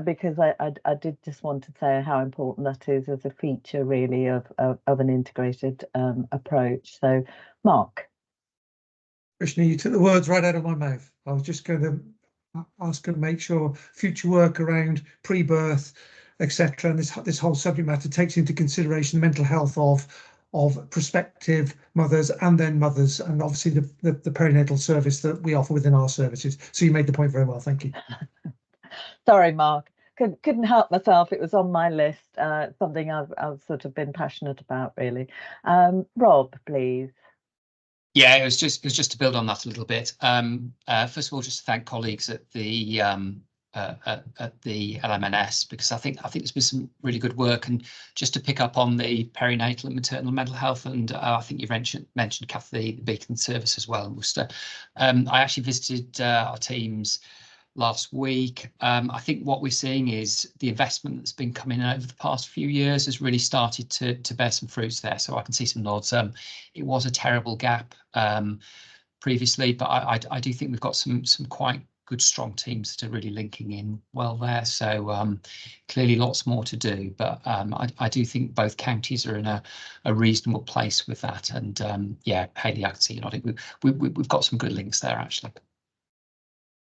because I did just want to say how important that is as a feature really of an integrated approach. So Mark. Krishna, you took the words right out of my mouth. I was just going to ask and make sure future work around pre-birth, etc., and this whole subject matter takes into consideration the mental health of prospective mothers and then mothers, and obviously the perinatal service that we offer within our services. So you made the point very well. Thank you. Sorry, Mark. Couldn't help myself. It was on my list. Something I've sort of been passionate about, really. Rob, please. Yeah, it was just to build on that a little bit. First of all, just to thank colleagues at the LMNS, because I think there's been some really good work, and just to pick up on the perinatal and maternal mental health, and I think you mentioned Kathy, the Beacon service as well in Worcester. I actually visited our teams last week. I think what we're seeing is the investment that's been coming in over the past few years has really started to bear some fruits there. So I can see some nods. It was a terrible gap previously, but I do think we've got some quite good, strong teams that are really linking in well there. So clearly lots more to do, but I do think both counties are in a reasonable place with that. And yeah, Hayley, I can see you nodding. We've got some good links there, actually.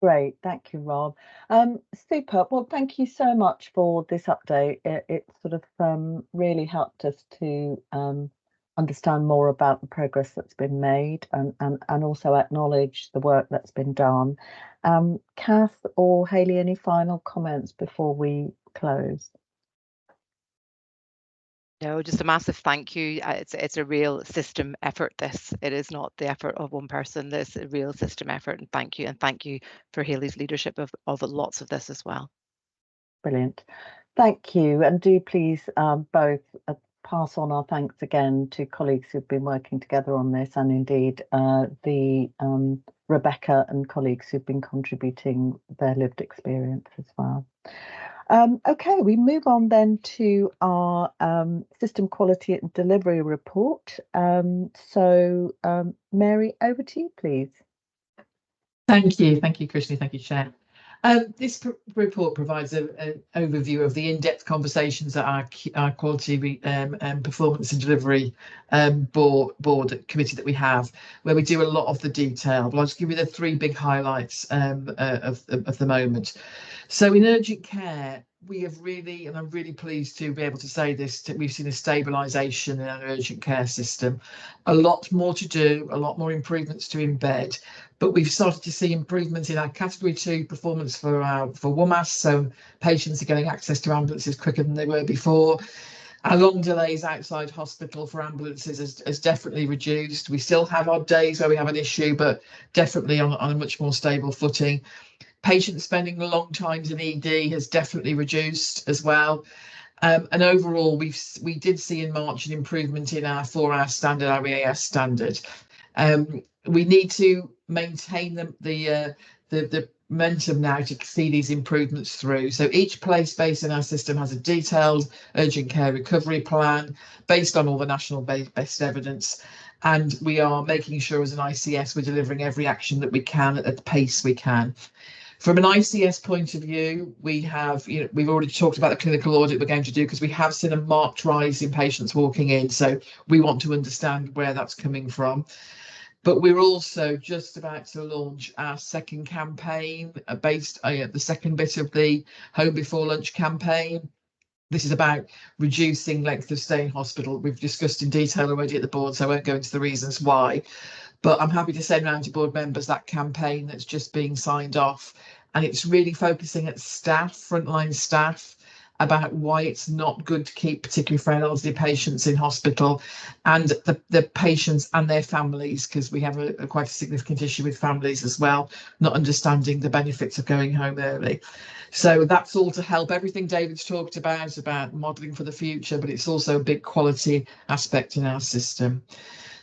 Great, thank you, Rob. Super. Well, thank you so much for this update. It sort of really helped us to understand more about the progress that's been made and also acknowledge the work that's been done. Kath or Hayley, any final comments before we close? No, just a massive thank you. It's a real system effort. It is not the effort of one person. This is a real system effort, and thank you for Hayley's leadership of lots of this as well. Brilliant, thank you, and do please both pass on our thanks again to colleagues who've been working together on this, and indeed the Rebecca and colleagues who've been contributing their lived experience as well. Okay, we move on then to our system quality and delivery report. So Mary, over to you, please. Thank you, Krishna, thank you, Chair. This report provides an overview of the in-depth conversations that our quality performance and delivery board committee that we have, where we do a lot of the detail. But I'll just give you the three big highlights of the moment. So in urgent care, we have really, and I'm really pleased to be able to say this, we've seen a stabilisation in our urgent care system. A lot more to do, a lot more improvements to embed, but we've started to see improvements in our category 2 performance for WMAS, so patients are getting access to ambulances quicker than they were before. Our long delays outside hospital for ambulances has definitely reduced. We still have odd days where we have an issue, but definitely on a much more stable footing. Patients spending long times in ED has definitely reduced as well. And overall, we did see in March an improvement in our 4-hour standard, our EAS standard. We need to maintain the momentum now to see these improvements through. So each place based in our system has a detailed urgent care recovery plan based on all the national best evidence. And we are making sure as an ICS we're delivering every action that we can at the pace we can. From an ICS point of view, we've already talked about the clinical audit we're going to do, because we have seen a marked rise in patients walking in. So we want to understand where that's coming from. But we're also just about to launch our second campaign based on the second bit of the Home Before Lunch campaign. This is about reducing length of stay in hospital. We've discussed in detail already at the board, so I won't go into the reasons why. But I'm happy to send round to board members that campaign that's just being signed off. And it's really focusing at staff, frontline staff, about why it's not good to keep particularly frail elderly patients in hospital, and the patients and their families, because we have quite a significant issue with families as well, not understanding the benefits of going home early. So that's all to help everything David's talked about modelling for the future, but it's also a big quality aspect in our system.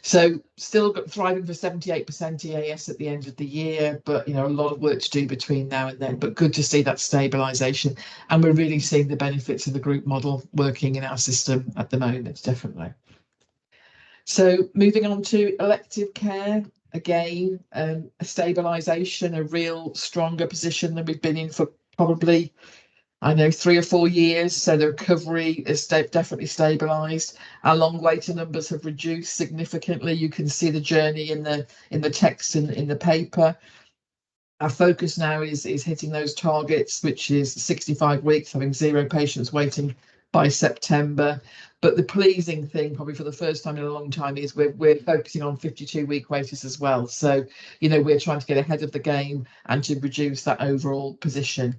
So still thriving for 78% EAS at the end of the year, but a lot of work to do between now and then, but good to see that stabilisation. And we're really seeing the benefits of the group model working in our system at the moment, definitely. So moving on to elective care, again, a stabilisation, a real stronger position than we've been in for probably, 3 or 4 years. So the recovery is definitely stabilised. Our long waiting numbers have reduced significantly. You can see the journey in the text in the paper. Our focus now is hitting those targets, which is 65 weeks, having 0 patients waiting by September. But the pleasing thing, probably for the first time in a long time, is we're focusing on 52-week waiters as well. So, we're trying to get ahead of the game and to reduce that overall position.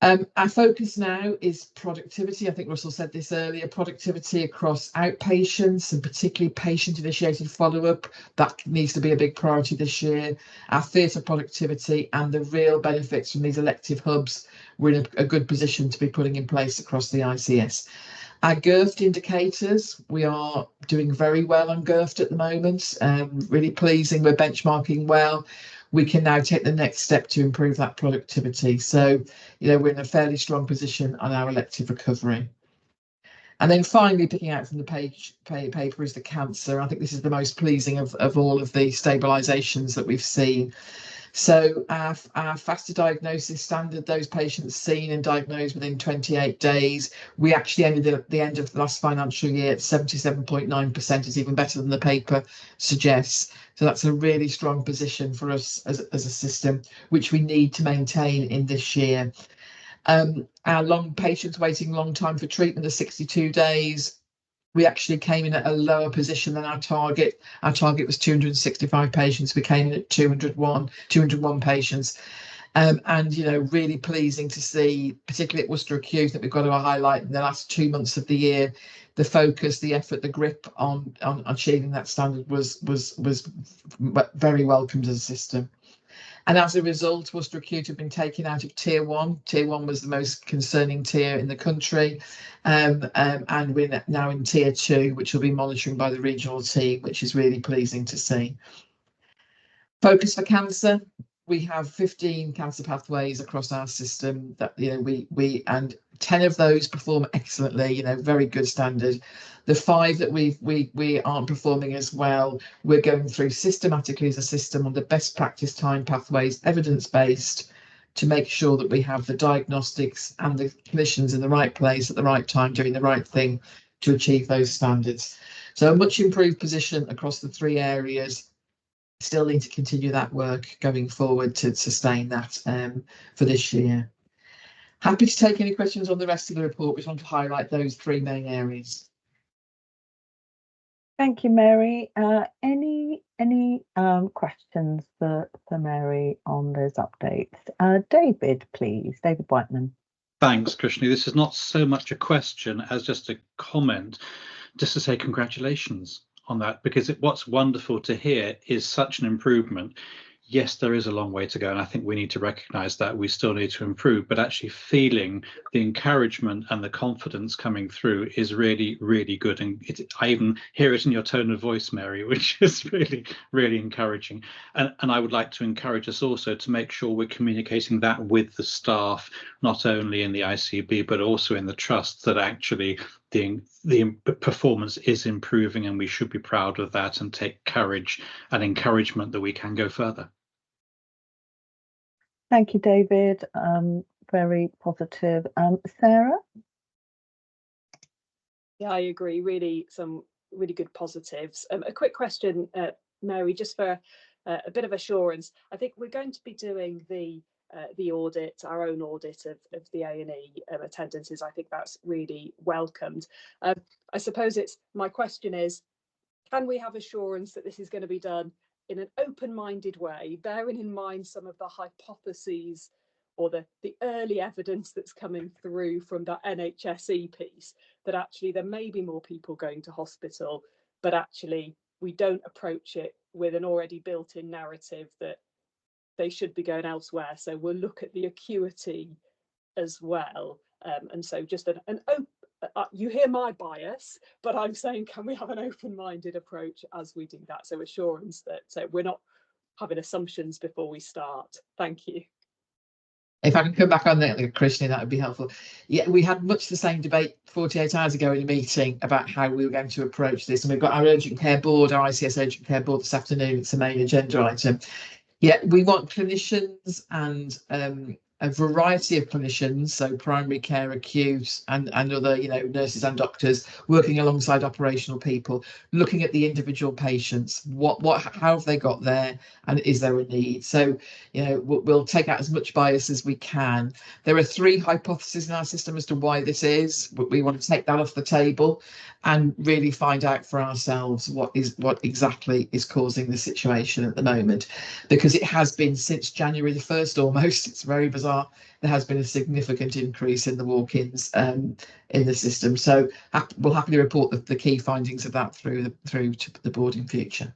Our focus now is productivity. I think Russell said this earlier, productivity across outpatients and particularly patient-initiated follow-up. That needs to be a big priority this year. Our theatre productivity and the real benefits from these elective hubs, we're in a good position to be putting in place across the ICS. Our GIRFT indicators, we are doing very well on GIRFT at the moment. Really pleasing, we're benchmarking well. We can now take the next step to improve that productivity. So, we're in a fairly strong position on our elective recovery. And then finally, picking out from the paper is the cancer. I think this is the most pleasing of all of the stabilisations that we've seen. So our faster diagnosis standard, those patients seen and diagnosed within 28 days, we actually ended at the end of the last financial year at 77.9%, is even better than the paper suggests. So that's a really strong position for us as a system, which we need to maintain in this year. Our patients waiting long time for treatment of 62 days. We actually came in at a lower position than our target. Our target was 265 patients. We came in at 201 patients. And, really pleasing to see, particularly at Worcester Acute, that we've got to highlight in the last 2 months of the year, the focus, the effort, the grip on achieving that standard was very welcomed as a system. And as a result, Worcester Acute have been taken out of Tier 1. Tier 1 was the most concerning tier in the country. And we're now in Tier 2, which will be monitoring by the regional team, which is really pleasing to see. Focus for cancer. We have 15 cancer pathways across our system that, and 10 of those perform excellently, very good standard. The 5 that we aren't performing as well, we're going through systematically as a system on the best practice time pathways, evidence-based, to make sure that we have the diagnostics and the clinicians in the right place at the right time, doing the right thing to achieve those standards. So a much improved position across the 3 areas. Still need to continue that work going forward to sustain that for this year. Happy to take any questions on the rest of the report. We just want to highlight those 3 main areas. Thank you, Mary. Any questions for Mary on those updates? David, please. David Whiteman. Thanks, Krishni. This is not so much a question as just a comment, just to say congratulations on that, because what's wonderful to hear is such an improvement. Yes, there is a long way to go, and I think we need to recognise that we still need to improve, but actually feeling the encouragement and the confidence coming through is really, really good. And I even hear it in your tone of voice, Mary, which is really, really encouraging. And I would like to encourage us also to make sure we're communicating that with the staff, not only in the ICB, but also in the trust, that actually the performance is improving, and we should be proud of that and take courage and encouragement that we can go further. Thank you, David. Very positive. Sarah? Yeah, I agree. Really, some really good positives. A quick question, Mary, just for a bit of assurance. I think we're going to be doing the audit, our own audit of the A&E attendances. I think that's really welcomed. I suppose my question is, can we have assurance that this is going to be done in an open-minded way, bearing in mind some of the hypotheses or the early evidence that's coming through from that NHSE piece, that actually there may be more people going to hospital, but actually we don't approach it with an already built-in narrative that they should be going elsewhere. So we'll look at the acuity as well. And so just an you hear my bias, but I'm saying, can we have an open-minded approach as we do that? So assurance that we're not having assumptions before we start. Thank you. If I can come back on that, Krishna, that would be helpful. Yeah, we had much the same debate 48 hours ago in a meeting about how we were going to approach this. And we've got our urgent care board, our ICS urgent care board this afternoon. It's the main agenda item. Yeah, we want clinicians and a variety of clinicians, so primary care, acute, and other, nurses and doctors working alongside operational people, looking at the individual patients, how have they got there, and is there a need? So, we'll take out as much bias as we can. There are 3 hypotheses in our system as to why this is. We want to take that off the table and really find out for ourselves what exactly is causing the situation at the moment, because it has been since January the 1st almost. It's very bizarre. There has been a significant increase in the walk-ins in the system. So we'll happily report the key findings of that through to the board in future.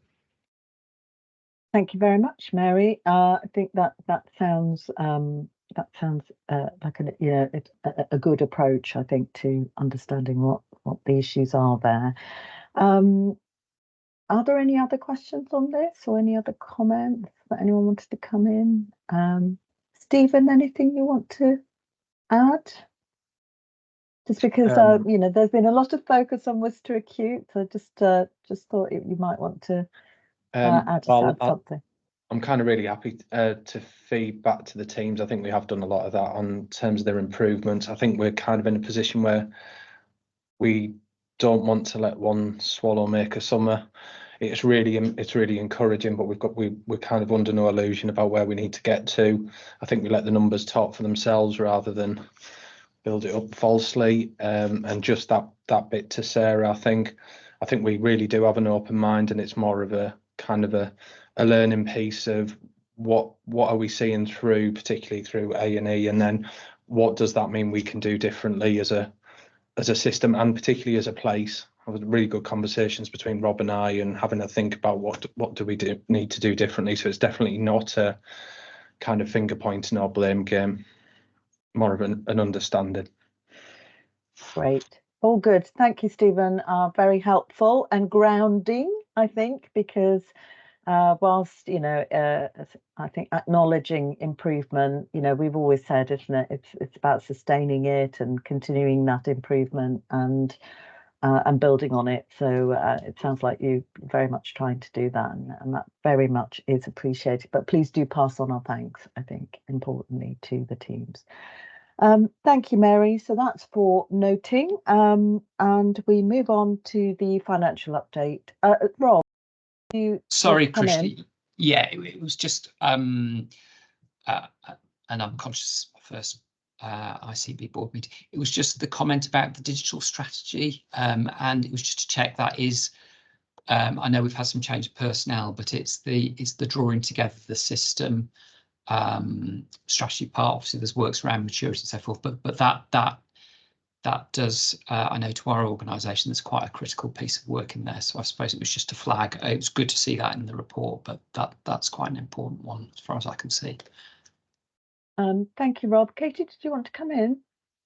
Thank you very much, Mary. I think that sounds like a good approach, I think, to understanding what the issues are there. Are there any other questions on this or any other comments that anyone wanted to come in? Stephen, anything you want to add? Just because there's been a lot of focus on Worcester Acute, so just thought you might want to add something. I'm kind of really happy to feed back to the teams. I think we have done a lot of that on terms of their improvements. I think we're kind of in a position where we don't want to let one swallow make a summer. It's really encouraging, but we're kind of under no illusion about where we need to get to. I think we let the numbers talk for themselves rather than build it up falsely. And just that bit to Sarah, I think we really do have an open mind, and it's more of a kind of a learning piece of what are we seeing through, particularly through A&E, and then what does that mean we can do differently as a system and particularly as a place. I had really good conversations between Rob and I, and having to think about what do we need to do differently. So it's definitely not a kind of finger pointing or blame game, more of an understanding. Great, all good. Thank you, Stephen. Very helpful and grounding, I think, because whilst I think acknowledging improvement, we've always said, isn't it, it's about sustaining it and continuing that improvement and building on it. So it sounds like you very much trying to do that, and that very much is appreciated. But please do pass on our thanks, I think, importantly, to the teams. Thank you, Mary. So that's for noting, and we move on to the financial update. Rob, sorry, Krishna. Yeah, it was just and I'm conscious of first ICB board meeting. It was just the comment about the digital strategy, and it was just to check that is. I know we've had some change of personnel, but it's the drawing together the system strategy part. Obviously, there's works around maturity and so forth, but that does, I know to our organisation, there's quite a critical piece of work in there. So I suppose it was just a flag. It was good to see that in the report, but that's quite an important one as far as I can see. Thank you, Rob. Katie, did you want to come in?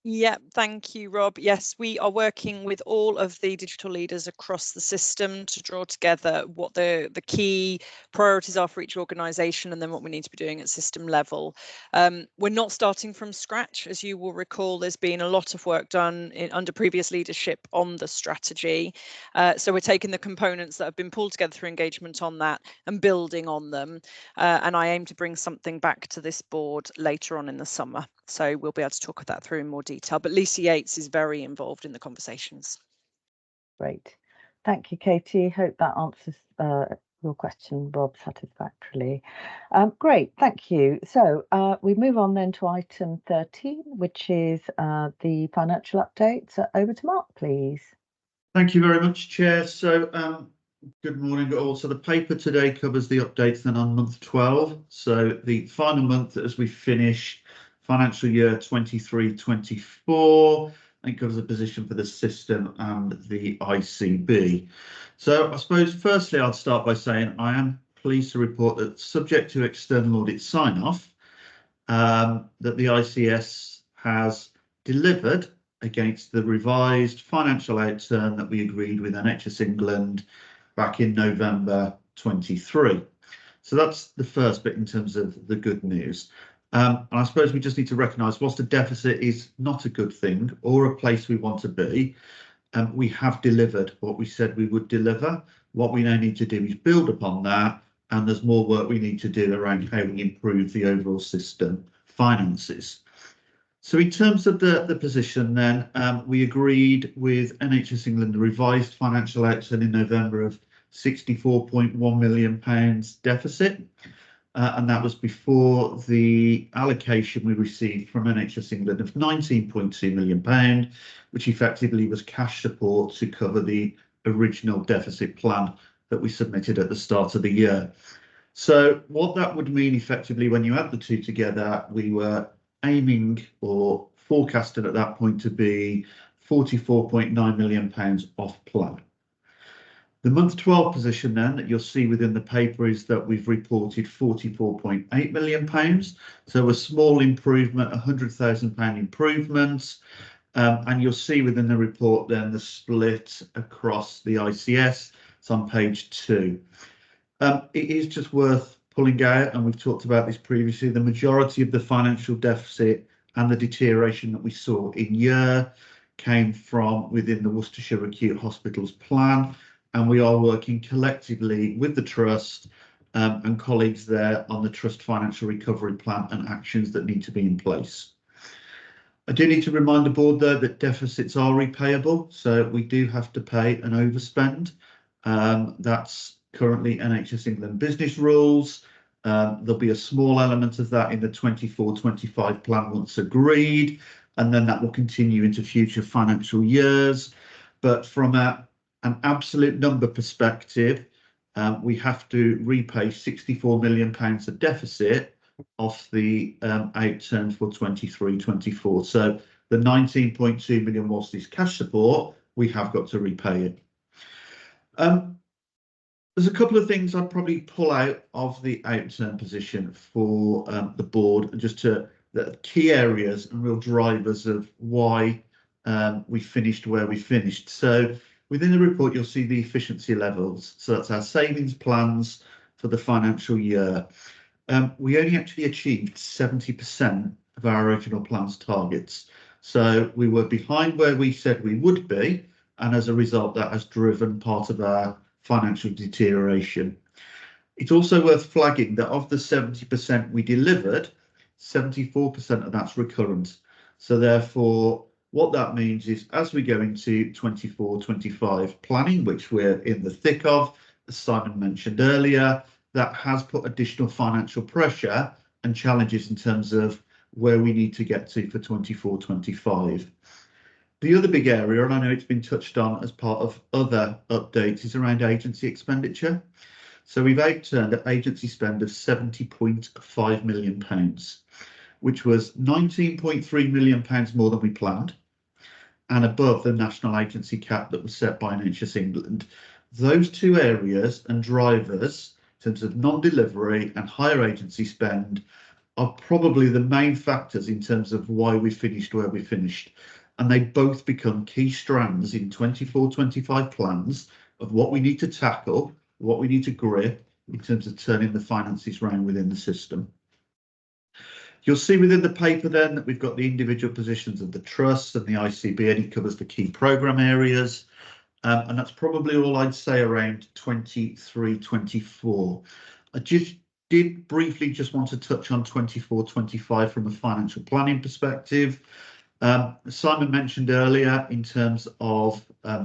Yeah, thank you, Rob. Yes, we are working with all of the digital leaders across the system to draw together what the key priorities are for each organisation, and then what we need to be doing at system level. We're not starting from scratch. As you will recall, there's been a lot of work done under previous leadership on the strategy. So we're taking the components that have been pulled together through engagement on that and building on them. And I aim to bring something back to this board later on in the summer. So we'll be able to talk about that through in more detail. But Lisa Yates is very involved in the conversations. Great. Thank you, Katie. Hope that answers your question, Rob, satisfactorily. Great, thank you. So we move on then to item 13, which is the financial update. So over to Mark, please. Thank you very much, Chair. So good morning all. So the paper today covers the updates then on month 12. So the final month as we finish financial year 23-24, and covers a position for the system and the ICB. So I suppose firstly I'd start by saying I am pleased to report that, subject to external audit sign-off, that the ICS has delivered against the revised financial outturn that we agreed with NHS England back in November 23. So that's the first bit in terms of the good news. And I suppose we just need to recognise, whilst a deficit is not a good thing or a place we want to be, we have delivered what we said we would deliver. What we now need to do is build upon that, and there's more work we need to do around how we improve the overall system finances. So in terms of the position then, we agreed with NHS England the revised financial outturn in November of £64.1 million deficit. And that was before the allocation we received from NHS England of £19.2 million, which effectively was cash support to cover the original deficit plan that we submitted at the start of the year. So what that would mean effectively when you add the two together, we were aiming or forecasted at that point to be £44.9 million off plan. The month 12 position then that you'll see within the paper is that we've reported £44.8 million. So a small improvement, £100,000 improvement. And you'll see within the report then the split across the ICS. It's on page 2. It is just worth pulling out, and we've talked about this previously, the majority of the financial deficit and the deterioration that we saw in year came from within the Worcestershire Acute Hospitals plan. And we are working collectively with the Trust and colleagues there on the Trust Financial Recovery Plan and actions that need to be in place. I do need to remind the board though that deficits are repayable, so we do have to pay an overspend. That's currently NHS England business rules. There'll be a small element of that in the 24-25 plan once agreed, and then that will continue into future financial years. But from an absolute number perspective, we have to repay £64 million of deficit off the outturn for 23-24. So the 19.2 million whilst this cash support, we have got to repay it. There's a couple of things I'd probably pull out of the outturn position for the board, just to the key areas and real drivers of why we finished where we finished. So within the report, you'll see the efficiency levels. So that's our savings plans for the financial year. We only actually achieved 70% of our original plans targets. So we were behind where we said we would be. And as a result, that has driven part of our financial deterioration. It's also worth flagging that of the 70% we delivered, 74% of that's recurrent. So therefore, what that means is as we go into 24-25 planning, which we're in the thick of, as Simon mentioned earlier, that has put additional financial pressure and challenges in terms of where we need to get to for 24-25. The other big area, and I know it's been touched on as part of other updates, is around agency expenditure. So we've outturned an agency spend of £70.5 million, which was £19.3 million more than we planned, and above the national agency cap that was set by NHS England. Those two areas and drivers, in terms of non-delivery and higher agency spend, are probably the main factors in terms of why we finished where we finished. And they both become key strands in 24-25 plans of what we need to tackle, what we need to grip in terms of turning the finances round within the system. You'll see within the paper then that we've got the individual positions of the Trust and the ICB, and it covers the key programme areas. And that's probably all I'd say around 23-24. I just did briefly just want to touch on 24-25 from a financial planning perspective. Simon mentioned earlier in terms of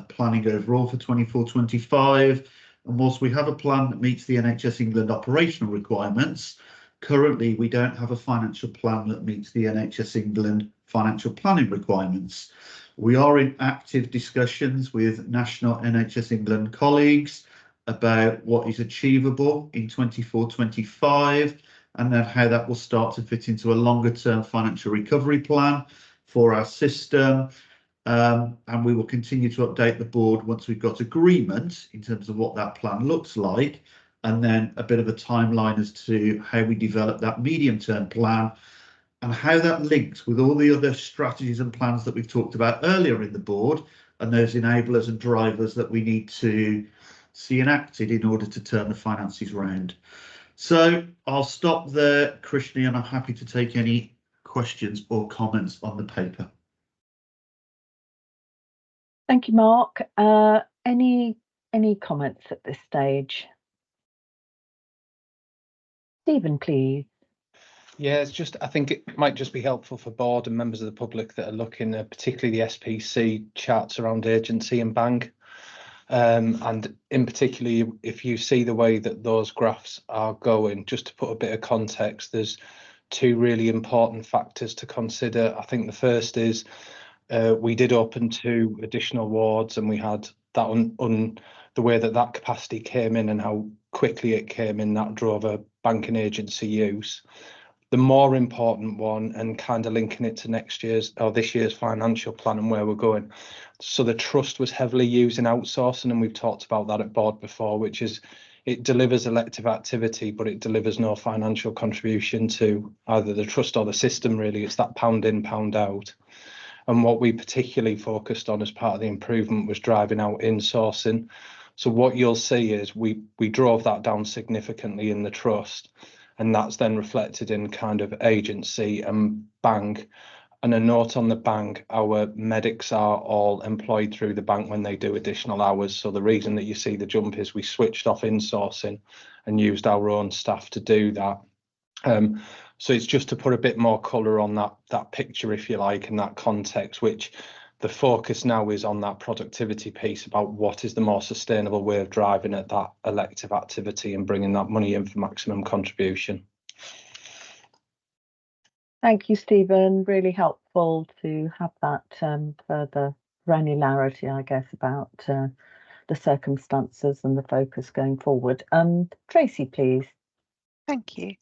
planning overall for 24-25, and whilst we have a plan that meets the NHS England operational requirements, currently we don't have a financial plan that meets the NHS England financial planning requirements. We are in active discussions with national NHS England colleagues about what is achievable in 24-25 and then how that will start to fit into a longer term financial recovery plan for our system, and we will continue to update the board once we've got agreement in terms of what that plan looks like, and then a bit of a timeline as to how we develop that medium-term plan and how that links with all the other strategies and plans that we've talked about earlier in the board, and those enablers and drivers that we need to see enacted in order to turn the finances round. So I'll stop there, Krishni, and I'm happy to take any questions or comments on the paper. Thank you, Mark. Any comments at this stage? Stephen, please. Yeah, it's just, I think it might just be helpful for board and members of the public that are looking at particularly the SPC charts around agency and bank. And in particular, if you see the way that those graphs are going, just to put a bit of context, there's two really important factors to consider. I think the first is we did open 2 additional wards, and we had that on the way that capacity came in and how quickly it came in, that drove a banking agency use. The more important one, and kind of linking it to next year's or this year's financial plan and where we're going. So the trust was heavily using outsourcing, and we've talked about that at board before, which is it delivers elective activity, but it delivers no financial contribution to either the trust or the system, really. It's that pound in, pound out. And what we particularly focused on as part of the improvement was driving out insourcing. So what you'll see is we drove that down significantly in the trust, and that's then reflected in kind of agency and bank. And a note on the bank, our medics are all employed through the bank when they do additional hours. So the reason that you see the jump is we switched off insourcing and used our own staff to do that. So it's just to put a bit more colour on that picture, if you like, and that context, which the focus now is on that productivity piece about what is the more sustainable way of driving at that elective activity and bringing that money in for maximum contribution. Thank you, Stephen. Really helpful to have that further granularity, I guess, about the circumstances and the focus going forward. Tracy, please. Thank you.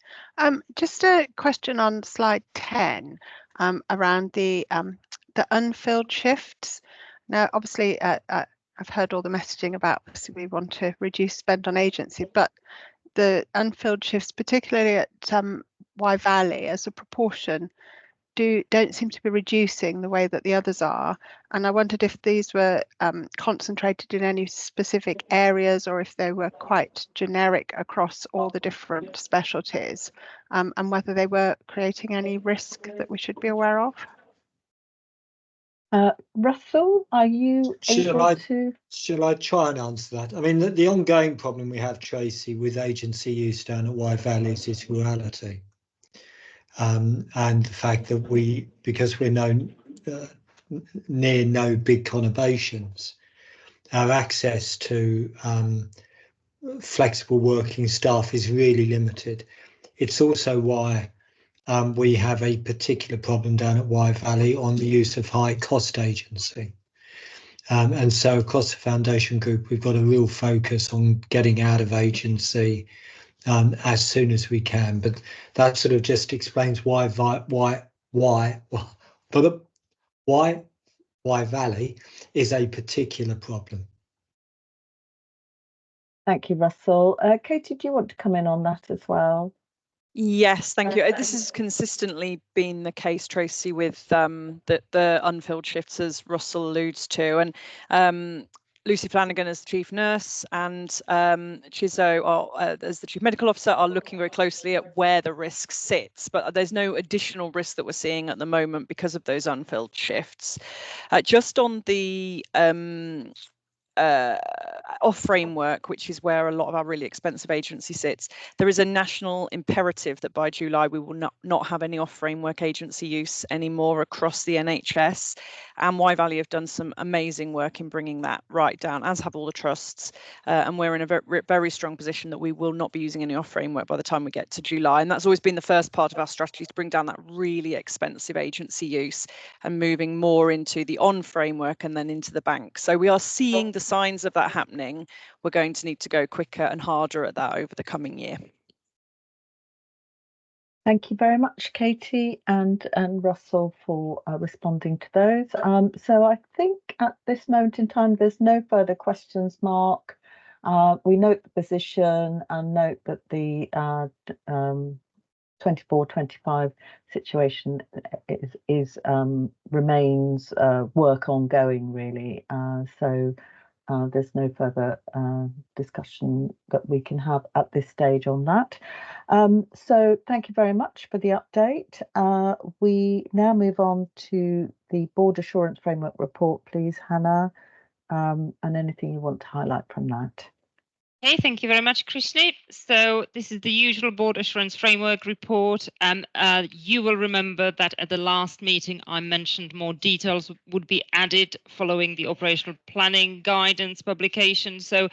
Just a question on slide 10 around the unfilled shifts. Now, obviously, I've heard all the messaging about we want to reduce spend on agency, but the unfilled shifts, particularly at Wye Valley, as a proportion, don't seem to be reducing the way that the others are. And I wondered if these were concentrated in any specific areas, or if they were quite generic across all the different specialties, and whether they were creating any risk that we should be aware of. Russell, are you able to? Shall I try and answer that? I mean, the ongoing problem we have, Tracy, with agency use down at Wye Valley is reality. And the fact that because we're near no big conurbations, our access to flexible working staff is really limited. It's also why we have a particular problem down at Wye Valley on the use of high cost agency. And so across the foundation group, we've got a real focus on getting out of agency as soon as we can. But that sort of just explains why Wye Valley is a particular problem. Thank you, Russell. Katie, do you want to come in on that as well? Yes, thank you. This has consistently been the case, Tracy, with the unfilled shifts, as Russell alludes to. And Lucy Flanagan as the chief nurse and Chizo as the chief medical officer are looking very closely at where the risk sits, but there's no additional risk that we're seeing at the moment because of those unfilled shifts. Just on the off framework, which is where a lot of our really expensive agency sits, there is a national imperative that by July we will not have any off framework agency use anymore across the NHS, and Wye Valley have done some amazing work in bringing that right down, as have all the trusts, and we're in a very strong position that we will not be using any off framework by the time we get to July. And that's always been the first part of our strategy, to bring down that really expensive agency use and moving more into the on framework and then into the bank. So we are seeing the signs of that happening. We're going to need to go quicker and harder at that over the coming year. Thank you very much, Katie and Russell, for responding to those. So I think at this moment in time, there's no further questions, Mark. We note the position and note that the 24-25 situation remains work ongoing, really. So there's no further discussion that we can have at this stage on that. So thank you very much for the update. We now move on to the Board Assurance Framework report, please, Hannah, and anything you want to highlight from that. Okay, thank you very much, Krishni. So this is the usual Board Assurance Framework report. You will remember that at the last meeting I mentioned more details would be added following the operational planning guidance publication. So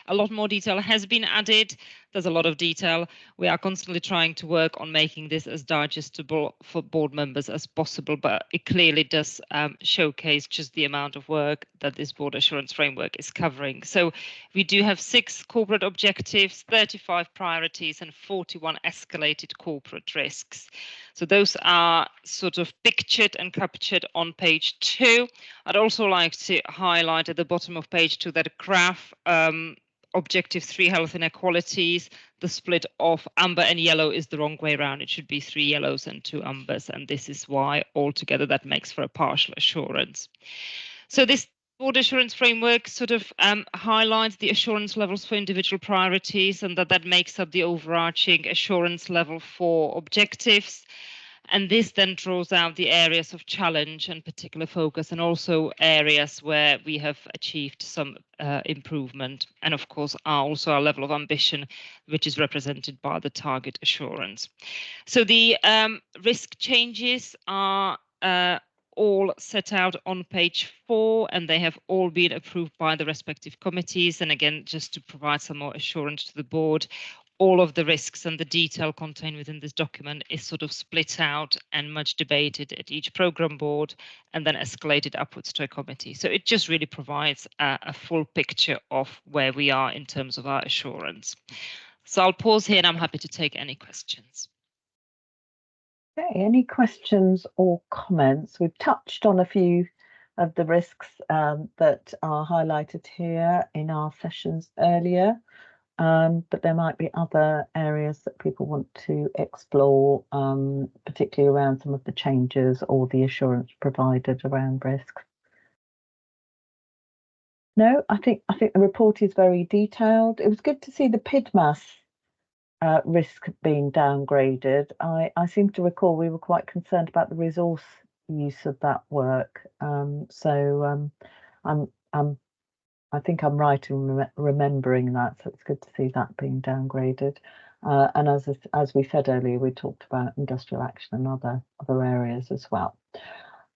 a lot more detail has been added. There's a lot of detail. We are constantly trying to work on making this as digestible for board members as possible, but it clearly does showcase just the amount of work that this Board Assurance Framework is covering. So we do have 6 corporate objectives, 35 priorities, and 41 escalated corporate risks. So those are sort of pictured and captured on page 2. I'd also like to highlight at the bottom of page 2 that graph Objective 3, health inequalities, the split of amber and yellow is the wrong way around. It should be 3 yellows and 2 ambers, and this is why altogether that makes for a partial assurance. So this Board Assurance Framework sort of highlights the assurance levels for individual priorities, and that makes up the overarching assurance level for objectives. And this then draws out the areas of challenge and particular focus, and also areas where we have achieved some improvement, and of course also our level of ambition, which is represented by the target assurance. So the risk changes are all set out on page 4, and they have all been approved by the respective committees. And again, just to provide some more assurance to the board, all of the risks and the detail contained within this document is sort of split out and much debated at each programme board and then escalated upwards to a committee. So it just really provides a full picture of where we are in terms of our assurance. So I'll pause here and I'm happy to take any questions. Okay, any questions or comments? We've touched on a few of the risks that are highlighted here in our sessions earlier. But there might be other areas that people want to explore, particularly around some of the changes or the assurance provided around risk. No, I think the report is very detailed. It was good to see the PIDMAS risk being downgraded. I seem to recall we were quite concerned about the resource use of that work. I think I'm right in remembering that, so it's good to see that being downgraded. And as we said earlier, we talked about industrial action and other areas as well.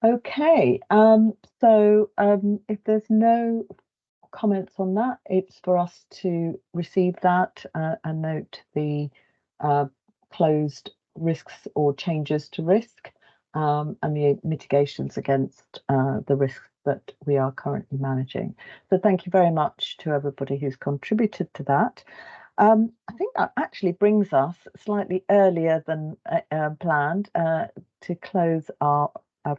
Okay, so if there's no comments on that, it's for us to receive that and note the closed risks or changes to risk and the mitigations against the risks that we are currently managing. So thank you very much to everybody who's contributed to that. I think that actually brings us slightly earlier than planned to close our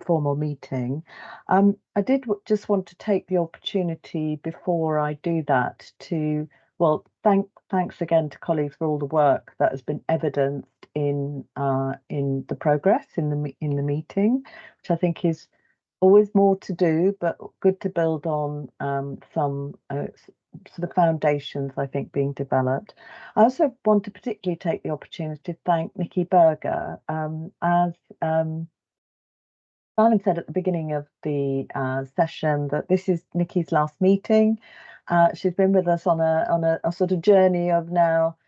formal meeting. I did just want to take the opportunity before I do that to, well, thanks again to colleagues for all the work that has been evidenced in the progress in the meeting, which I think is always more to do, but good to build on some sort of foundations, I think, being developed. I also want to particularly take the opportunity to thank Nikki Berger. As Simon said at the beginning of the session, that this is Nikki's last meeting. She's been with us on a sort of journey of now,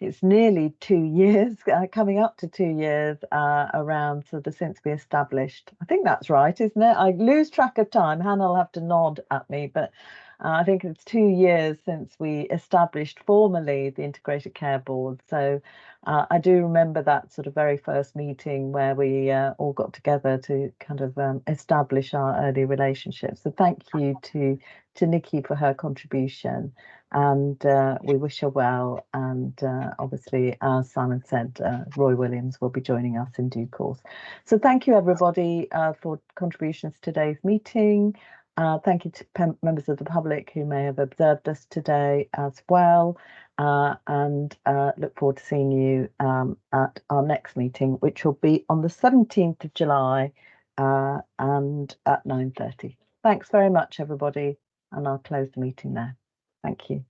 it's nearly 2 years, coming up to 2 years around sort of since we established. I think that's right, isn't it? I lose track of time. Hannah will have to nod at me, but I think it's 2 years since we established formally the Integrated Care Board. So I do remember that sort of very first meeting where we all got together to kind of establish our early relationship. So thank you to Nikki for her contribution, and we wish her well. And obviously, as Simon said, Roy Williams will be joining us in due course. So thank you everybody for contributions to today's meeting. Thank you to members of the public who may have observed us today as well, and look forward to seeing you at our next meeting, which will be on the 17th of July and at 9:30. Thanks very much, everybody, and I'll close the meeting there. Thank you.